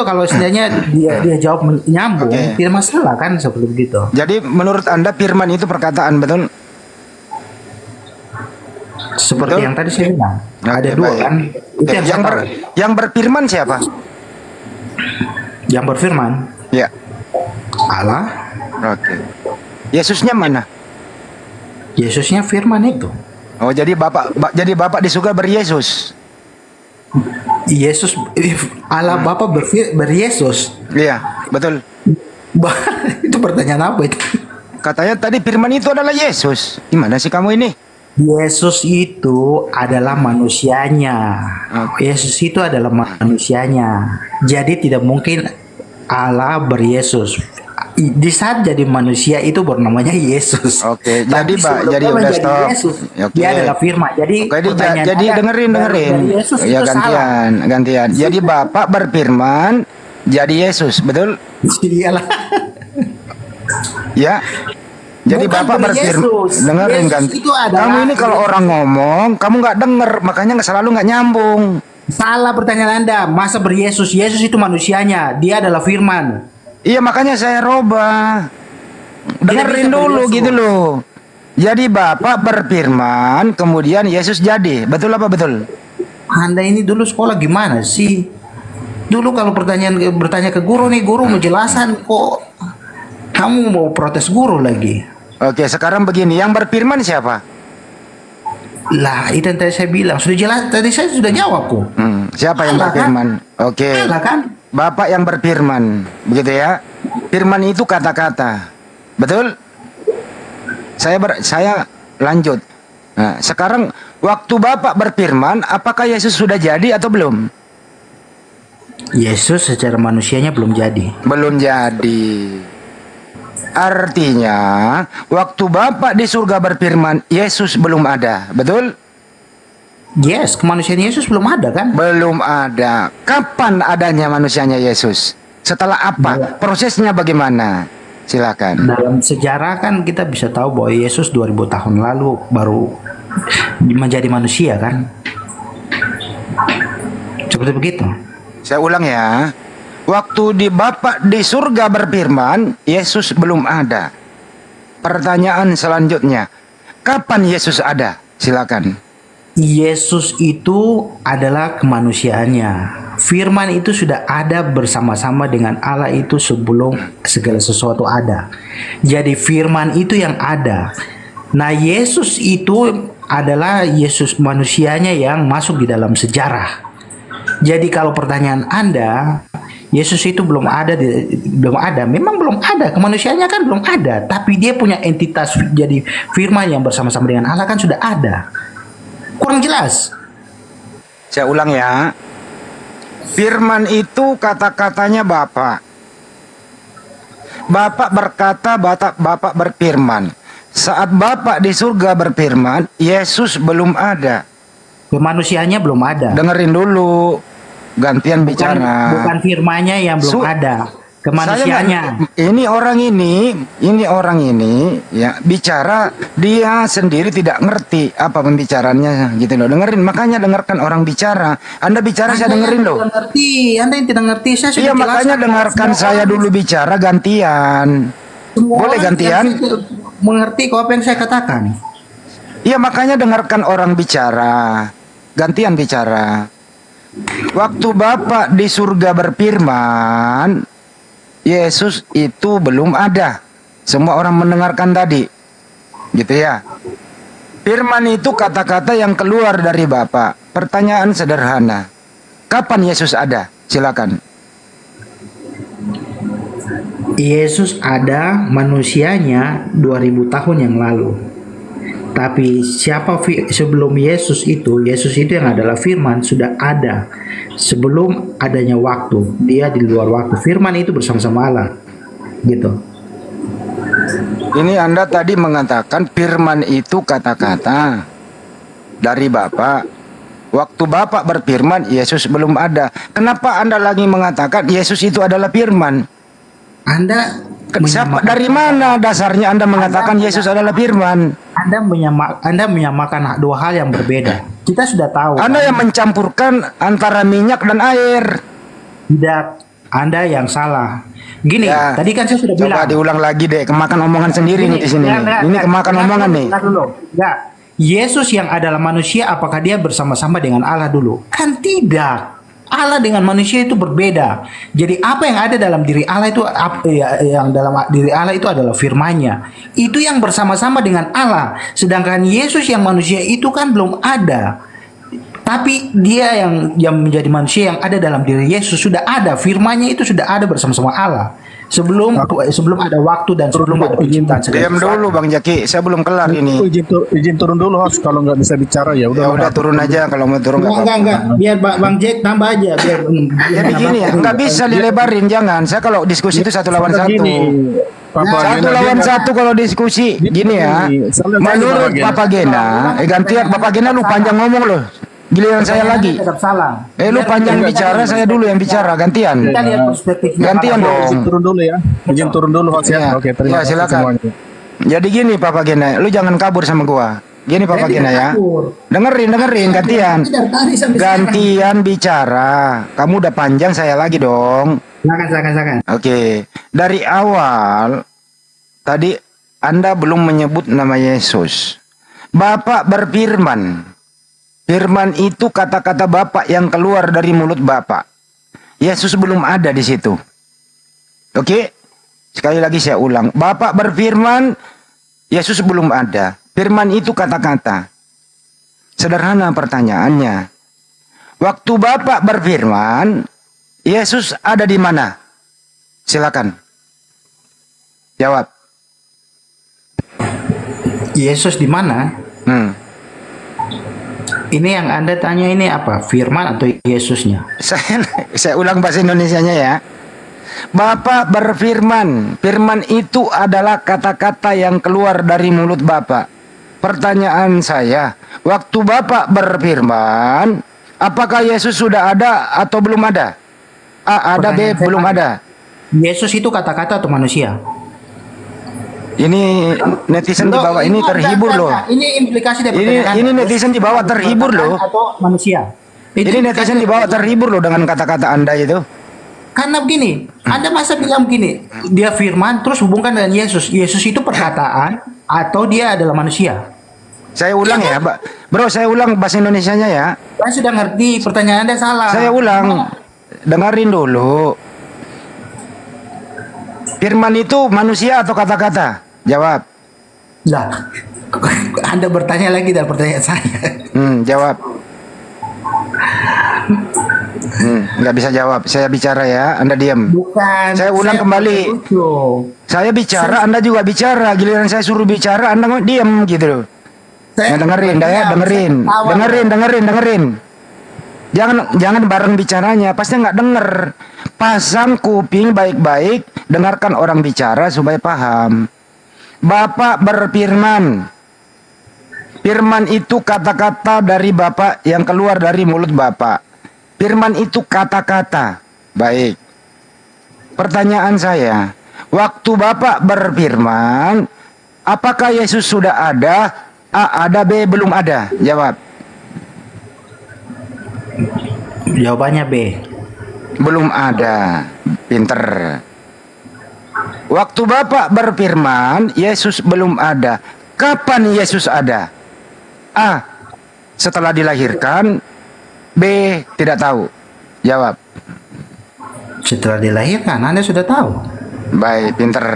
kalau sebenarnya dia jawab nyambung, tidak masalah kan seperti begitu. Jadi menurut Anda firman itu perkataan, betul? Seperti betul? Yang tadi saya bilang. Ada dua kan. Itu yang berfirman siapa? Yang berfirman? Ya. Allah. Oke. Yesusnya mana? Yesusnya firman itu. Oh, jadi Bapak di surga beryesus. Yesus Allah Bapa beryesus. Iya, betul. Itu pertanyaan apa itu? Katanya tadi firman itu adalah Yesus. Gimana sih kamu ini? Yesus itu adalah manusianya. Yesus itu adalah manusianya. Jadi tidak mungkin Allah beryesus. Di saat jadi manusia itu bernamanya Yesus. Oke, jadi Pak, jadi udah stop. Yesus, Oke. dia adalah firman. Jadi jadi dengerin. Ya gantian. Jadi Bapak berfirman jadi Yesus, betul? Iyalah. Ya. Jadi Bukan Bapak berfirman, dengerin kan? Kamu ini kalau orang ngomong, kamu nggak denger, makanya selalu nggak nyambung. Salah pertanyaan Anda. Masa beryesus? Yesus itu manusianya. Dia adalah firman. Iya, makanya saya robah. Dengerin dulu gitu loh. Jadi Bapak berfirman, kemudian Yesus jadi. Betul apa betul? Anda ini dulu sekolah gimana sih? Dulu kalau bertanya ke guru nih, guru menjelaskan kok. Kamu mau protes guru lagi. Oke, sekarang begini, yang berfirman siapa? Lah, itu yang tadi saya bilang, sudah jelas, tadi saya sudah jawab kok. Siapa yang berfirman? Kan? Oke. Kan? Bapak yang berfirman, begitu ya? Firman itu kata-kata. Betul? Saya lanjut. Nah, sekarang waktu Bapak berfirman, apakah Yesus sudah jadi atau belum? Yesus secara manusianya belum jadi. Belum jadi. Artinya, waktu Bapak di surga berfirman, Yesus belum ada, betul? Yes, kemanusiaan Yesus belum ada kan? Belum ada. Kapan adanya manusianya Yesus? Setelah apa? Prosesnya bagaimana? Silakan. Dalam sejarah kan kita bisa tahu bahwa Yesus 2000 tahun lalu baru menjadi manusia kan? Seperti begitu. Saya ulang ya. Waktu di Bapak di surga berfirman, Yesus belum ada. Pertanyaan selanjutnya, kapan Yesus ada? Silakan. Yesus itu adalah kemanusiaannya. Firman itu sudah ada bersama-sama dengan Allah itu sebelum segala sesuatu ada. Jadi firman itu yang ada. Nah, Yesus itu adalah Yesus manusianya yang masuk di dalam sejarah. Jadi kalau pertanyaan Anda, Yesus itu belum ada, memang belum ada, kemanusiaannya kan belum ada, tapi dia punya entitas jadi firman yang bersama-sama dengan Allah kan sudah ada. Kurang jelas. Saya ulang ya. Firman itu kata-katanya Bapak. Bapak berkata, Bapak berfirman. Saat Bapak di surga berfirman, Yesus belum ada. Kemanusiaannya belum ada. Dengerin dulu. Gantian bicara. Bukan firmannya yang belum ada, kemanusiaannya. Ini orang ini ya bicara, dia sendiri tidak ngerti apa pembicaranya gitu loh. Dengerin, makanya dengarkan orang bicara. Anda bicara, saya dengerin loh. Anda yang tidak ngerti, saya sudah jelaskan. Iya, makanya dengarkan saya dulu bicara gantian. Boleh gantian? Mengerti kok apa yang saya katakan? Iya, makanya dengarkan orang bicara. Gantian bicara. Waktu Bapak di surga berfirman, Yesus itu belum ada. Semua orang mendengarkan tadi, gitu ya. Firman itu kata-kata yang keluar dari Bapak. Pertanyaan sederhana, kapan Yesus ada? Silakan. Yesus ada manusianya 2000 tahun yang lalu. Tapi siapa sebelum Yesus itu yang adalah firman sudah ada sebelum adanya waktu. Dia di luar waktu. Firman itu bersama-sama Allah. Gitu. Ini Anda tadi mengatakan firman itu kata-kata dari Bapak. Waktu Bapak berfirman, Yesus belum ada. Kenapa Anda lagi mengatakan Yesus itu adalah firman? Dari mana dasarnya Anda mengatakan Yesus adalah firman? Anda menyamakan dua hal yang berbeda. Kita sudah tahu. Anda yang mencampurkan antara minyak dan air. Tidak, Anda yang salah. Gini, ya, tadi kan saya sudah bilang. Coba diulang lagi deh, kemakan omongan sendiri nih di sini. Ini kemakan omongan nih. Ya, Yesus yang adalah manusia, apakah dia bersama-sama dengan Allah dulu? Kan tidak. Allah dengan manusia itu berbeda. Jadi apa yang ada dalam diri Allah itu yang dalam diri Allah itu adalah firman-Nya. Itu yang bersama-sama dengan Allah. Sedangkan Yesus yang manusia itu kan belum ada. Tapi dia yang menjadi manusia yang ada dalam diri Yesus sudah ada. Firman-Nya itu sudah ada bersama-sama Allah. Sebelum ada waktu dan sebelum ada penciptaan. Diam dulu Bang Jaki, saya belum kelar ini. Izin turun dulu host, kalau nggak bisa bicara ya udah. Ya udah turun aja kalau mau turun enggak. Biar Bang Jack tambah aja biar. Jadi gini ya, nggak bisa dilebarin, jangan. Saya kalau diskusi itu 1 lawan 1. 1 lawan 1 kalau diskusi gini ya. Menurut Bapak Gena, gantian Bapak Gena lu panjang ngomong loh. Giliran saya lagi. Lu panjang bicara, saya dulu yang bicara, gantian. Gantian dong. Izin turun dulu ya. Izin turun dulu host ya. Oke, terima kasih silakan. Jadi gini Bapak Gena, lu jangan kabur sama gua. Gini Bapak Gena ya. Dengerin gantian. Gantian bicara. Kamu udah panjang, saya lagi dong. Silakan. Oke. Dari awal tadi Anda belum menyebut nama Yesus. Bapak berfirman. Firman itu kata-kata Bapak yang keluar dari mulut Bapak. Yesus belum ada di situ. Oke? Sekali lagi saya ulang. Bapak berfirman, Yesus belum ada. Firman itu kata-kata. Sederhana pertanyaannya. Waktu Bapak berfirman, Yesus ada di mana? Silakan. Jawab. Yesus di mana? Ini yang Anda tanya ini apa? Firman atau Yesusnya? Saya ulang bahasa Indonesianya ya. Bapak berfirman. Firman itu adalah kata-kata yang keluar dari mulut Bapak. Pertanyaan saya, waktu Bapak berfirman, apakah Yesus sudah ada atau belum ada? A, ada, B, belum ada. Yesus itu kata-kata atau manusia? Ini netizen di bawah ini terhibur loh. Ini implikasi dari ini netizen di bawah terhibur loh. Atau manusia. Ini netizen di bawah terhibur loh dengan kata-kata Anda itu. Karena begini, Anda masa bilang begini, dia firman terus hubungkan dengan Yesus. Yesus itu perkataan atau dia adalah manusia? Saya ulang ya, Bro, saya ulang bahasa Indonesianya ya. Saya sudah ngerti, pertanyaan Anda salah. Saya ulang. Dengarin dulu. Firman itu manusia atau kata-kata? Jawab. Lah, Anda bertanya lagi dari pertanyaan saya. Jawab. Nggak bisa jawab. Saya bicara ya, Anda diam. Bukan. Saya ulang kembali. Saya bicara, Anda juga bicara. Giliran saya suruh bicara, Anda diam gitu loh. Dengerin. Jangan bareng bicaranya, pasti nggak denger. Pasang kuping baik-baik, dengarkan orang bicara supaya paham. Bapak berfirman. Firman itu kata-kata dari Bapak yang keluar dari mulut Bapak. Firman itu kata-kata. Baik. Pertanyaan saya, waktu Bapak berfirman, apakah Yesus sudah ada? A, ada, B, belum ada? Jawab. Jawabannya B. Belum ada. Pinter. Waktu Bapak berfirman, Yesus belum ada. Kapan Yesus ada? A, setelah dilahirkan. B, tidak tahu. Jawab. Setelah dilahirkan, Anda sudah tahu. Baik, pinter.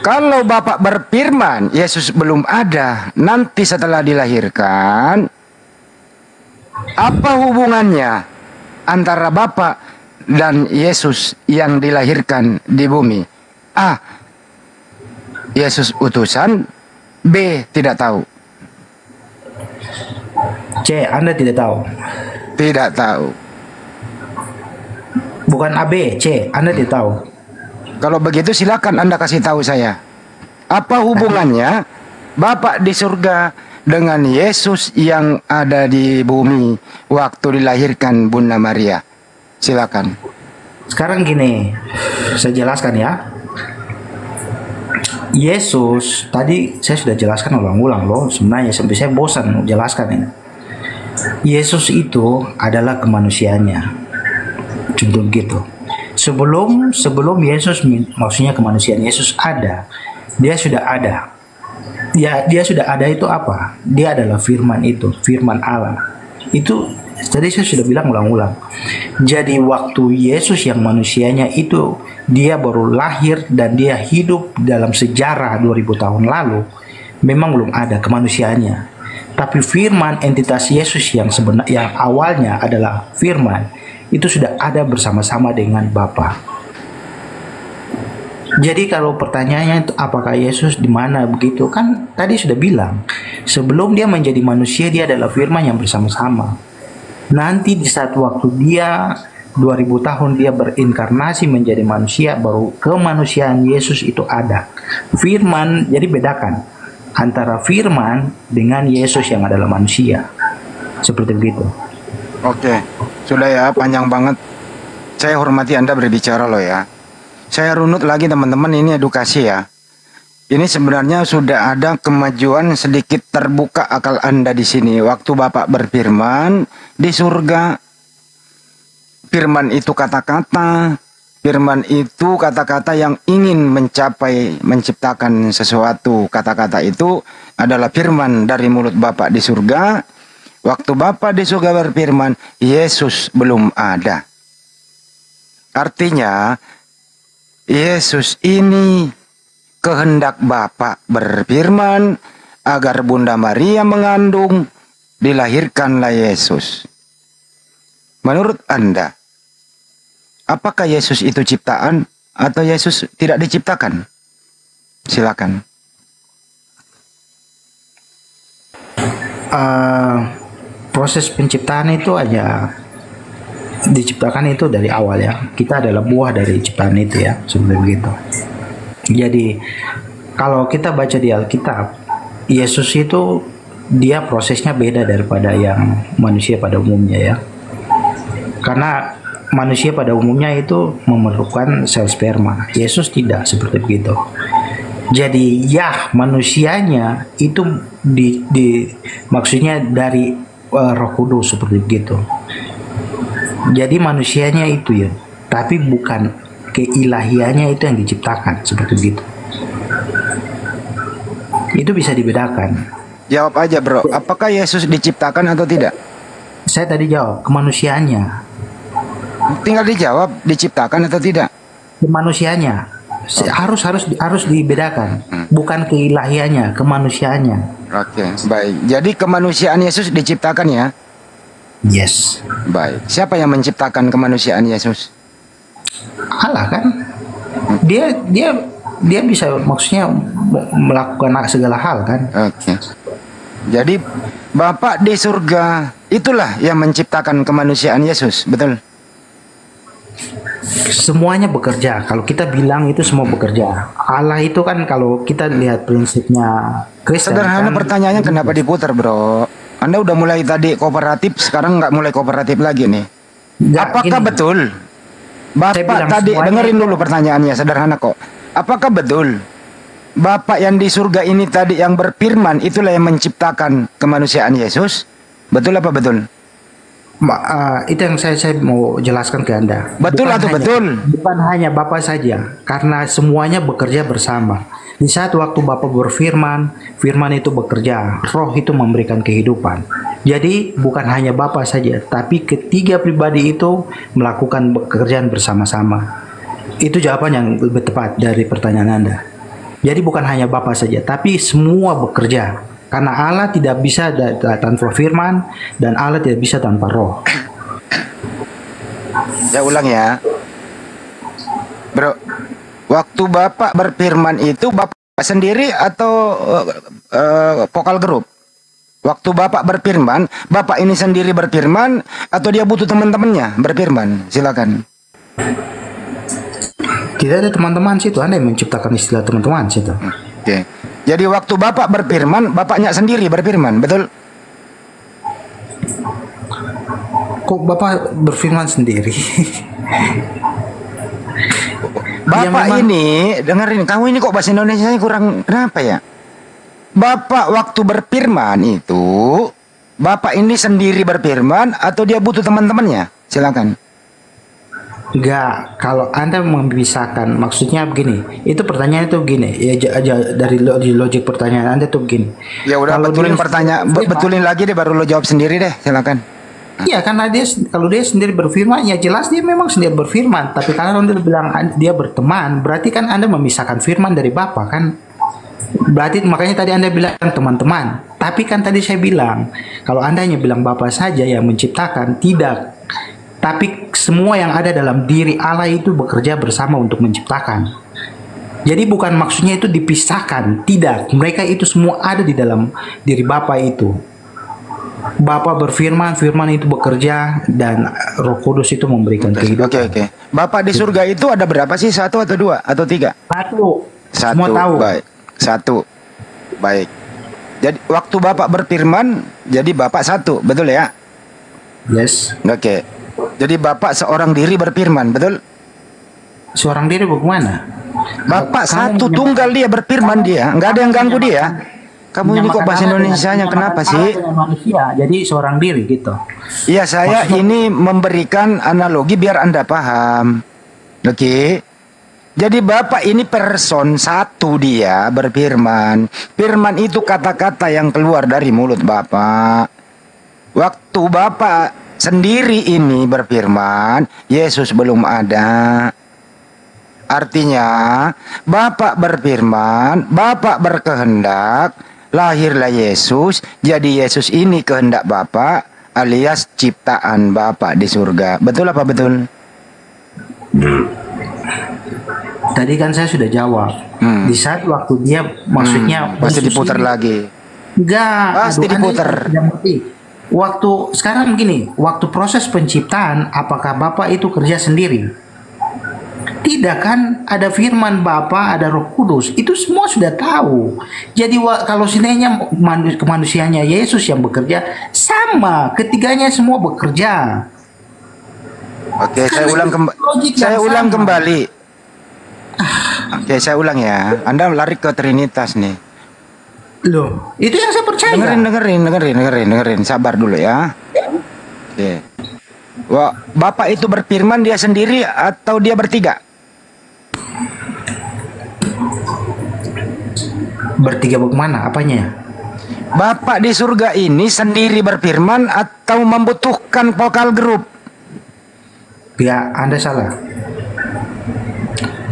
Kalau Bapak berfirman, Yesus belum ada, nanti setelah dilahirkan, apa hubungannya antara Bapak dan Yesus yang dilahirkan di bumi? A, Yesus utusan. B, tidak tahu. C, Anda tidak tahu. Tidak tahu. Bukan A, B, C, Anda tidak tahu. Kalau begitu silakan Anda kasih tahu saya. Apa hubungannya Bapak di surga dengan Yesus yang ada di bumi waktu dilahirkan Bunda Maria? Silakan. Sekarang gini, saya jelaskan ya. Yesus, tadi saya sudah jelaskan ulang-ulang loh. Sebenarnya sampai saya bosan jelaskan ini. Yesus itu adalah kemanusiaannya. Contoh begitu. Sebelum Yesus, maksudnya kemanusiaan Yesus ada, dia sudah ada. Dia sudah ada itu apa? Dia adalah firman itu, firman Allah. Itu tadi saya sudah bilang ulang-ulang. Jadi waktu Yesus yang manusianya itu dia baru lahir dan dia hidup dalam sejarah 2000 tahun lalu, memang belum ada kemanusiaannya. Tapi firman entitas Yesus yang sebenarnya yang awalnya adalah firman, itu sudah ada bersama-sama dengan Bapa. Jadi kalau pertanyaannya itu apakah Yesus di mana begitu, kan tadi sudah bilang sebelum dia menjadi manusia dia adalah firman yang bersama-sama. Nanti di saat waktu dia 2000 tahun dia berinkarnasi menjadi manusia, baru kemanusiaan Yesus itu ada. Firman, jadi bedakan antara firman dengan Yesus yang adalah manusia. Seperti begitu. Oke, sudah ya, panjang banget. Saya hormati Anda berbicara loh ya. Saya runut lagi teman-teman, ini edukasi ya. Ini sebenarnya sudah ada kemajuan sedikit terbuka akal Anda di sini. Waktu Bapak berfirman di surga, firman itu kata-kata, firman itu kata-kata yang ingin mencapai, menciptakan sesuatu. Kata-kata itu adalah firman dari mulut Bapak di surga. Waktu Bapak di surga berfirman, Yesus belum ada. Artinya, Yesus ini kehendak Bapa berfirman agar Bunda Maria mengandung, dilahirkanlah Yesus. Menurut Anda, apakah Yesus itu ciptaan atau Yesus tidak diciptakan? Silakan. Proses penciptaan itu aja diciptakan itu dari awal ya. Kita adalah buah dari ciptaan itu ya, seperti begitu. Jadi kalau kita baca di Alkitab, Yesus itu dia prosesnya beda daripada yang manusia pada umumnya ya. Karena manusia pada umumnya itu memerlukan sel sperma. Yesus tidak seperti begitu. Jadi ya manusianya itu maksudnya dari Roh Kudus seperti begitu. Jadi manusianya itu ya, tapi bukan keilahiannya itu yang diciptakan seperti itu. Itu bisa dibedakan. Jawab aja bro, apakah Yesus diciptakan atau tidak? Saya tadi jawab kemanusiaannya. Tinggal dijawab diciptakan atau tidak? Kemanusiaannya harus dibedakan, bukan keilahiannya, kemanusiaannya. Oke, baik. Jadi kemanusiaan Yesus diciptakan ya? Yes. Baik. Siapa yang menciptakan kemanusiaan Yesus? Allah kan. Dia bisa maksudnya melakukan segala hal kan. Oke. Jadi Bapak di surga itulah yang menciptakan kemanusiaan Yesus, betul? Semuanya bekerja. Kalau kita bilang itu semua bekerja. Allah itu kan kalau kita lihat prinsipnya Kristen. Sederhana kan, pertanyaannya kenapa diputar bro? Anda udah mulai tadi kooperatif, sekarang nggak mulai kooperatif lagi nih. Apakah gini, betul? Bapak tadi dengerin dulu pertanyaannya, sederhana kok. Apakah betul Bapak yang di surga ini tadi yang berfirman itulah yang menciptakan kemanusiaan Yesus? Betul apa betul? Itu yang saya mau jelaskan ke Anda. Betul atau betul? Bukan hanya Bapak saja, karena semuanya bekerja bersama. Di saat waktu Bapa berfirman, firman itu bekerja, roh itu memberikan kehidupan. Jadi bukan hanya Bapa saja, tapi ketiga pribadi itu melakukan pekerjaan bersama-sama. Itu jawaban yang lebih tepat dari pertanyaan Anda. Jadi bukan hanya Bapa saja, tapi semua bekerja. Karena Allah tidak bisa tanpa firman, dan Allah tidak bisa tanpa roh. Ya ulang ya. Bro, waktu Bapak berfirman itu Bapak sendiri atau vokal grup? Waktu Bapak berfirman, Bapak ini sendiri berfirman atau dia butuh teman-temannya berfirman? Silakan. Tidak ada teman-teman situ, Anda yang menciptakan istilah teman-teman situ. Oke. Jadi waktu Bapak berfirman, Bapaknya sendiri berfirman, betul? Kok Bapak berfirman sendiri? Bapak ya, ini, dengerin, kamu ini kok bahasa Indonesia kurang, kenapa ya? Bapak waktu berfirman itu, Bapak ini sendiri berfirman atau dia butuh teman-temannya? Silakan. Enggak, kalau Anda memisahkan, maksudnya begini, itu pertanyaan itu begini, ya dari logik pertanyaan Anda tuh begini. Ya udah, betulin pertanyaan, betulin lagi deh, baru lo jawab sendiri deh, silakan. Iya, karena kalau dia sendiri berfirman, ya jelas dia memang sendiri berfirman. Tapi kalau Anda bilang dia berteman, berarti kan Anda memisahkan firman dari Bapa kan? Berarti makanya tadi Anda bilang teman-teman. Tapi kan tadi saya bilang, kalau Anda hanya bilang Bapa saja yang menciptakan, tidak. Tapi semua yang ada dalam diri Allah itu bekerja bersama untuk menciptakan. Jadi bukan maksudnya itu dipisahkan, tidak. Mereka itu semua ada di dalam diri Bapa itu. Bapa berfirman, firman itu bekerja, dan Roh Kudus itu memberikan kehidupan. Oke. Bapak di surga itu ada berapa sih? 1 atau 2 atau 3? 1. Semua tahu. Baik. 1. Baik. Jadi waktu Bapak berfirman, jadi Bapak 1, betul ya? Yes. Oke. Jadi Bapak seorang diri berfirman, betul? Seorang diri bagaimana? Bapak satu tunggal, dia berfirman, dia nggak ada yang ganggu dia. Kamu ini kok bahasa Indonesianya kenapa sih? Manusia, jadi seorang diri gitu. Iya, saya ini memberikan analogi biar Anda paham. Oke. Jadi Bapak ini person satu, dia berfirman. Firman itu kata-kata yang keluar dari mulut Bapak. Waktu Bapak sendiri ini berfirman, Yesus belum ada. Artinya Bapak berfirman, Bapak berkehendak, lahirlah Yesus. Jadi Yesus ini kehendak Bapak alias ciptaan Bapak di surga. Betul apa betul? Tadi kan saya sudah jawab. Di saat waktu dia maksudnya pasti diputar lagi. Enggak, pasti diputar. Waktu sekarang gini, waktu proses penciptaan, apakah Bapak itu kerja sendiri? Tidak kan, ada firman Bapa, ada Roh Kudus, itu semua sudah tahu. Jadi kalau sebenarnya kemanusiaannya Yesus yang bekerja, sama, ketiganya semua bekerja. Oke, saya ulang kembali. Oke, saya ulang ya. Anda lari ke Trinitas nih. Loh, itu yang saya percaya. Dengerin. Sabar dulu ya. Oke. Wah, Bapak itu berfirman dia sendiri atau dia bertiga? Bertiga bagaimana? Apanya? Bapak di surga ini sendiri berfirman atau membutuhkan vokal group? Ya, Anda salah.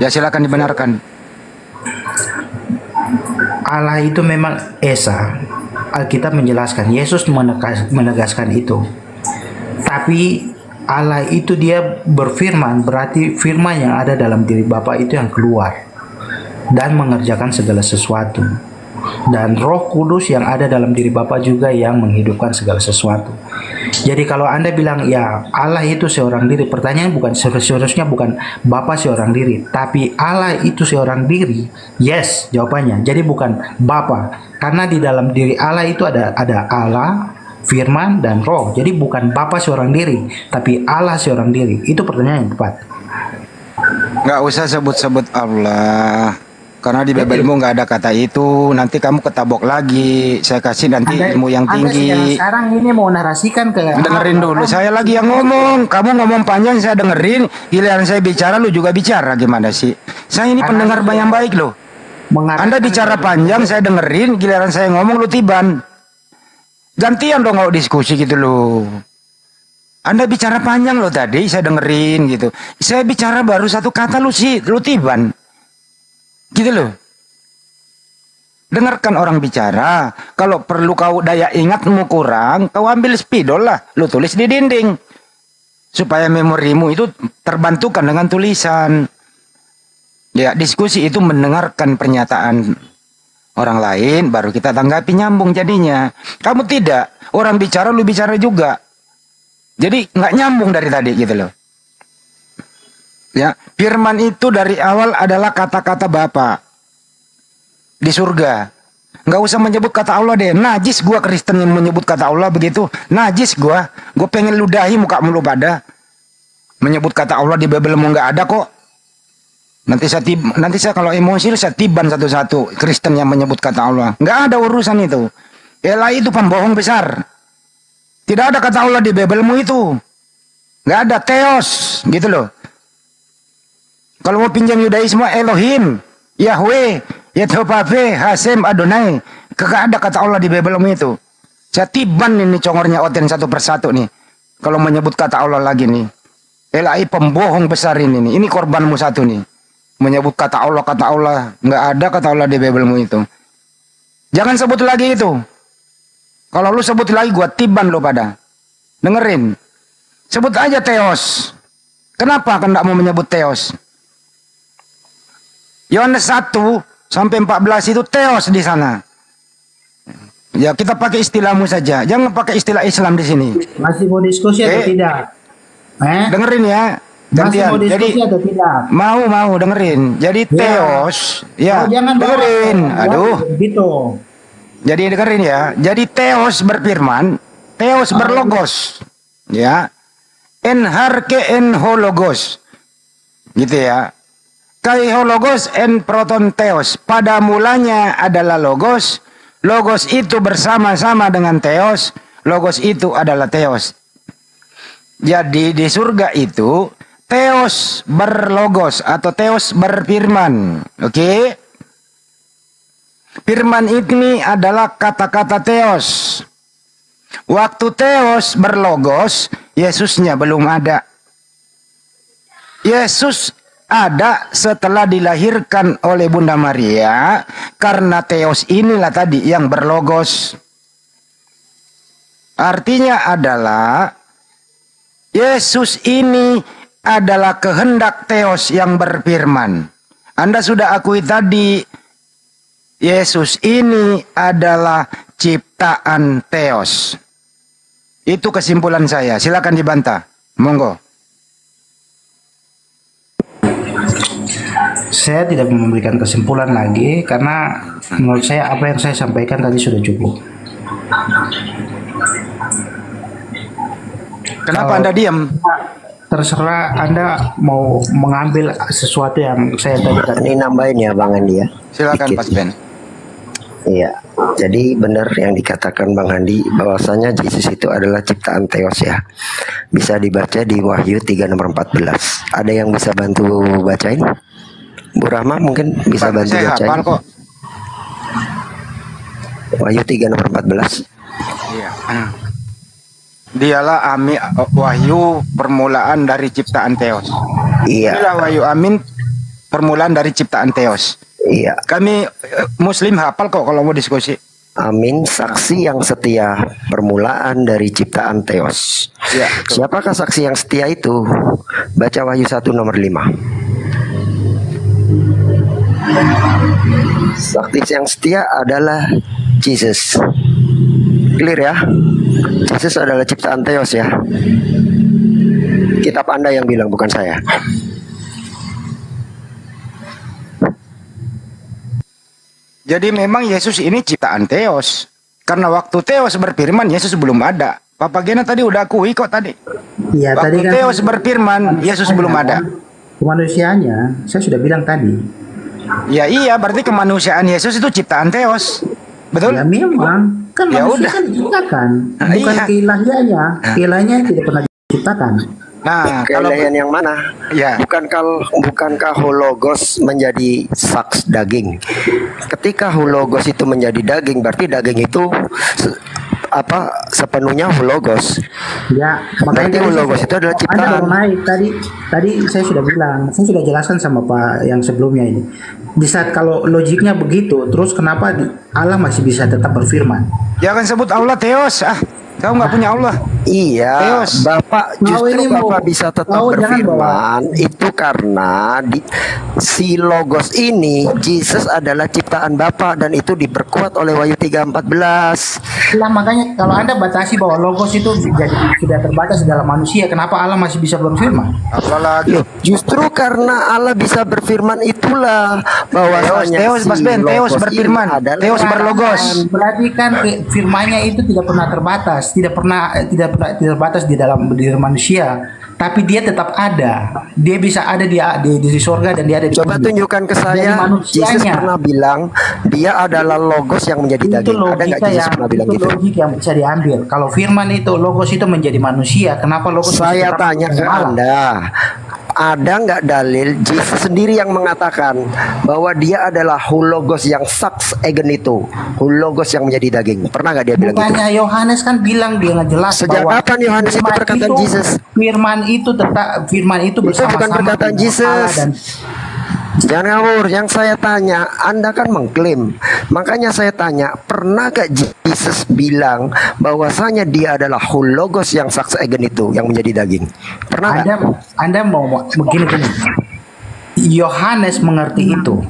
Ya, silakan dibenarkan. Allah itu memang Esa. Alkitab menjelaskan, Yesus menegaskan itu. Tapi Allah itu dia berfirman, berarti firman yang ada dalam diri Bapa itu yang keluar dan mengerjakan segala sesuatu. Dan Roh Kudus yang ada dalam diri Bapa juga yang menghidupkan segala sesuatu. Jadi kalau Anda bilang ya Allah itu seorang diri, pertanyaan bukan seharusnya bukan Bapa seorang diri, tapi Allah itu seorang diri. Yes, jawabannya. Jadi bukan Bapa, karena di dalam diri Allah itu ada Allah, Firman, dan Roh. Jadi bukan Bapa seorang diri, tapi Allah seorang diri. Itu pertanyaan yang tepat. Nggak usah sebut-sebut Allah, karena di Bibelmu nggak ada kata itu. Nanti kamu ketabok lagi. Saya kasih nanti ilmu yang tinggi. Sekarang ini mau narasikan ke. Dengerin dulu, saya lagi yang ngomong. Kamu ngomong panjang, saya dengerin. Giliran saya bicara, lu juga bicara. Gimana sih? Saya ini pendengar yang baik loh. Anda bicara panjang, saya dengerin. Giliran saya ngomong, lu tiban. Gantian dong kalau diskusi gitu loh. Anda bicara panjang loh tadi, saya dengerin gitu. Saya bicara baru satu kata, lu tiban. Gitu loh. Dengarkan orang bicara. Kalau perlu kau daya ingatmu kurang, kau ambil spidol lah. Lu tulis di dinding. Supaya memorimu itu terbantukan dengan tulisan. Ya, diskusi itu mendengarkan pernyataan orang lain, baru kita tanggapi, nyambung jadinya. Kamu tidak. Orang bicara, lu bicara juga. Jadi nggak nyambung dari tadi gitu loh. Ya, firman itu dari awal adalah kata-kata Bapa di surga. Nggak usah menyebut kata Allah deh. Najis gua Kristen yang menyebut kata Allah begitu. Najis gua. Gua pengen ludahi muka lu pada. Menyebut kata Allah di Bibelmu nggak ada kok. Nanti saya kalau emosi saya tiban satu-satu Kristen yang menyebut kata Allah. Nggak ada urusan itu. Elah itu pembohong besar. Tidak ada kata Allah di Bibelmu itu. Nggak ada, Theos gitu loh. Kalau mau pinjam Yudaisme, Elohim, Yahweh, Yehovah, Hasem, Adonai. Kagak ada kata Allah di Bibelmu itu. Saya tiban ini congornya Oten satu persatu nih. Kalau menyebut kata Allah lagi nih. Elah pembohong besar ini nih. Ini korbanmu satu nih. Menyebut kata Allah. Nggak ada kata Allah di Bibelmu itu. Jangan sebut lagi itu. Kalau lu sebut lagi, gua tiban lo pada. Dengerin. Sebut aja Theos. Kenapa Anda mau menyebut Theos? Yohanes 1 sampai 14 itu Theos di sana. Ya, kita pakai istilahmu saja. Jangan pakai istilah Islam di sini. Masih mau diskusi atau tidak? Dengerin ya. Masih mau diskusi atau tidak? Mau dengerin. Jadi Theos, ya. Jangan dengerin. Aduh. Gitu. Jadi dengerin ya. Jadi Theos berfirman, Theos berlogos. Ya. En harke en hologos. Gitu ya. Kai hologos en proton Theos. Pada mulanya adalah logos. Logos itu bersama-sama dengan Theos. Logos itu adalah Theos. Jadi di surga itu Theos berlogos atau Theos berfirman. Oke. Firman ini adalah kata-kata Theos. Waktu Theos berlogos, Yesusnya belum ada. Yesus ada setelah dilahirkan oleh Bunda Maria, karena Theos inilah tadi yang berlogos. Artinya adalah Yesus ini adalah kehendak Theos yang berfirman. Anda sudah akui tadi, Yesus ini adalah ciptaan Theos. Itu kesimpulan saya. Silakan dibantah. Monggo. Saya tidak memberikan kesimpulan lagi karena menurut saya apa yang saya sampaikan tadi sudah cukup. Kenapa Anda diam? Terserah Anda mau mengambil sesuatu yang saya tadi. Ini nambahin ya Bang Andi ya. Silakan Mas Ben. Iya, jadi benar yang dikatakan Bang Andi bahwasanya Yesus itu adalah ciptaan Theos ya. Bisa dibaca di Wahyu 3 nomor 14. Ada yang bisa bantu bacain? Bu Rahma mungkin bisa bantu bacain. Kok. Wahyu 3 nomor 14. Iya. Dialah Wahyu permulaan dari ciptaan Theos. Iya. Inilah Wahyu Amin permulaan dari ciptaan Theos. Iya. Kami Muslim hafal kok kalau mau diskusi. Amin, saksi yang setia, permulaan dari ciptaan Theos. Ya, siapakah saksi yang setia itu? Baca Wahyu 1 nomor 5. Saksi yang setia adalah Jesus. Clear ya? Jesus adalah ciptaan Theos ya. Kitab Anda yang bilang, bukan saya. Jadi memang Yesus ini ciptaan Theos. Karena waktu Theos berfirman, Yesus belum ada. Papa Gena tadi udah akui kok tadi. Iya, waktu tadi kan Theos berfirman, Yesus belum ada. Kemanusiaannya, saya sudah bilang tadi. Ya iya, berarti kemanusiaan Yesus itu ciptaan Theos. Betul? Ya memang. Kan ya manusia udah. kan diciptakan. Bukan iya. keilahiannya. Keilahiannya tidak pernah diciptakan. Nah, keilahian yang mana? Ya. Bukankah hologos menjadi saks daging? Ketika hologos itu menjadi daging, berarti daging itu sepenuhnya hologos. Ya, berarti hologos itu adalah ciptaan. Tadi saya sudah bilang, saya sudah jelaskan sama Pak yang sebelumnya ini. Di saat kalau logiknya begitu, terus kenapa Allah masih bisa tetap berfirman? Jangan sebut Allah Theos. Kau nggak punya Allah. Iya, Theos. Bapak justru Bapak bisa tetap berfirman itu karena si logos ini Jesus adalah ciptaan Bapak dan itu diperkuat oleh Wahyu 3:14. Lah makanya kalau Anda batasi bahwa logos itu sudah terbatas dalam manusia, kenapa Allah masih bisa berfirman? Apalagi justru karena Allah bisa berfirman itulah bahwasanya Theos Mas Ben, Theos berfirman, Theos berlogos. Berarti kan firman-Nya itu tidak pernah terbatas, tidak terbatas di dalam diri manusia, tapi dia tetap ada. Dia bisa ada di surga dan dia ada di Coba tunjukkan ke saya Yesus pernah bilang dia adalah logos yang menjadi daging. Ada nggak Yesus pernah bilang gitu? Itu logik yang bisa diambil. Kalau firman itu logos itu menjadi manusia, kenapa logos? Saya tanya ke Anda, ada nggak dalil Jesus sendiri yang mengatakan bahwa dia adalah hologos yang saks egen itu, hologos yang menjadi daging? Pernah nggak dia bilang gitu? Bukannya Yohanes kan bilang dia ngejelas. Sejak kapan Yohanes itu perkataan Jesus? Firman itu bersama-sama. Itu bukan perkataan Jesus. Jangan ngawur, yang saya tanya, Anda kan mengklaim Makanya saya tanya, pernah gak Yesus bilang bahwasanya dia adalah Logos yang Sax Egen itu yang menjadi daging? Pernah Anda mau begini. Yohanes mengerti itu.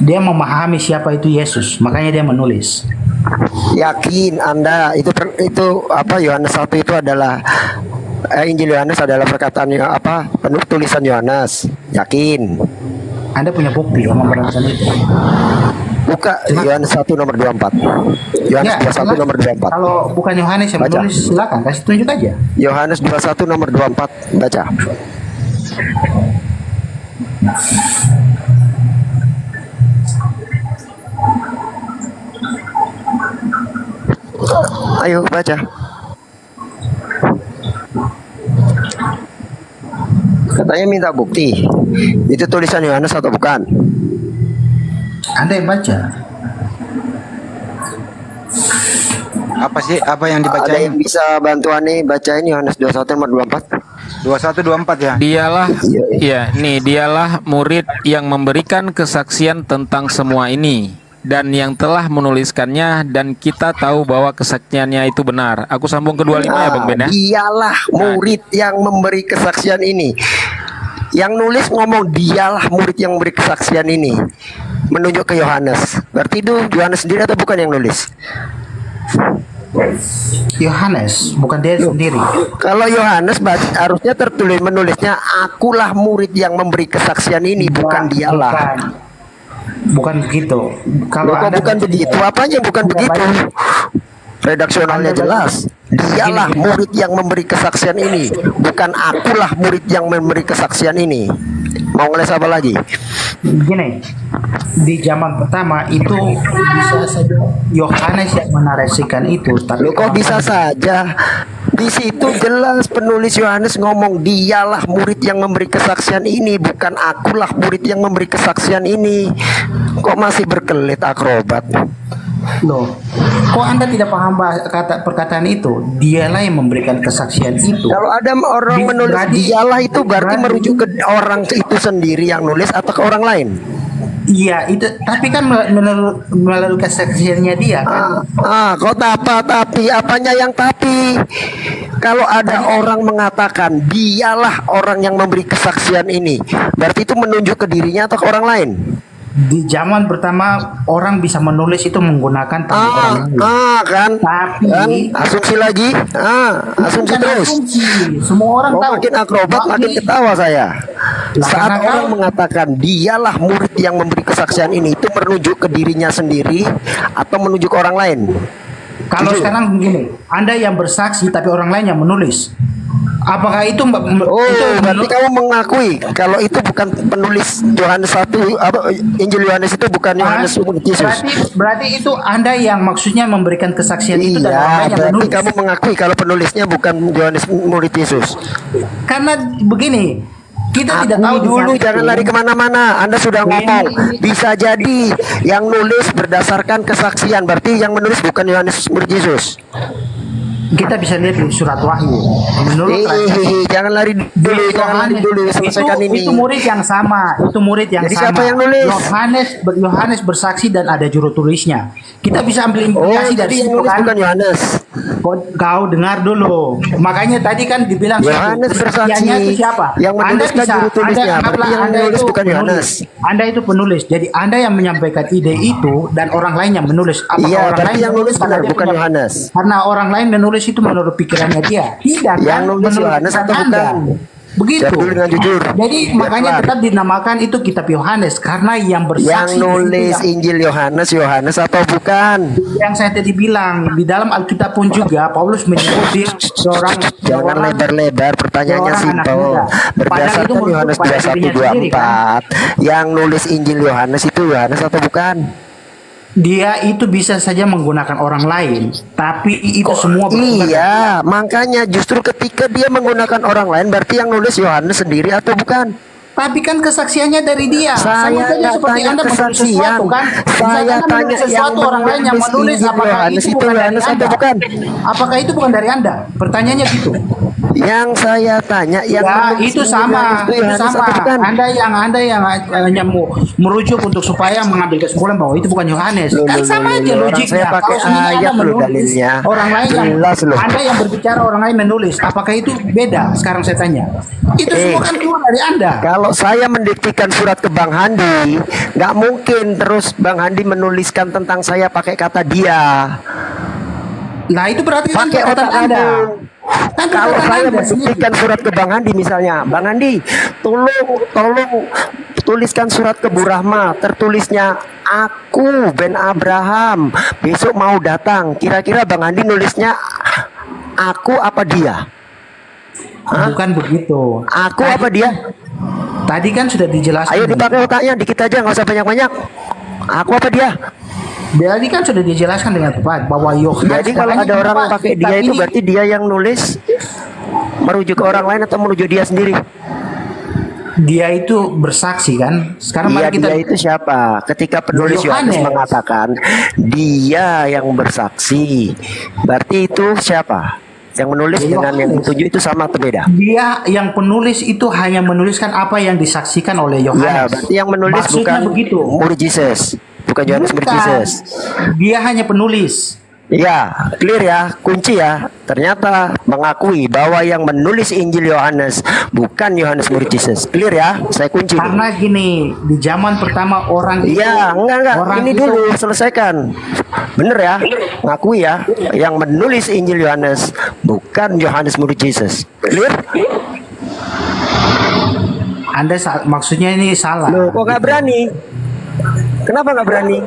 Dia memahami siapa itu Yesus, makanya dia menulis. Yakin Anda itu apa, Yohanes 1 itu adalah Injil Yohanes adalah perkataan apa, tulisan Yohanes? Yakin? Anda punya bukti sama perkataan itu? Buka Yohanes 1 nomor 24. Yohanes 21 nomor 24. Kalau bukan Yohanes yang menulis, silakan kasih tunjuk aja. Yohanes 21 nomor 24, baca. Ayo baca. Katanya minta bukti. Itu tulisan Yohanes atau bukan? Anda yang baca. Apa sih? Apa yang dibaca? Ada yang bisa bantuan nih bacain Yohanes 21 nomor 24? 21-24 ya. Dialah murid yang memberikan kesaksian tentang semua ini dan yang telah menuliskannya, dan kita tahu bahwa kesaksiannya itu benar. Aku sambung ke 25 ya Bang Ben ya. Dialah murid yang memberi kesaksian ini. Yang nulis ngomong dialah murid yang memberi kesaksian ini, menunjuk ke Yohanes. Berarti itu Yohanes sendiri atau bukan yang nulis? Yohanes, bukan dia sendiri. Kalau Yohanes harusnya tertulis, menulisnya akulah murid yang memberi kesaksian ini, bukan dialah. Bukan begitu. Kalau bukan begitu, apanya bukan begitu? Redaksionalnya jelas. Dialah murid yang memberi kesaksian ini, bukan akulah murid yang memberi kesaksian ini. Mau ngeles apa lagi? Gini, di zaman pertama itu bisa saja Yohanes yang menarasikan itu. Tapi kok bisa saja? Di situ jelas penulis Yohanes ngomong dialah murid yang memberi kesaksian ini, bukan akulah murid yang memberi kesaksian ini. Kok masih berkelit akrobat? Loh, kok Anda tidak paham kata perkataan itu? Dialah yang memberikan kesaksian itu. Kalau ada orang menulis dialah itu berarti merujuk ke orang itu sendiri yang nulis atau ke orang lain? Iya, itu. Tapi kan melalui kesaksiannya dia kan. Kok tapi apanya yang tapi? Kalau ada orang mengatakan dialah orang yang memberi kesaksian ini, berarti itu menunjuk ke dirinya atau ke orang lain? Di zaman pertama orang bisa menulis itu menggunakan tangan orang lain. Kan? Tapi kan? Asumsi lagi. Asumsi terus. Semua orang tahu. Makin akrobat makin ketawa saya. Saat orang mengatakan dialah murid yang memberi kesaksian ini, itu menuju ke dirinya sendiri atau menuju ke orang lain? Kalau sekarang begini, Anda yang bersaksi tapi orang lain yang menulis. Apakah itu berarti kamu mengakui kalau itu bukan penulis Yohanes 1 atau Injil Yohanes itu bukan Yohanes Yesus? Berarti itu Anda yang maksudnya memberikan kesaksian itu dan orang lain yang menulis. Kamu mengakui kalau penulisnya bukan Yohanes murid Yesus. Karena begini, kita tidak tahu dulu, jangan lari kemana-mana. Anda sudah ngomong bisa jadi yang nulis berdasarkan kesaksian, berarti yang menulis bukan Yohanes murid Yesus. Kita bisa lihat di surat Wahyu. Menurut jangan lari dulu, selesaikan ini. Itu murid yang sama, itu murid yang jadi sama. Siapa yang nulis? Yohanes bersaksi dan ada juru tulisnya. Kita bisa ambil implikasi dari situ kan. Bukan Yohanes. Kau dengar dulu. Makanya tadi kan dibilang Yohanes bersaksi. Itu siapa? Yang menuliskan juru tulisnya. Berarti yang menulis bukan Yohanes. Anda itu penulis. Jadi Anda yang menyampaikan ide itu dan orang lain yang menulis. Apakah orang lain yang nulis benar bukan Yohanes? Karena orang lain menulis itu menurut pikirannya dia. Tidak yang kan? Nulis Yohanes atau bukan? Begitu. Dengan jujur. Jadi makanya tetap dinamakan itu kitab Yohanes karena yang bersaksi. Yang nulis Injil Yohanes atau bukan? Yang saya tadi bilang di dalam Alkitab pun juga Paulus menyebut dia seorang. Jangan lebar-lebar, pertanyaannya simpel. Berdasarkan Yohanes 21:24, yang nulis Injil Yohanes itu Yohanes atau bukan? Dia itu bisa saja menggunakan orang lain, tapi itu semua iya, makanya justru ketika dia menggunakan orang lain berarti yang nulis Yohanes sendiri atau bukan? Tapi kan kesaksiannya dari dia. Saya nggak tanya kesaksian. Kan? Saya tanya sesuatu orang lain yang menulis, apakah itu bukan dari Anda? Bukan. Apakah itu bukan dari Anda? Pertanyaannya gitu. Yang saya tanya yang itu sama, Anda yang hanya merujuk untuk supaya mengambil kesimpulan bahwa itu bukan Yohanes. Kan sama aja logiknya. Kalau Anda menulis, orang lain Anda yang berbicara, orang lain menulis, apakah itu beda? Sekarang saya tanya. Itu semua kan keluar dari Anda. Kalau saya mendiktikan surat ke Bang Handi, nggak mungkin terus Bang Handi menuliskan tentang saya pakai kata dia. Nah itu berarti kan pakai otak Anda. Kan kalau saya mendiktikan surat ke Bang Handi misalnya, Bang Handi, tolong tuliskan surat ke Bu Rahma, tertulisnya aku Ben Abraham besok mau datang. Kira-kira Bang Handi nulisnya aku apa dia? Bukan begitu. Aku apa dia? Tadi kan sudah dijelaskan. Ayo dipakai otaknya dikit aja, nggak usah banyak-banyak. Aku apa dia? Jadi kan sudah dijelaskan dengan tepat bahwa Yohanes. Jadi kalau ada orang pakai dia itu berarti dia yang nulis merujuk ke orang lain atau merujuk dia sendiri? Dia itu bersaksi kan. Sekarang dia itu siapa? Ketika penulis Yohanes mengatakan dia yang bersaksi, berarti itu siapa? Yang menulis dengan yang dituju itu sama atau beda? Dia yang penulis itu hanya menuliskan apa yang disaksikan oleh Yohanes. Ya, berarti yang menulis maksudnya bukan begitu. Murid Yesus, bukan Yohanes Murid Yesus. Dia hanya penulis. Ya, clear ya, kunci ya. Ternyata mengakui bahwa yang menulis Injil Yohanes bukan Yohanes Murid Yesus. Clear ya, saya kunci. Karena gini, di zaman pertama orang itu. Iya, enggak. Ini itu, dulu selesaikan. Bener ya, ngakui ya. Yang menulis Injil Yohanes bukan Yohanes Murid Yesus. Clear? Anda maksudnya ini salah. Loh, kok nggak berani? Kenapa nggak berani?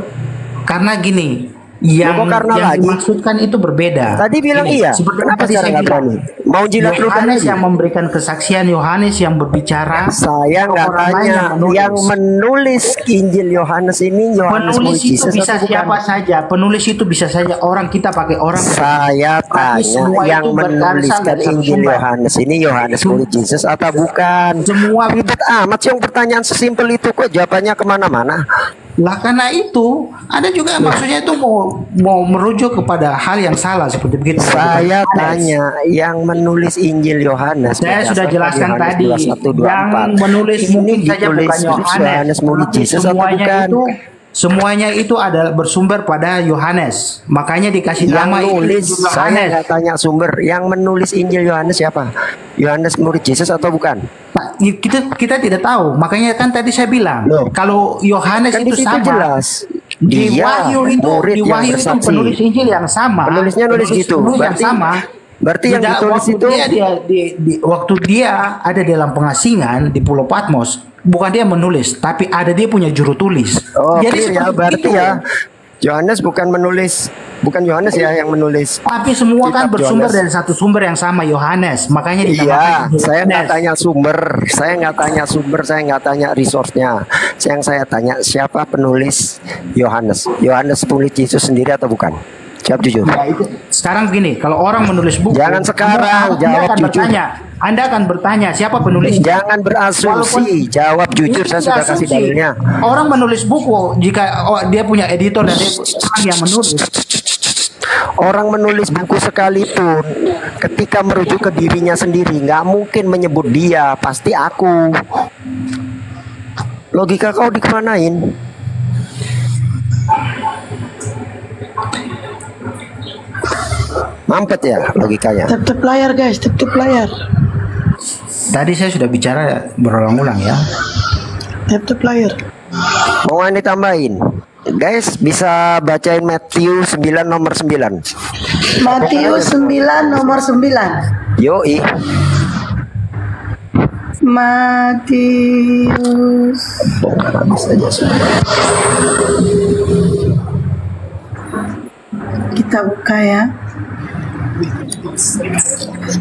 Karena gini. Yang dimaksudkan itu berbeda. Tadi bilang iya. Kenapa sih saya berani? Mau jilat Yohanes yang memberikan kesaksian, Yohanes yang berbicara. Saya nggak tanya yang menulis Injil Yohanes ini Yohanes penulis itu bisa siapa saja. Penulis itu bisa saja orang, kita pakai orang. Saya tanya yang menuliskan Injil Yohanes ini Yohanes Murid Yesus atau bukan? Semua ribet amat yang pertanyaan sesimpel itu kok jawabannya kemana-mana. Lah karena itu ada juga maksudnya itu mau merujuk kepada hal yang salah seperti begitu. Saya tanya yang menulis Injil Yohanes. Saya sudah jelaskan tadi yang menulis mungkin saja bukan Yohanes, Murid Yesus atau bukan? Semuanya itu adalah bersumber pada Yohanes. Makanya dikasih nama Yohanes. Saya nggak tanya sumber. Yang menulis Injil Yohanes siapa? Yohanes Murid Yesus atau bukan? Kita tidak tahu. Makanya kan tadi saya bilang kalau Yohanes kan itu sama. Jelas. Di Wahyu itu penulis Injil yang sama. Penulisnya nulis gitu. Berarti yang sama. Berarti yang ditulis itu waktu dia ada dalam pengasingan di Pulau Patmos. Bukan dia menulis, tapi ada dia punya juru tulis. Oh, jadi ya, berarti itu. Ya Yohanes bukan menulis, bukan Yohanes ya yang menulis. Tapi semua kan bersumber dari satu sumber yang sama, Yohanes. Makanya dinamakan. Iya, saya nggak tanya sumber, saya nggak tanya resource-nya. Yang saya tanya siapa penulis Yohanes? Yohanes Murid Yesus sendiri atau bukan? Jawab jujur. Ya, itu. Sekarang begini, kalau orang menulis buku, jangan sekarang, jawab jujur. Anda akan bertanya siapa penulis? Jangan berasumsi, jawab jujur. Saya sudah kasih dalilnya. Orang menulis buku jika dia punya editor dan dia orang yang menulis. Orang menulis buku sekalipun ketika merujuk ke dirinya sendiri nggak mungkin menyebut dia, pasti aku. Logika kau dikemanain? Mampet ya logikanya. Tep layar guys, tep layar. Tadi saya sudah bicara berulang-ulang ya. Tep layar. Mau ini tambahin. Guys bisa bacain Matius 9 nomor 9. Matius 9 nomor 9. Yoi. Matius. Kita buka ya.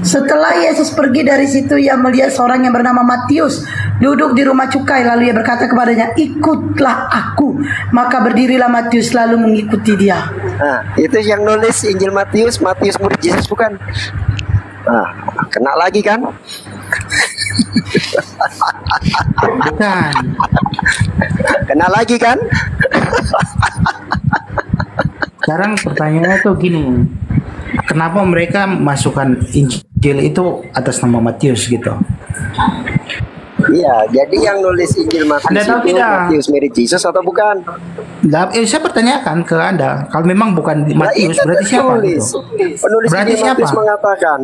Setelah Yesus pergi dari situ, ia melihat seorang yang bernama Matius duduk di rumah cukai. Lalu ia berkata kepadanya, ikutlah aku. Maka berdirilah Matius lalu mengikuti dia. Nah, itu yang nulis Injil Matius Murid Yesus bukan? Nah, kena lagi kan? Bukan. Kena lagi kan? Sekarang pertanyaannya tuh gini, kenapa mereka masukkan Injil itu atas nama Matius gitu? Iya, jadi yang nulis Injil Matius Anda tahu itu tidak? Matius mirip Yesus atau bukan? Saya pertanyakan ke Anda, kalau memang bukan Matius, itu berarti siapa tertulis. gitu? Penulis Berarti Injil siapa? Matius mengatakan.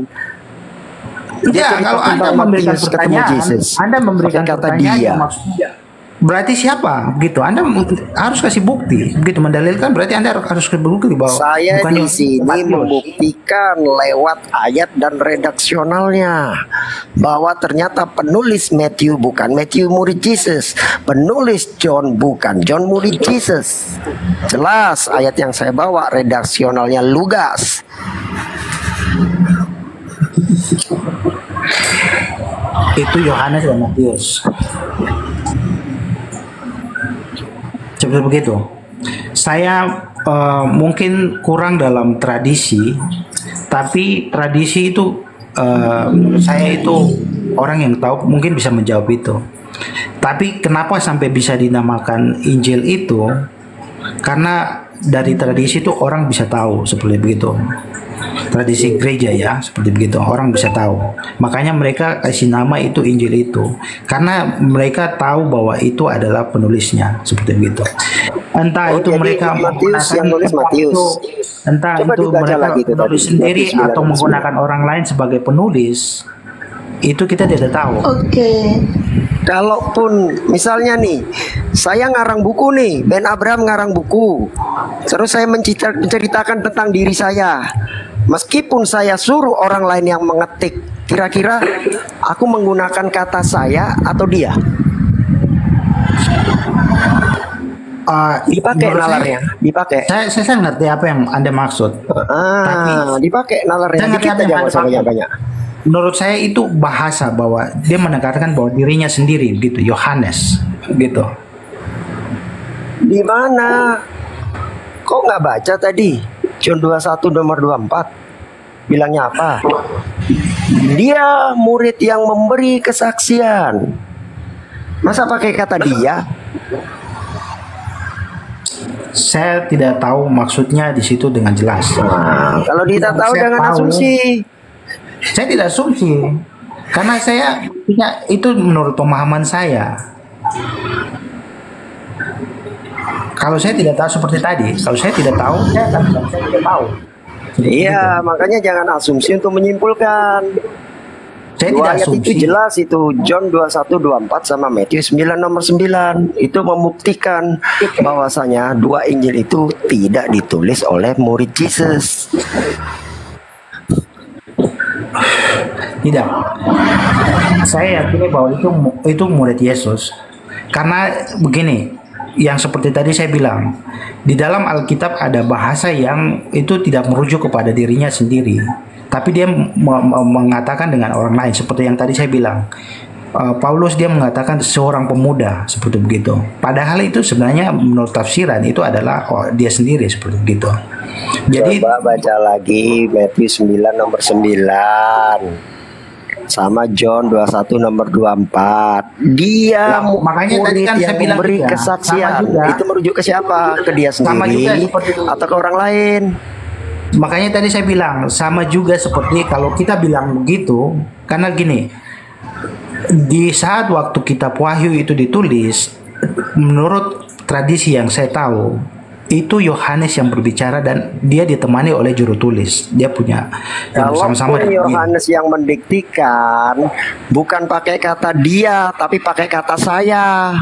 Ya, kalau Anda memberikan pertanyaan, Anda memberikan kata pertanyaan dia. yang maksudnya berarti siapa gitu. Anda harus kasih bukti begitu mendalilkan, berarti Anda harus kasih bukti bahwa Saya bukan di yang sini Matius. membuktikan lewat ayat dan redaksionalnya bahwa ternyata penulis Matthew bukan Matthew murid Yesus, penulis John bukan John murid Yesus. Jelas ayat yang saya bawa redaksionalnya Lukas. Itu Yohanes dan Matius. Seperti begitu. Saya mungkin kurang dalam tradisi, tapi tradisi itu menurut saya itu orang yang tahu mungkin bisa menjawab itu. Tapi kenapa sampai bisa dinamakan Injil itu? Karena dari tradisi itu orang bisa tahu seperti begitu. Tradisi gereja ya, seperti begitu. Orang bisa tahu. Makanya mereka kasih nama itu Injil itu. Karena mereka tahu bahwa itu adalah penulisnya, seperti begitu. Entah itu mereka Matius yang nulis Matius. Entah Coba itu dibaca mereka lagi itu menulis tadi, sendiri Matius atau 9. menggunakan orang lain sebagai penulis. Itu kita tidak tahu. Oke. Kalaupun misalnya nih, saya ngarang buku nih, Ben Abraham ngarang buku, terus saya menceritakan tentang diri saya. Meskipun saya suruh orang lain yang mengetik, kira-kira aku menggunakan kata saya atau dia? Dipakai nalarnya, dipakai. Saya ngerti apa yang Anda maksud. Tapi dipakai nalarnya. saya ngerti apa yang Anda maksud. Banyak. Menurut saya itu bahasa bahwa dia menekankan bahwa dirinya sendiri gitu, Yohanes gitu. Di mana? Kok nggak baca tadi? John 21 nomor 24. Bilangnya apa? Dia murid yang memberi kesaksian. Masa pakai kata dia? Saya tidak tahu maksudnya di situ dengan jelas. Nah, kalau kita tahu dengan asumsi. Saya tidak asumsi, karena saya punya itu menurut pemahaman saya. Kalau saya tidak tahu seperti tadi, kalau saya tidak tahu, saya akan bilang saya tidak tahu. Iya, makanya jangan asumsi untuk menyimpulkan. Saya Dua tidak ayat asumsi. itu jelas itu John 21:24 sama Matius 9 nomor 9 itu membuktikan bahwasanya dua Injil itu tidak ditulis oleh murid Yesus. Tidak. Saya yakin bahwa itu murid Yesus. Karena begini, yang seperti tadi saya bilang, di dalam Alkitab ada bahasa yang itu tidak merujuk kepada dirinya sendiri, tapi dia mengatakan dengan orang lain, seperti yang tadi saya bilang. Paulus dia mengatakan seorang pemuda, seperti begitu. Padahal itu sebenarnya menurut tafsiran itu adalah dia sendiri, seperti begitu. Jadi coba baca lagi Matius 9 nomor 9 sama John 21 nomor 24. Dia makanya tadi kan saya bilang memberi juga, kesaksian. sama juga. Itu merujuk ke siapa? Ke dia Sama sendiri juga seperti atau ke orang lain? Makanya tadi saya bilang sama juga seperti kalau kita bilang begitu, karena gini, di saat waktu kitab Wahyu itu ditulis, menurut tradisi yang saya tahu, itu Yohanes yang berbicara dan dia ditemani oleh juru tulis. Dia punya yang bersama-sama Walaupun dengan dia. Yohanes yang mendiktikan, bukan pakai kata dia, tapi pakai kata saya.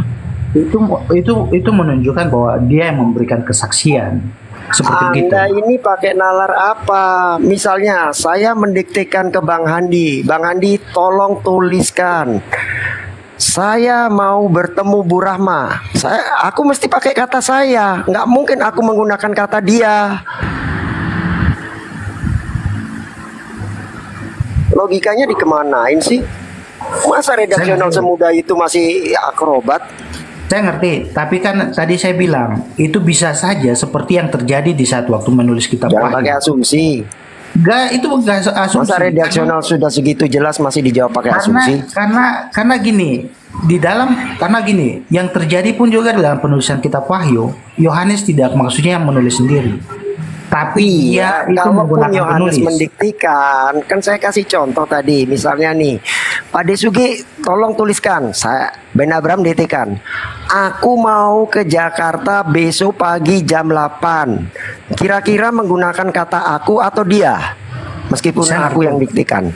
Itu menunjukkan bahwa dia yang memberikan kesaksian. Seperti Anda ini pakai nalar apa? Misalnya saya mendiktekan ke Bang Handi, Bang Handi tolong tuliskan. Saya mau bertemu Bu Rahma. Aku mesti pakai kata saya. Nggak mungkin aku menggunakan kata dia. Logikanya dikemanain sih? Masa redaksional semudah itu masih akrobat? Saya ngerti, tapi kan tadi saya bilang itu bisa saja seperti yang terjadi di saat waktu menulis kitab Jangan Wahyu. pakai asumsi. Gak, itu gak asumsi. Masa redaksional sudah segitu jelas masih dijawab pakai asumsi? Karena gini, karena gini, yang terjadi pun juga dalam penulisan kitab Wahyu, Yohanes tidak maksudnya yang menulis sendiri. Tapi iya, itu kalaupun Yohanes penulis. mendiktikan, kan saya kasih contoh tadi, misalnya nih, Pak Desugi tolong tuliskan, saya Ben Abraham diktikan, aku mau ke Jakarta besok pagi jam 8. Kira-kira menggunakan kata aku atau dia? Meskipun aku yang diktikan.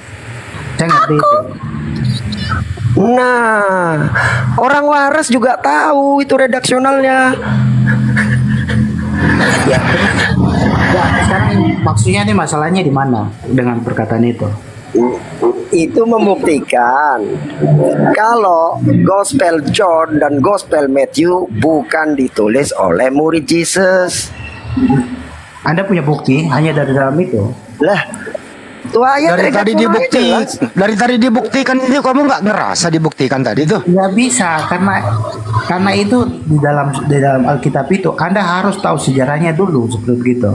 Saya ngerti itu. Nah, orang waras juga tahu itu redaksionalnya. Ya, sekarang maksudnya nih masalahnya di mana dengan perkataan itu? Itu membuktikan kalau Gospel John dan Gospel Matthew bukan ditulis oleh murid Yesus. Anda punya bukti hanya dari dalam itu? Lah, tuh ayat dari tadi dibuktikan itu, kamu nggak ngerasa dibuktikan tadi tuh? Nggak bisa, karena itu di dalam Alkitab itu Anda harus tahu sejarahnya dulu seperti itu.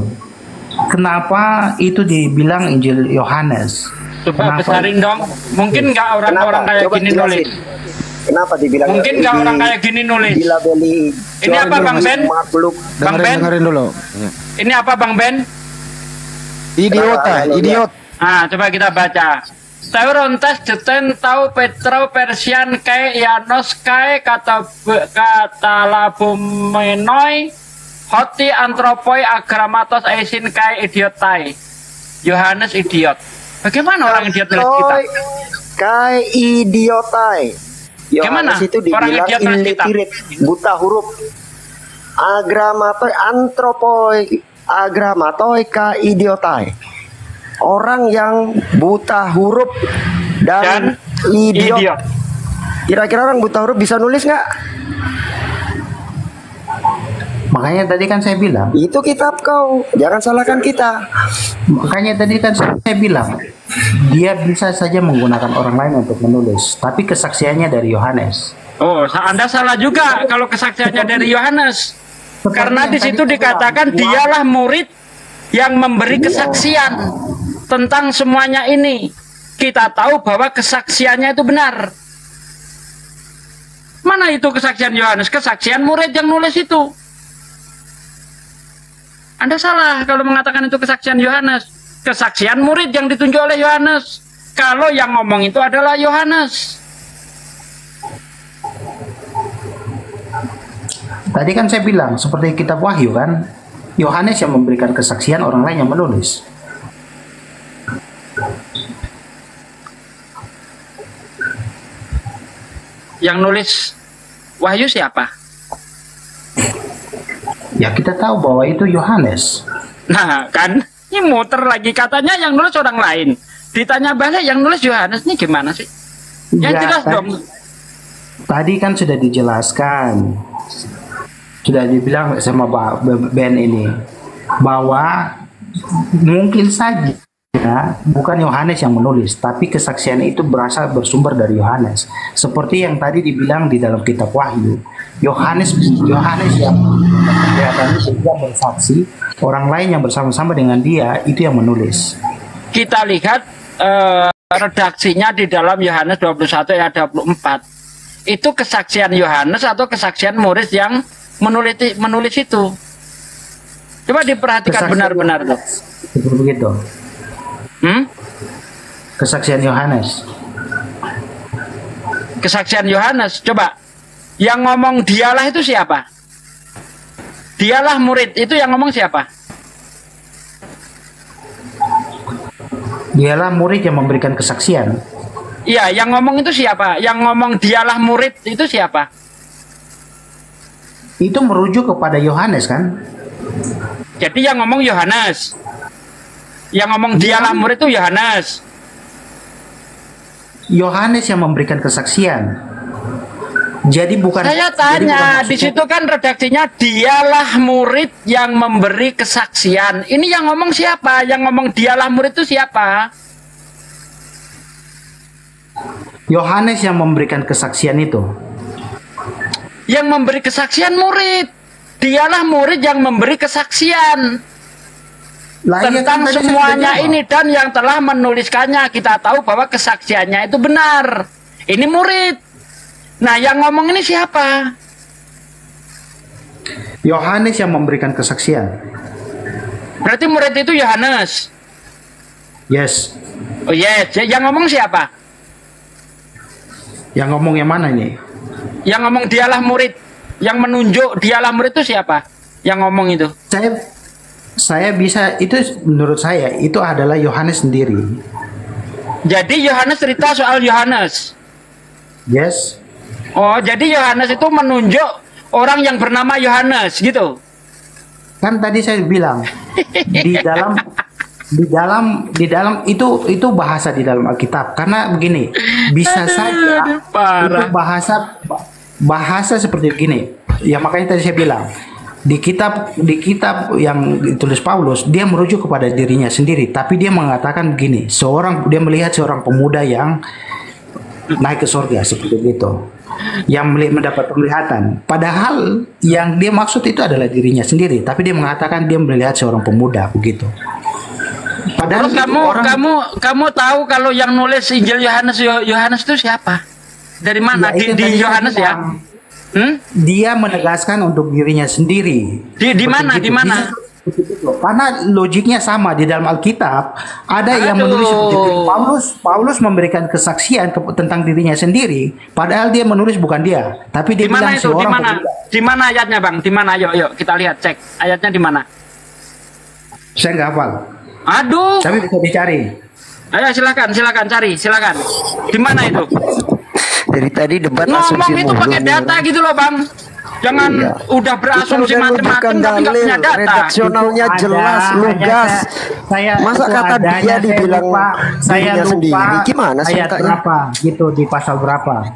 Kenapa itu dibilang Injil Yohanes? Coba besarin dong. Mungkin nggak orang-orang kayak gini nulis. Kenapa dibilang? Mungkin nggak orang kayak gini nulis. Ini apa Bang Ben? Bang Ben? Dengerin dulu. Ini apa Bang Ben? Idiot. Ah, coba kita baca. Teurontes jeten tau Petro Persian kai Ianos kai kata labumenoi hoti antropoi agramatos aisin kai idiotai. Yohanes idiot. Bagaimana orang idiot nulis kita? Kai idiotai. Gimana? Yohanes itu dibilang illiterate, buta huruf. Agramatoi antropoi agramatoi ka idiotai. Orang yang buta huruf dan idiot. Kira-kira orang buta huruf bisa nulis nggak? Makanya tadi kan saya bilang, itu kitab kau, jangan salahkan kita. Makanya tadi kan saya bilang, dia bisa saja menggunakan orang lain untuk menulis, tapi kesaksiannya dari Yohanes. Oh, Anda salah juga kalau kesaksiannya dari Yohanes. Karena di situ dikatakan dialah murid yang memberi kesaksian tentang semuanya ini. Kita tahu bahwa kesaksiannya itu benar. Mana itu kesaksian Yohanes? Kesaksian murid yang nulis itu. Anda salah kalau mengatakan itu kesaksian Yohanes. Kesaksian murid yang ditunjuk oleh Yohanes. Kalau yang ngomong itu adalah Yohanes. Tadi kan saya bilang seperti kitab Wahyu kan, Yohanes yang memberikan kesaksian, orang lain yang menulis. Yang nulis Wahyu siapa? Ya kita tahu bahwa itu Yohanes. Nah kan, ini muter lagi katanya yang nulis orang lain. Ditanya balik yang nulis Yohanes, ini gimana sih? Yang jelas dong. Tadi kan sudah dijelaskan, sudah dibilang sama Ben ini bahwa mungkin saja bukan Yohanes yang menulis, tapi kesaksian itu bersumber dari Yohanes. Seperti yang tadi dibilang di dalam kitab Wahyu, Yohanes yang kelihatannya juga bersaksi, orang lain yang bersama-sama dengan dia itu yang menulis. Kita lihat redaksinya di dalam Yohanes 21 ayat 24. Itu kesaksian Yohanes atau kesaksian murid yang menulis itu. Coba diperhatikan benar-benar tuh. Seperti begitu. Kesaksian Yohanes. Kesaksian Yohanes, coba. Yang ngomong dialah itu siapa? Dialah murid, itu yang ngomong siapa? Dialah murid yang memberikan kesaksian. Iya, yang ngomong itu siapa? Yang ngomong dialah murid itu siapa? Itu merujuk kepada Yohanes kan? Jadi yang ngomong Yohanes. Yang ngomong dialah murid itu Yohanes. Yohanes yang memberikan kesaksian. Jadi bukan. Saya tanya, di situ kan redaksinya dialah murid yang memberi kesaksian. Ini yang ngomong siapa? Yang ngomong dialah murid itu siapa? Yohanes yang memberikan kesaksian itu. Yang memberi kesaksian murid. Dialah murid yang memberi kesaksian. tentang semuanya ini, dan yang telah menuliskannya kita tahu bahwa kesaksiannya itu benar. Ini murid. Nah, yang ngomong ini siapa? Yohanes yang memberikan kesaksian. Berarti murid itu Yohanes. Yes. Oh yes, yang ngomong siapa? Yang ngomong yang mana ini? Yang ngomong dialah murid. Yang menunjuk dialah murid itu siapa? Yang ngomong itu? Saya bisa, itu menurut saya itu adalah Yohanes sendiri. Jadi Yohanes cerita soal Yohanes. Yes. Oh, jadi Yohanes itu menunjuk orang yang bernama Yohanes gitu. Kan tadi saya bilang di dalam itu bahasa di dalam Alkitab, karena begini, bisa saja itu bahasa seperti begini. Ya makanya tadi saya bilang di kitab yang ditulis Paulus, dia merujuk kepada dirinya sendiri, tapi dia mengatakan begini, dia melihat seorang pemuda yang naik ke surga seperti itu, yang mendapat penglihatan. Padahal yang dia maksud itu adalah dirinya sendiri, tapi dia mengatakan dia melihat seorang pemuda begitu. Padahal kamu tahu kalau yang nulis Injil Yohanes itu siapa? Dari mana? Ya, di Yohanes ya? Dia menegaskan untuk dirinya sendiri. Di mana? Di mana? Karena logiknya sama di dalam Alkitab, ada yang menulis seperti itu. Paulus memberikan kesaksian tentang dirinya sendiri, padahal dia menulis bukan dia, tapi dia bilang seorang pemuda. Di mana ayatnya, Bang? Di mana? Yuk kita lihat, cek ayatnya di mana. Saya nggak hafal. Aduh. Tapi bisa dicari. Ayo silakan cari, silakan. Di mana itu? Dari tadi debat ngomong itu pakai data gitu loh, Bang. Jangan udah berasumsi macam-macam tapi nggak punya data. Redaksionalnya jelas, lugas. Masa kata dia dibilang saya sendiri, gimana sih ayat berapa gitu, di pasal berapa?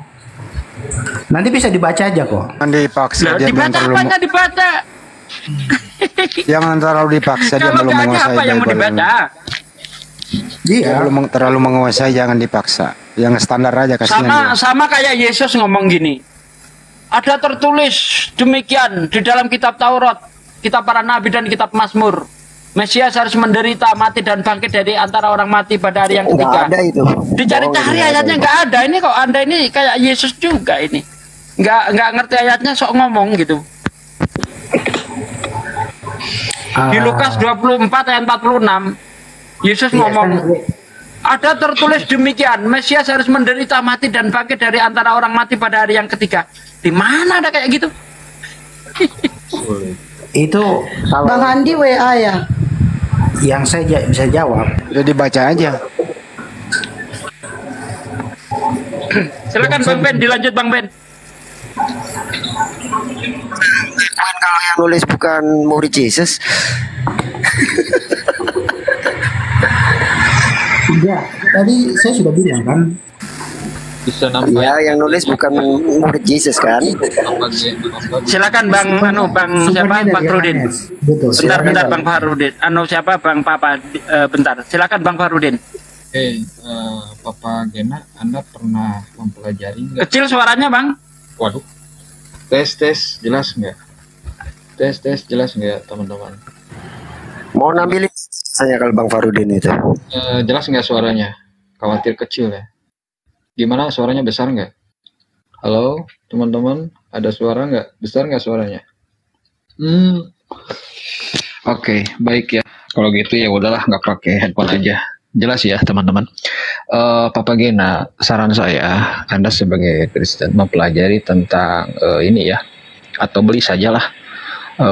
Nanti bisa dibaca aja kok. Dipaksa dia dibaca apanya dibaca? Jangan terlalu dipaksa, dia belum menguasai apa yang mau dibaca? Dia belum terlalu menguasai, jangan dipaksa. Yang standar aja kasihnya. Sama kayak Yesus ngomong gini. Ada tertulis demikian di dalam kitab Taurat, kitab para nabi dan kitab Mazmur. Mesias harus menderita, mati dan bangkit dari antara orang mati pada hari yang ketiga. Ada itu. Dicari-cari ayatnya nggak ada. Ini kok Anda ini kayak Yesus juga ini. Nggak ngerti ayatnya, sok ngomong gitu. Di Lukas 24 ayat 46, Yesus ngomong, ada tertulis demikian, Mesias harus menderita, mati dan bangkit dari antara orang mati pada hari yang ketiga. Di mana ada kayak gitu? Itu Bang Andi WA ya. Yang saya bisa jawab. Udah dibaca aja. Silakan Bang Ben, dilanjut Bang Ben. Kalau yang nulis bukan murid Yesus. Ya, tadi saya sudah bilang kan. Ya, yang nulis bukan murid Yesus kan. Silakan Bang siapa Bang Farudin. Bentar Bang Farudin. Siapa Bang Papa bentar. Silakan Bang Farudin. Papa Gena, Anda pernah mempelajari nggak? Kecil suaranya Bang. Waduh. Tes jelas nggak? Tes jelas nggak teman-teman? Mau nambilin saya kalau Bang Farudin itu. Jelas nggak suaranya? Khawatir kecil ya. Gimana suaranya, besar nggak? Halo teman-teman, ada suara nggak? Besar nggak suaranya? Oke, baik ya. Kalau gitu ya udahlah, nggak pakai handphone aja. Jelas ya teman-teman. Papa Gena, saran saya, Anda sebagai Kristen mempelajari tentang ini ya, atau beli sajalah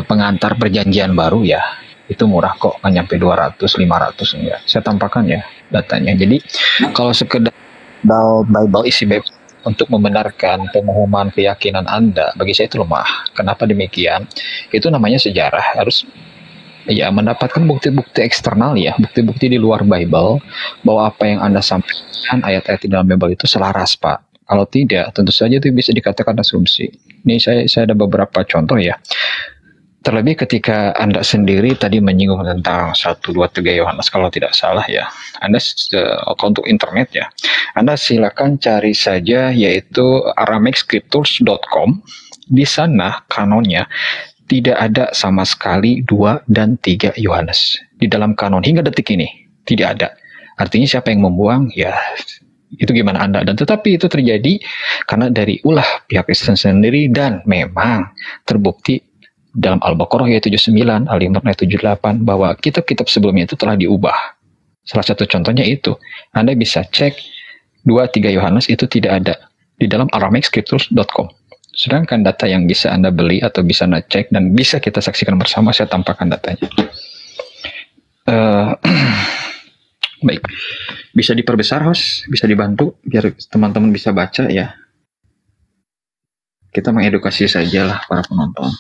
pengantar perjanjian baru ya. Itu murah kok, kan nyampe 200, 500 enggak. Saya tampakkan ya datanya. Jadi kalau sekedar Bible isi Bible untuk membenarkan pemahaman keyakinan Anda, bagi saya itu lemah. Kenapa demikian? Itu namanya sejarah. Harus ya mendapatkan bukti-bukti eksternal ya, bukti-bukti di luar Bible bahwa apa yang Anda sampaikan ayat-ayat di dalam Bible itu selaras, Pak. Kalau tidak, tentu saja itu bisa dikatakan asumsi. Ini saya ada beberapa contoh ya. Terlebih ketika Anda sendiri tadi menyinggung tentang 1, 2, 3 Yohanes kalau tidak salah ya. Anda untuk internet ya. Anda silakan cari saja yaitu aramaicscriptures.com. Di sana kanonnya tidak ada sama sekali 2 dan 3 Yohanes. di dalam kanon hingga detik ini tidak ada. Artinya siapa yang membuang, ya itu gimana Anda. Dan tetapi itu terjadi karena dari ulah pihak Kristen sendiri, dan memang terbukti dalam Al-Baqarah ayat 79, Al-Imran ayat 78 bahwa kitab-kitab sebelumnya itu telah diubah. Salah satu contohnya itu, Anda bisa cek 2-3 Yohanes itu tidak ada di dalam AramicScriptures.com. Sedangkan data yang bisa Anda beli atau bisa Anda cek dan bisa kita saksikan bersama, saya tampakkan datanya. Baik, bisa diperbesar host, bisa dibantu biar teman-teman bisa baca ya. Kita mengedukasi sajalah para penonton.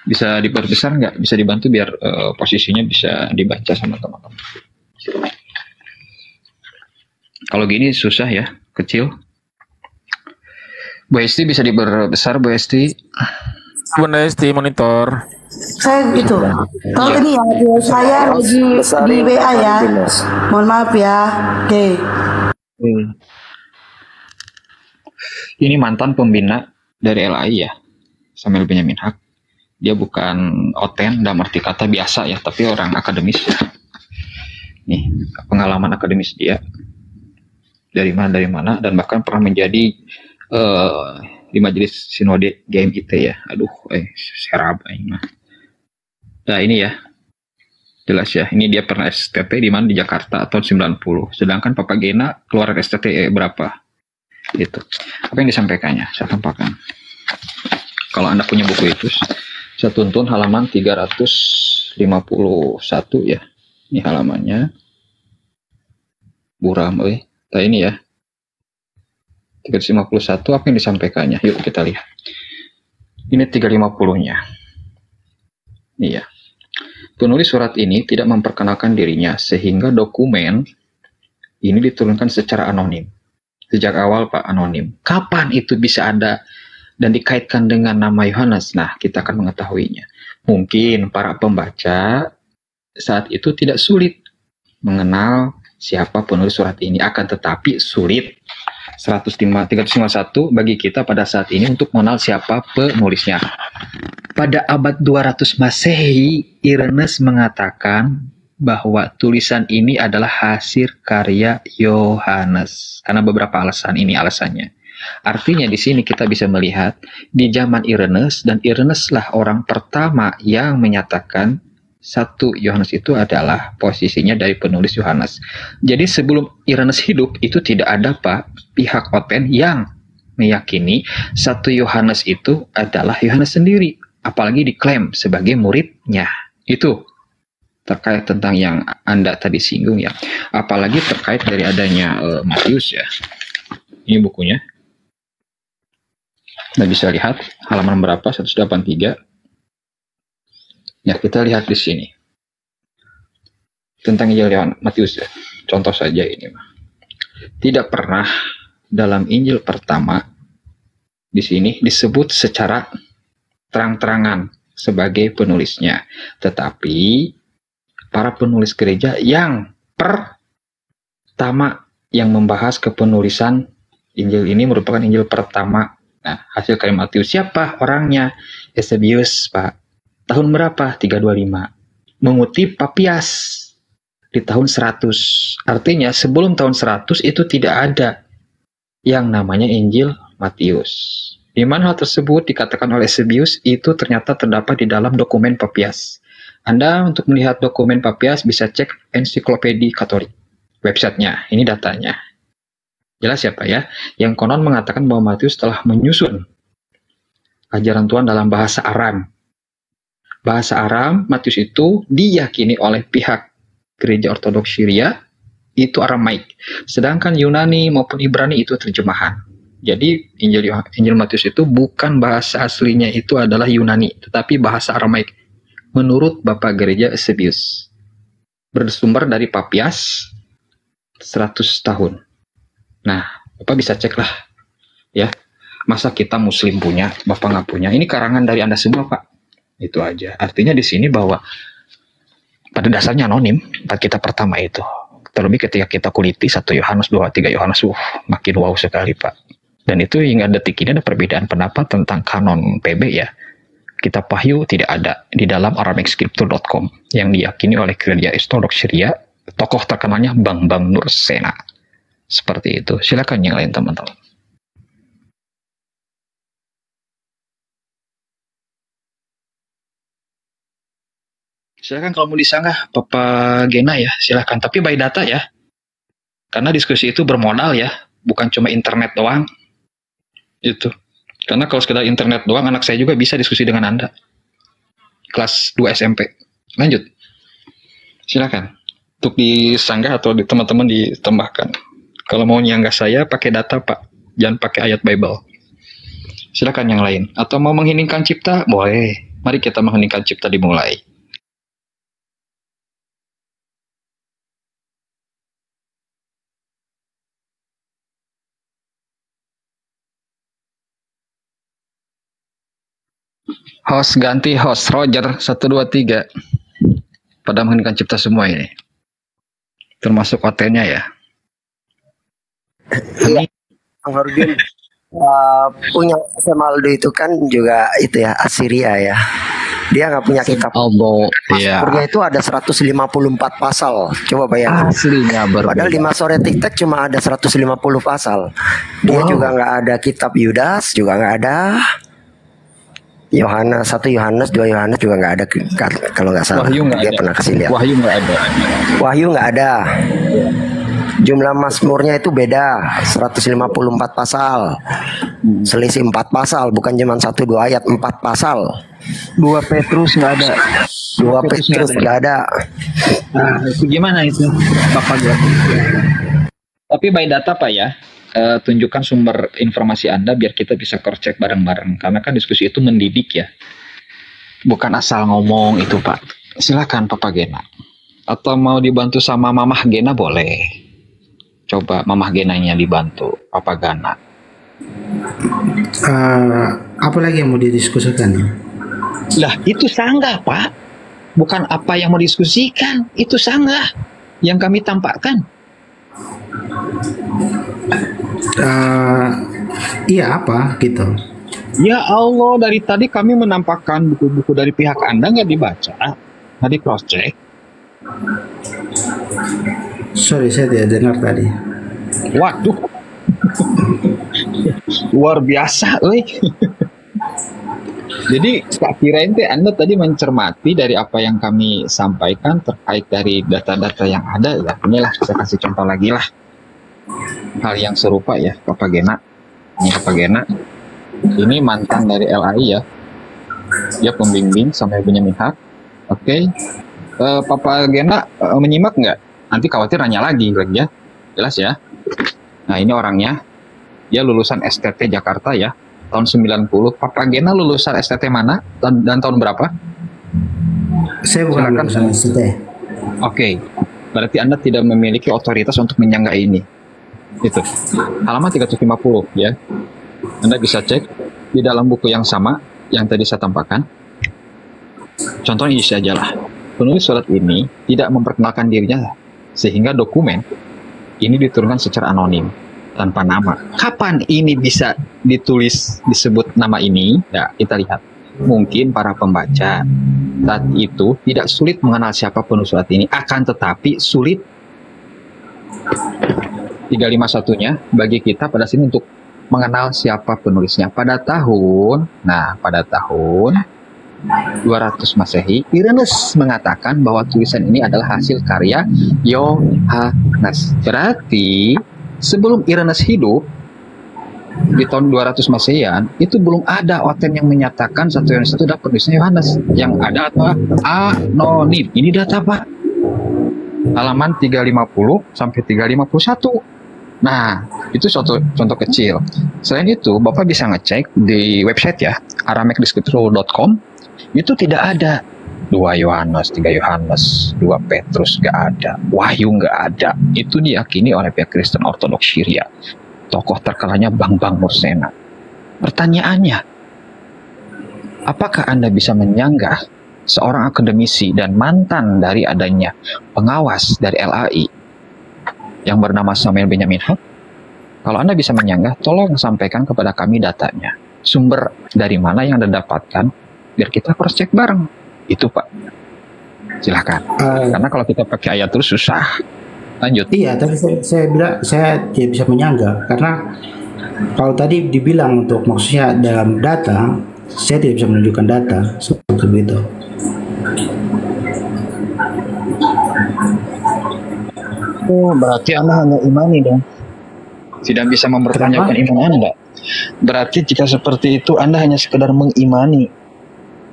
Bisa diperbesar nggak? Bisa dibantu biar posisinya bisa dibaca sama teman-teman. Kalau gini susah ya, kecil. Bu Esti bisa diperbesar, Bu Esti. Bunda Esti monitor. Saya gitu. Kalau ini ya, saya lagi di WA ya. Mohon maaf ya. Oke. Ini mantan pembina dari LAI ya, Samuel Benyamin Haq. Dia bukan oten dalam arti kata biasa ya, tapi orang akademis ya. Nih, pengalaman akademis dia. Dari mana, dan bahkan pernah menjadi di majelis sinode GMIT ya. Aduh, serab ini mah. Nah ini ya, jelas ya. Ini dia pernah STT di mana di Jakarta tahun 90. Sedangkan Papa Gena keluar STT berapa? Itu. Apa yang disampaikannya? Saya tampakkan. Kalau Anda punya buku itu, saya tuntun halaman 351 ya. Ini halamannya. Buram, nah ini ya. 351 apa yang disampaikannya? Yuk kita lihat. Ini 350-nya. Iya. Penulis surat ini tidak memperkenalkan dirinya sehingga dokumen ini diturunkan secara anonim. Sejak awal Pak anonim. Kapan itu bisa ada dan dikaitkan dengan nama Yohanes? Nah, kita akan mengetahuinya. Mungkin para pembaca saat itu tidak sulit mengenal siapa penulis surat ini, akan tetapi sulit 351 bagi kita pada saat ini untuk mengenal siapa penulisnya. Pada abad 200 Masehi, Irenaeus mengatakan bahwa tulisan ini adalah hasil karya Yohanes. Karena beberapa alasan, ini alasannya. Artinya di sini kita bisa melihat di zaman Irenaeus, dan Irenaeus lah orang pertama yang menyatakan satu Yohanes itu adalah posisinya dari penulis Yohanes. Jadi sebelum Irenaeus hidup itu tidak ada pihak oten yang meyakini satu Yohanes itu adalah Yohanes sendiri, apalagi diklaim sebagai muridnya. Itu terkait tentang yang Anda tadi singgung ya, apalagi terkait dari adanya Matius ya. Ini bukunya. Anda bisa lihat halaman berapa, 183. Ya, kita lihat di sini tentang Injil Matius ya. Contoh saja ini, tidak pernah dalam Injil pertama di sini disebut secara terang-terangan sebagai penulisnya, tetapi para penulis gereja yang pertama yang membahas kepenulisan Injil ini merupakan Injil pertama. Nah, hasil karya Matius siapa orangnya? Eusebius, Pak. Tahun berapa? 325. Mengutip Papias di tahun 100. Artinya sebelum tahun 100 itu tidak ada yang namanya Injil Matius. Di mana hal tersebut dikatakan oleh Eusebius itu ternyata terdapat di dalam dokumen Papias. Anda untuk melihat dokumen Papias bisa cek Ensiklopedia Katolik, websitenya. Ini datanya. Jelas ya Pak ya? Yang konon mengatakan bahwa Matius telah menyusun ajaran Tuhan dalam bahasa Aram. Bahasa Aram, Matius itu diyakini oleh pihak Gereja Ortodoks Syria, itu Aramaik. Sedangkan Yunani maupun Ibrani itu terjemahan. Jadi Injil Matius itu bukan bahasa aslinya itu adalah Yunani, tetapi bahasa Aramaik. Menurut Bapak Gereja Eusebius. Bersumber dari Papias 100 tahun. Nah, Bapak bisa cek lah. Ya, masa kita Muslim punya, Bapak nggak punya. Ini karangan dari Anda semua, Pak. Itu aja. Artinya di sini bahwa pada dasarnya anonim pada kita pertama itu. Terlebih ketika kita kuliti 1 Yohanes, 2, 3 Yohanes, makin wow sekali Pak. Dan itu hingga detik ini ada perbedaan pendapat tentang kanon PB ya. kitab Wahyu tidak ada di dalam AramicScripture.com yang diyakini oleh Gereja Ortodoks Syria. Tokoh terkenalnya Bambang Nursena. Seperti itu. Silakan yang lain teman-teman. Silakan kalau mau disanggah Papa Gena ya, silakan. Tapi by data ya. Karena diskusi itu bermodal ya, bukan cuma internet doang. Itu. Karena kalau sekedar internet doang, anak saya juga bisa diskusi dengan Anda. Kelas 2 SMP. Lanjut. Silakan. Untuk disanggah atau teman-teman ditambahkan. Kalau mau nyanggah saya, pakai data, Pak. Jangan pakai ayat Bible. Silakan yang lain. Atau mau mengheningkan cipta? Boleh. Mari kita mengheningkan cipta dimulai. Host ganti host Roger 1 2 3 pada mengheningkan cipta semua ini, termasuk OT-nya ya. Iya, Bang Horgen, punya Semaldo itu kan juga itu ya Assyria ya. Dia nggak punya kitab. Masmurnya itu ada 154 pasal. Coba bayangin. Aslinya Padahal di Masoretic Text cuma ada 150 pasal. Dia juga nggak ada kitab Yudas, juga nggak ada. Yohanes 1 Yohanes 2 Yohanes juga nggak ada kalau nggak salah. Wahyu nggak dia ada. Pernah kasih lihat. Wahyu nggak ada. Wahyu nggak ada. Jumlah Mazmurnya itu beda, 154 pasal. Selisih 4 pasal, bukan cuma 1 2 ayat, 4 pasal. 2 Petrus nggak ada. 2 Petrus nggak ada. Nah, itu gimana itu, Bapak? Tapi by data Pak ya. Tunjukkan sumber informasi Anda biar kita bisa cross check bareng-bareng, karena kan diskusi itu mendidik ya, bukan asal ngomong itu Pak. Silakan Papa Gena, atau mau dibantu sama Mamah Gena boleh. Coba Mamah Genanya dibantu Papa Gana. Apa lagi yang mau didiskusikan? Lah itu sanggah Pak, bukan apa yang mau diskusikan, itu sanggah yang kami tampakkan. Iya apa gitu? Ya Allah, dari tadi kami menampakkan buku-buku dari pihak Anda nggak dibaca, nggak di cross check. Sorry, saya tidak dengar tadi. Waduh, luar biasa, Jadi tak kirain Anda tadi mencermati dari apa yang kami sampaikan terkait dari data-data yang ada ya. Inilah saya kasih contoh lagi lah. Hal yang serupa ya, Papa Gena. Ini Papa Gena. Ini mantan dari LAI ya. Dia pembimbing sampai Benyamin Hak. Oke. Papa Gena menyimak nggak? Nanti khawatir nanya lagi ya. Jelas ya. Nah ini orangnya. Dia lulusan STT Jakarta ya. Tahun 90. Papa Gena lulusan STT mana? Dan tahun berapa? Saya bukan lulusan STT. Oke. Berarti Anda tidak memiliki otoritas untuk menyanggah ini. Itu halaman 350 ya. Anda bisa cek di dalam buku yang sama yang tadi saya tampakkan. Contohnya isi aja lah. Penulis surat ini tidak memperkenalkan dirinya sehingga dokumen ini diturunkan secara anonim tanpa nama. Kapan ini bisa ditulis disebut nama ini? Ya, kita lihat. Mungkin para pembaca saat itu tidak sulit mengenal siapa penulis surat ini, akan tetapi sulit 351-nya bagi kita pada sini untuk mengenal siapa penulisnya. Pada tahun 200 Masehi, Irenaeus mengatakan bahwa tulisan ini adalah hasil karya Yohanes. Berarti sebelum Irenaeus hidup di tahun 200 Masehian, itu belum ada OTEN yang menyatakan 1 Yohanes itu adalah penulisnya Yohanes. Yang ada apa? Anonim. Ini data Pak. Halaman 350 sampai 351. Nah, itu contoh kecil. Selain itu, Bapak bisa ngecek di website ya, AramicScripture.com. Itu tidak ada 2 Yohanes, 3 Yohanes, 2 Petrus, nggak ada. Wahyu nggak ada. Itu diyakini oleh pihak Kristen Ortodoks Syria. Tokoh terkenalnya Bambang Nursena. Pertanyaannya, apakah Anda bisa menyanggah seorang akademisi dan mantan dari adanya pengawas dari LAI yang bernama Samuel Benyamin Hak? Kalau Anda bisa menyanggah, tolong sampaikan kepada kami datanya. Sumber dari mana yang Anda dapatkan biar kita cross check bareng. Itu Pak. Silahkan. Karena kalau kita pakai ayat terus susah. Lanjut. Iya, tapi saya bilang saya tidak bisa menyanggah karena kalau tadi dibilang untuk maksudnya dalam data, saya tidak bisa menunjukkan data seperti itu. Oh, berarti Anda hanya imani dong. Tidak bisa mempertanyakan iman Anda. Berarti jika seperti itu Anda hanya sekedar mengimani.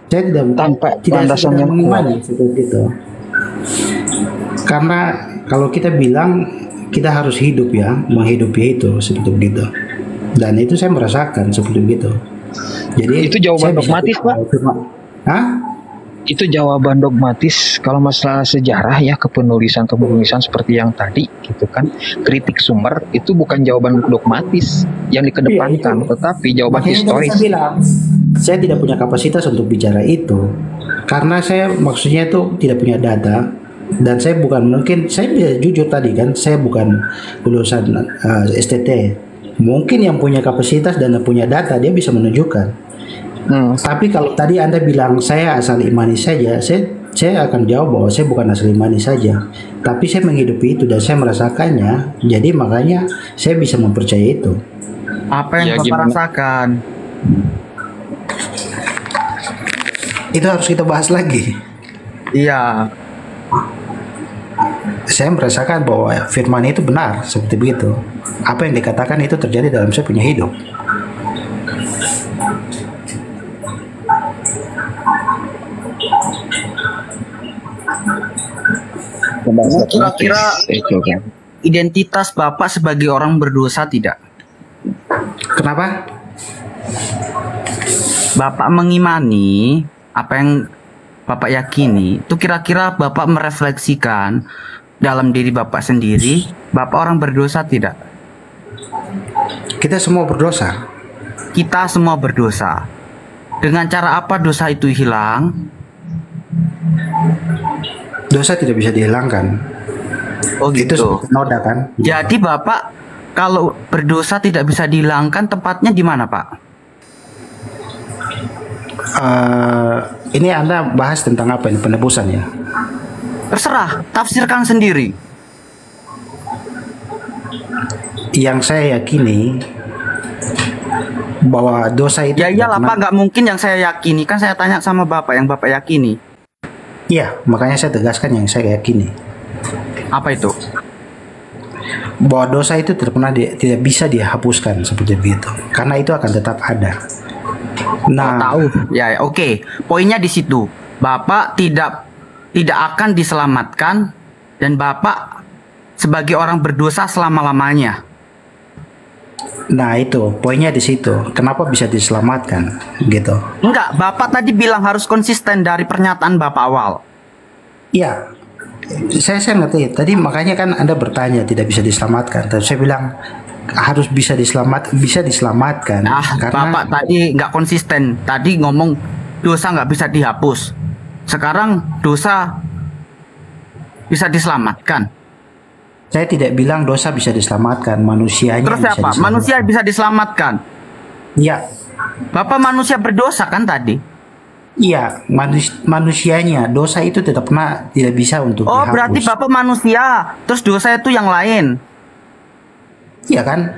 Saya tidak tanpa landasan yang mengimani seperti itu. Karena kalau kita bilang kita harus hidup ya, menghidupi itu seperti begitu. Dan itu saya merasakan seperti begitu. Jadi itu jawaban dogmatis, Pak. Hah? Itu jawaban dogmatis kalau masalah sejarah ya, kepenulisan seperti yang tadi gitu kan, kritik sumber itu bukan jawaban dogmatis yang dikedepankan, tetapi jawaban historis. Saya tidak punya kapasitas untuk bicara itu karena saya maksudnya itu tidak punya data dan saya bukan mungkin saya bisa jujur tadi kan, saya bukan lulusan STT. Mungkin yang punya kapasitas dan yang punya data dia bisa menunjukkan. Tapi kalau tadi Anda bilang saya asal imani saja, saya akan jawab bahwa saya bukan asal imani saja, tapi saya menghidupi itu dan saya merasakannya. Jadi makanya saya bisa mempercayai itu. Apa yang Bapak rasakan? Itu harus kita bahas lagi. Iya. Saya merasakan bahwa firman itu benar seperti begitu. Apa yang dikatakan itu terjadi dalam saya punya hidup. Kira-kira identitas Bapak sebagai orang berdosa tidak? Kenapa? Bapak mengimani apa yang Bapak yakini, itu kira-kira Bapak merefleksikan dalam diri Bapak sendiri, Bapak orang berdosa tidak? Kita semua berdosa. Kita semua berdosa. Dengan cara apa dosa itu hilang? Dosa tidak bisa dihilangkan. Oh gitu. Itu noda kan? Jadi Bapak kalau berdosa tidak bisa dihilangkan, tempatnya di mana Pak? Ini Anda bahas tentang apa ini, penebusan ya? Terserah, tafsirkan sendiri. Yang saya yakini bahwa dosa itu. Ya iyalah Pak, nggak mungkin yang saya yakini, kan saya tanya sama Bapak yang Bapak yakini. Iya, makanya saya tegaskan yang saya yakini. Apa itu? Bahwa dosa itu tidak bisa dihapuskan seperti itu, karena itu akan tetap ada. Nah, tahu ya, oke. Poinnya di situ. Bapak tidak akan diselamatkan dan Bapak sebagai orang berdosa selama-lamanya. Nah, itu poinnya di situ. Kenapa bisa diselamatkan gitu? Enggak, Bapak tadi bilang harus konsisten dari pernyataan Bapak awal. Iya. Saya ngerti. Tadi makanya kan Anda bertanya tidak bisa diselamatkan. Tapi saya bilang harus bisa diselamatkan. Karena Bapak tadi nggak konsisten. Tadi ngomong dosa nggak bisa dihapus. Sekarang dosa bisa diselamatkan. Saya tidak bilang dosa bisa diselamatkan, manusianya. Terus bisa apa? Manusia bisa diselamatkan? Iya. Bapak manusia berdosa kan tadi? Iya, manusianya. Dosa itu tidak bisa untuk dihapus. Berarti Bapak manusia, terus dosa itu yang lain. Iya kan?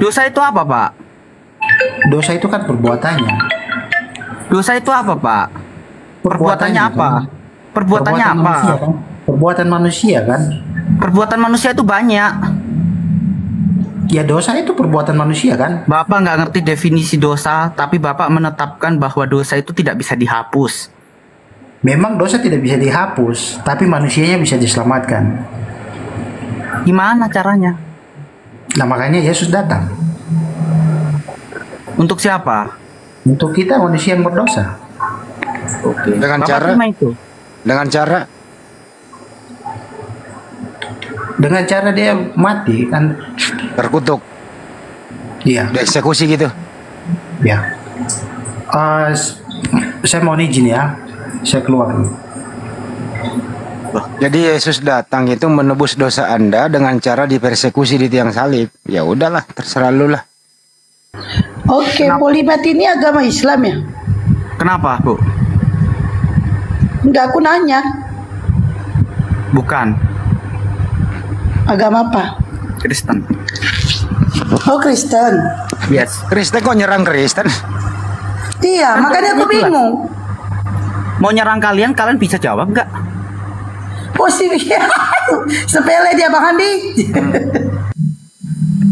Dosa itu apa, Pak? Dosa itu kan perbuatannya. Dosa itu apa, Pak? Perbuatannya apa? Kan? Perbuatannya apa? Manusia, kan? Perbuatan manusia kan? Perbuatan manusia itu banyak. Ya dosa itu perbuatan manusia kan? Bapak nggak ngerti definisi dosa, tapi Bapak menetapkan bahwa dosa itu tidak bisa dihapus. Memang dosa tidak bisa dihapus, tapi manusianya bisa diselamatkan. Gimana caranya? Nah makanya Yesus datang. Untuk siapa? Untuk kita manusia yang berdosa. Oke. Dengan cara dia mati kan, terkutuk. Iya. Dieksekusi gitu. Ya. Saya mau izin ya. Saya keluar dulu. Jadi Yesus datang itu menebus dosa Anda dengan cara dipersekusi di tiang salib. Ya udahlah, terserah lu lah. Oke, polibat ini agama Islam ya? Kenapa, Bu? Enggak, aku nanya. Bukan. Agama apa? Kristen. Oh, Kristen. Yes. Kristen kok nyerang Kristen? Iya, makanya aku bingung. Mau nyerang kalian bisa jawab nggak? Positif. Sepele dia, Bang Andi.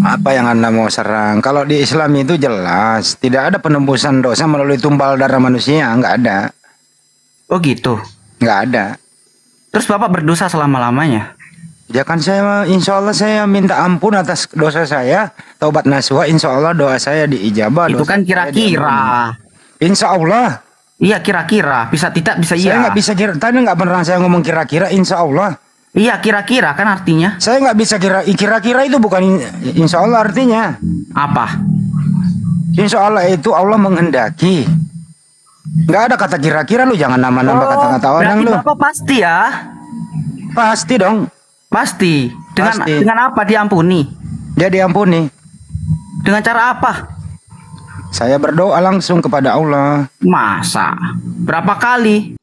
Apa yang Anda mau serang? Kalau di Islam itu jelas tidak ada penembusan dosa melalui tumpal darah manusia, nggak ada. Oh gitu? Nggak ada. Terus Bapak berdosa selama-lamanya? Ya kan saya, insya Allah saya minta ampun atas dosa saya, taubat nasuha, insya Allah doa saya diijabah. Itu kan kira-kira. Insya Allah. Iya kira-kira, bisa tidak bisa iya. Saya nggak bisa kira, tadi nggak pernah saya ngomong kira-kira, insya Allah. Iya kira-kira kan artinya. Saya nggak bisa kira-kira itu bukan insya Allah artinya. Apa? Insya Allah itu Allah menghendaki. Nggak ada kata kira-kira, lu jangan nambah-nambah kata-kata orang lu. Bapak pasti ya? Pasti dong. Pasti. Dengan apa diampuni? Dia diampuni. Dengan cara apa? Saya berdoa langsung kepada Allah. Masa? Berapa kali?